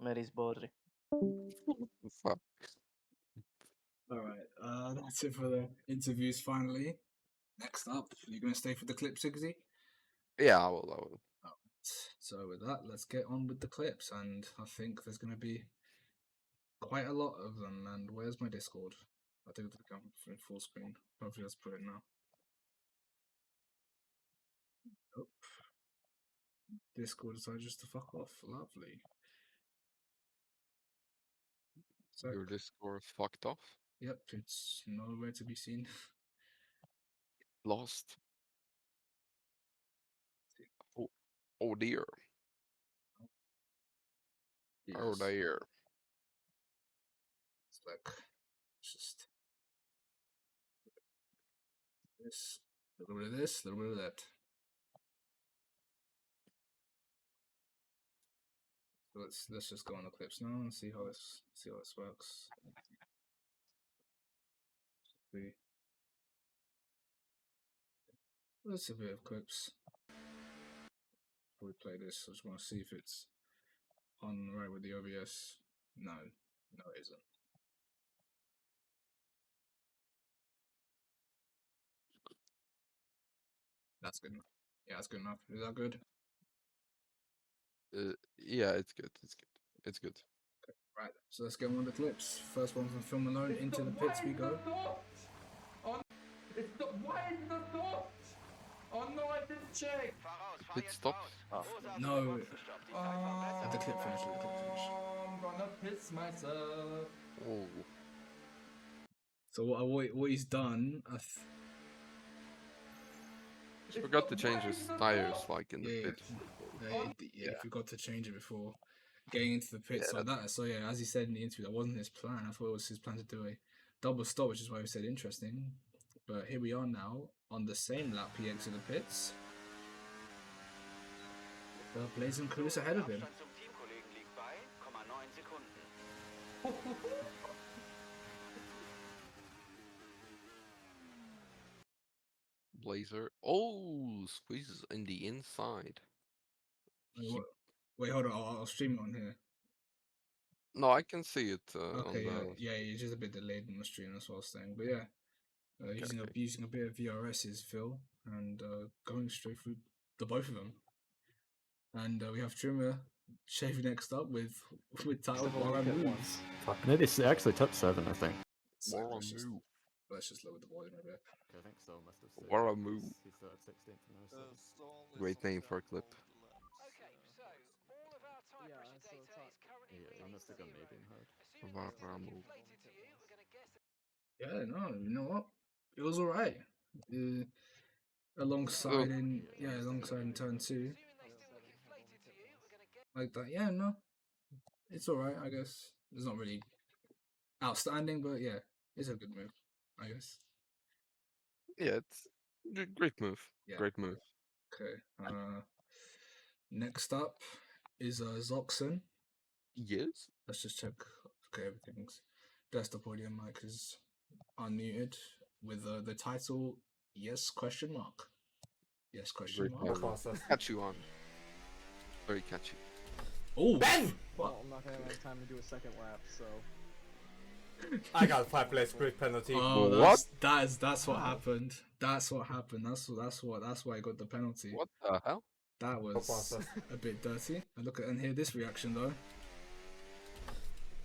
Merry Sborri. Fuck. All right. That's it for the interviews. Finally, next up, you're going to stay for the clips, Iggy. Yeah, I will. I will. So with that, let's get on with the clips, and I think there's going to be quite a lot of them. And where's my Discord? I think I'm in full screen. Hopefully, let's put it now. Oh, Discord decided just to fuck off. Lovely. So, Your Discord fucked off. yep, it's nowhere to be seen. Lost. Oh, oh dear. Oh Jesus. dear. Like, just this, a little bit of this, a little bit of that. So let's just go on the clips now and see how this works. Let's see a bit of clips. Before we play this, I just want to see if it's on right with the OBS. No, it isn't. That's good enough. Yeah, that's good enough. Is that good? Yeah, it's good. It's good. It's good. Okay, right. So let's get on with the clips. First one from Film Alone. Into the pits we go. Why is the thought? Oh no, I didn't check. Pit stops. No. Let the clip finish. I'm gonna piss myself. Oh, So what he's done, he forgot to change his tires like in the pit. he forgot to change it before getting into the pit. Yeah, So as he said in the interview, that wasn't his plan. I thought it was his plan to do a double stop, which is why we said interesting. But here we are now on the same lap. He entered the pits. The Blazing crew is ahead of him. Blazer. Oh, squeezes in the inside. Wait, hold on. I'll stream it on here. No, I can see it on Okay, the. yeah, it's just a bit delayed on the stream. That's what I was saying. But yeah, using a bit of VRS is Phil, and going straight through the both of them. And we have Trimmer shaving next up with title Wara moves. Fuck, maybe it's actually top 7, I think. So Wara let's just lower the volume a bit. I think so, must have said. Wara move. He started 16th from there, so. Great name for a clip. Yeah, he must have gone medium hard. Wara move. Yeah, no, you know what? It was alright. Alongside in turn 2. Like that, yeah, no. It's alright, I guess. It's not really outstanding, but yeah, it's a good move, I guess. Yeah, it's great move. Yeah. Great move. Okay. Next up is Zoxon. Yes. Let's just check. Okay, everything's desktop audio mic is unmuted with the title. Yes? Question mark. Yes? Question Great mark. title. Catch you on. Very catchy. Oh, Ben! What? Well, I'm not gonna have time to do a second lap, so. I got 5 place grid penalty. Oh, What? that's what happened. That's what happened. That's why I got the penalty. What the hell? That was a bit dirty. And hear this reaction though.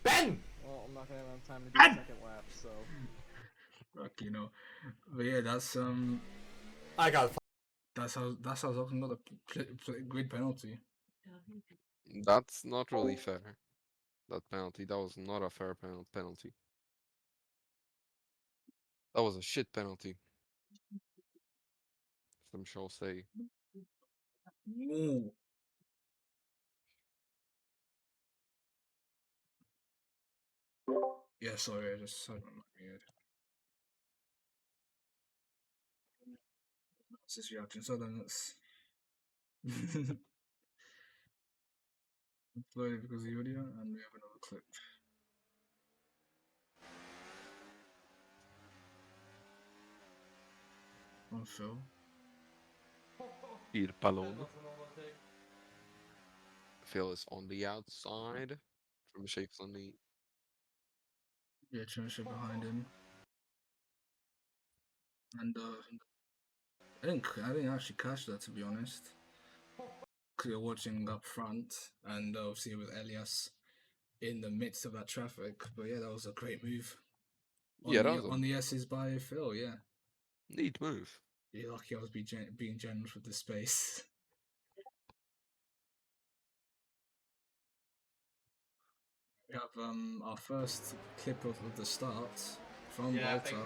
Ben! Well, I'm not gonna have time to do a second lap, so. Fuck, you know. But yeah, that's I got. That's how Zoxon got a grid penalty. That's not really fair. That penalty. That was not a fair penalty. That was a shit penalty. Some shall say. Ooh. Yeah, sorry, I just had my weird. What's this reaction? So then let's play it because of the audio, and we have another clip. On Phil. Il pallone. Phil is on the outside. From Shapes on the. Yeah, Championship behind him. And I didn't actually catch that, to be honest. Because you're watching up front, and obviously with Elias in the midst of that traffic. But yeah, that was a great move. On the S's by Phil, yeah. Neat move. You're lucky I was being generous with the space. We have our first clip of the start from Volta.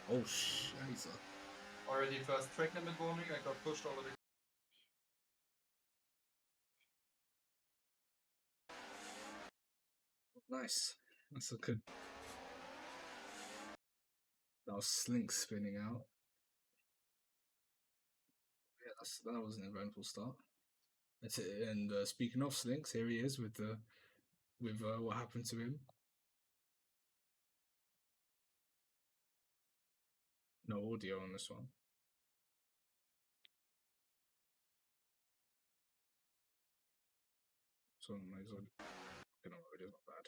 Oh, scheiße. Already first track limit warning, I got pushed over the. Nice. That's a good. That was Slink spinning out. Yeah, that was an eventful start. That's it. And speaking of Slinks, here he is with what happened to him. No audio on this one. So my audio. Okay, no, audio's not bad.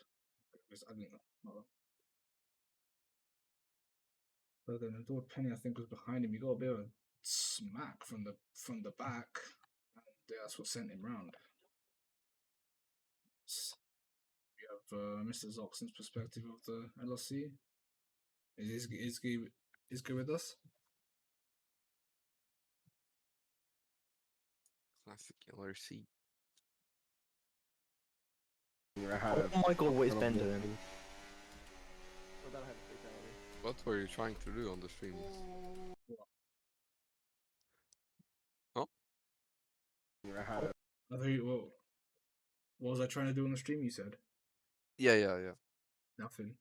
I didn't know. But then the door Penny, I think, was behind him. He got a bit of a smack from the back, and that's what sent him round. We have Mr. Zoxon's perspective of the LRC. Is good with us? Classic LRC. Oh my god, what is Ben doing? So that had a fatality. What were you trying to do on the stream? Oh? I think. What was I trying to do on the stream? You said Yeah. nothing.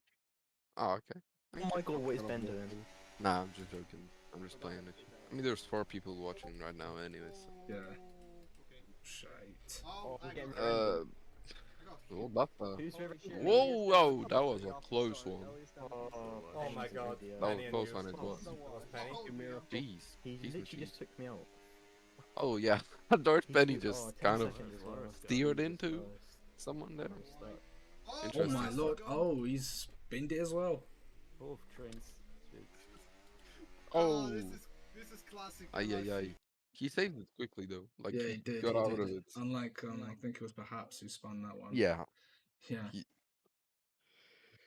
Oh, okay. Oh my god, what is Ben doing? Nah, I'm just joking. I'm just playing it. I mean, there's 4 people watching right now anyway, so. Yeah. Shite. Oh, he's getting Well, that, Who's whoa, that was a close one. Oh my god. That was Penny and close you. one, it was. That was Penny. Jeez. He Jeez, literally machine. just took me out. Oh, yeah. Darth He Penny took- just 10 kind of seconds as well. steered Jesus into Christ. someone there. Oh Interesting. my lord! Oh, he's binned it as well. Oh, trains. Oh, this is classic. ay. He saved it quickly though. Like Yeah, he he did. got he out did. of it. Unlike I think it was perhaps who spun that one. Yeah. Yeah. He-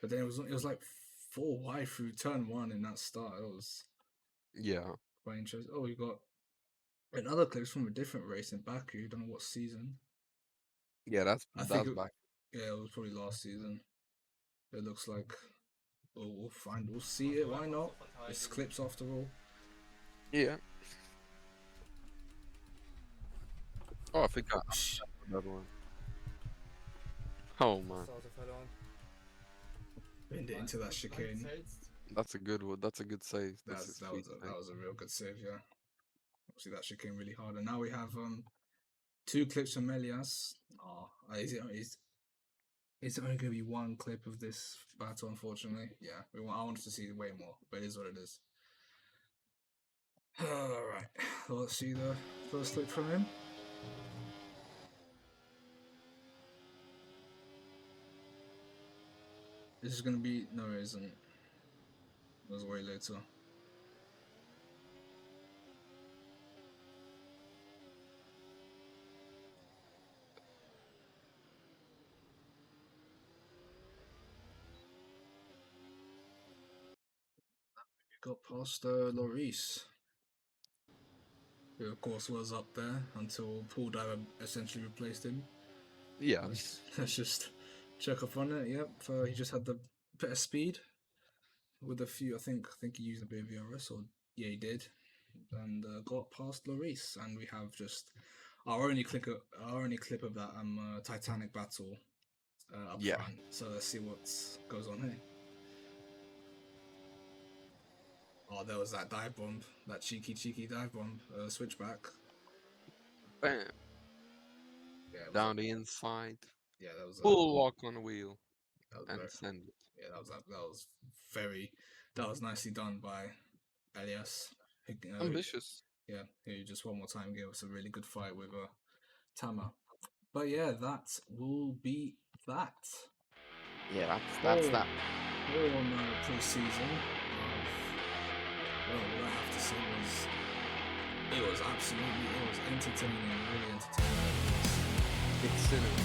But then it was like 4 wide through turn 1 in that start. It was Yeah. quite interesting. Oh, we got another clips from a different race in Baku. Don't know what season. Yeah, that's think it- back. Yeah, it was probably last season. It looks like. We'll see it. Why not? It's clips after all. Yeah. Oh, I think I another one. Oh man, Binned it into that chicane. that's a good one. That's a good save. That's a That sweet was save. a real good save. Yeah. Obviously that chicane really hard. And now we have 2 clips from Elias. Oh, is it only going to be 1 clip of this battle? Unfortunately, yeah. I wanted to see way more, but it is what it is. All right, well, let's see the first clip from him. This is going to be no, it isn't. It was way later. Got past Lloris, who of course was up there until Paul Diver essentially replaced him. Yeah. Let's just check up on it. Yep, he just had the better speed with a few. I think he used a bit of VRS, or yeah, he did, and got past Lloris. And we have just our only clip of that Titanic battle up Yeah. front. So let's see what goes on here. Oh, there was that dive bomb, that cheeky dive bomb, switchback. Bam. Yeah, Down the inside. Yeah, that was Full walk on the wheel. That was And very, send it. yeah, that was nicely done by Elias. Ambitious. Yeah, he just one more time gave us a really good fight with Tama. But yeah, that will be that. Yeah, that's that. All on pre-season. Well, what I have to say was, it was entertaining, really entertaining. It's cinema.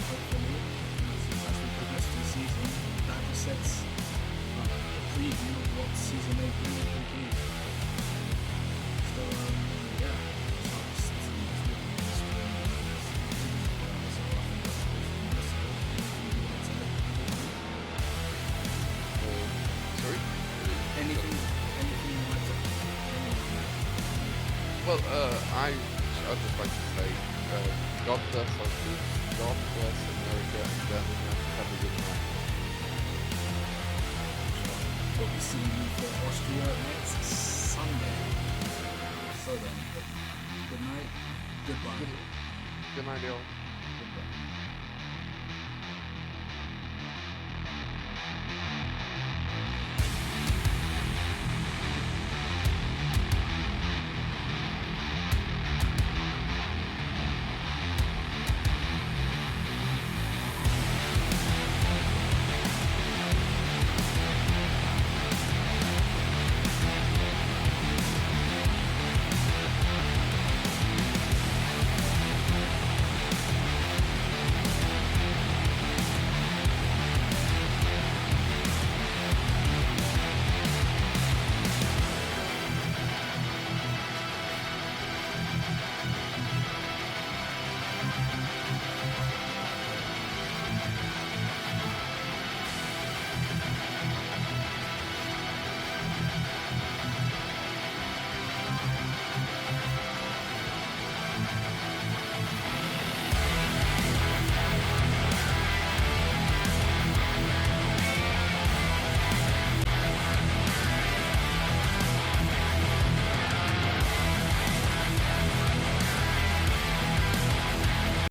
Hopefully, as we progress through the season, that just sets a preview of what season 8 will be. So, yeah. Sorry? Anything you want to Well, I'd just like to say, God bless our troops. God bless America, and then have a good night. We'll be seeing you for Austria next Sunday. So then, good night, goodbye. Good night, y'all.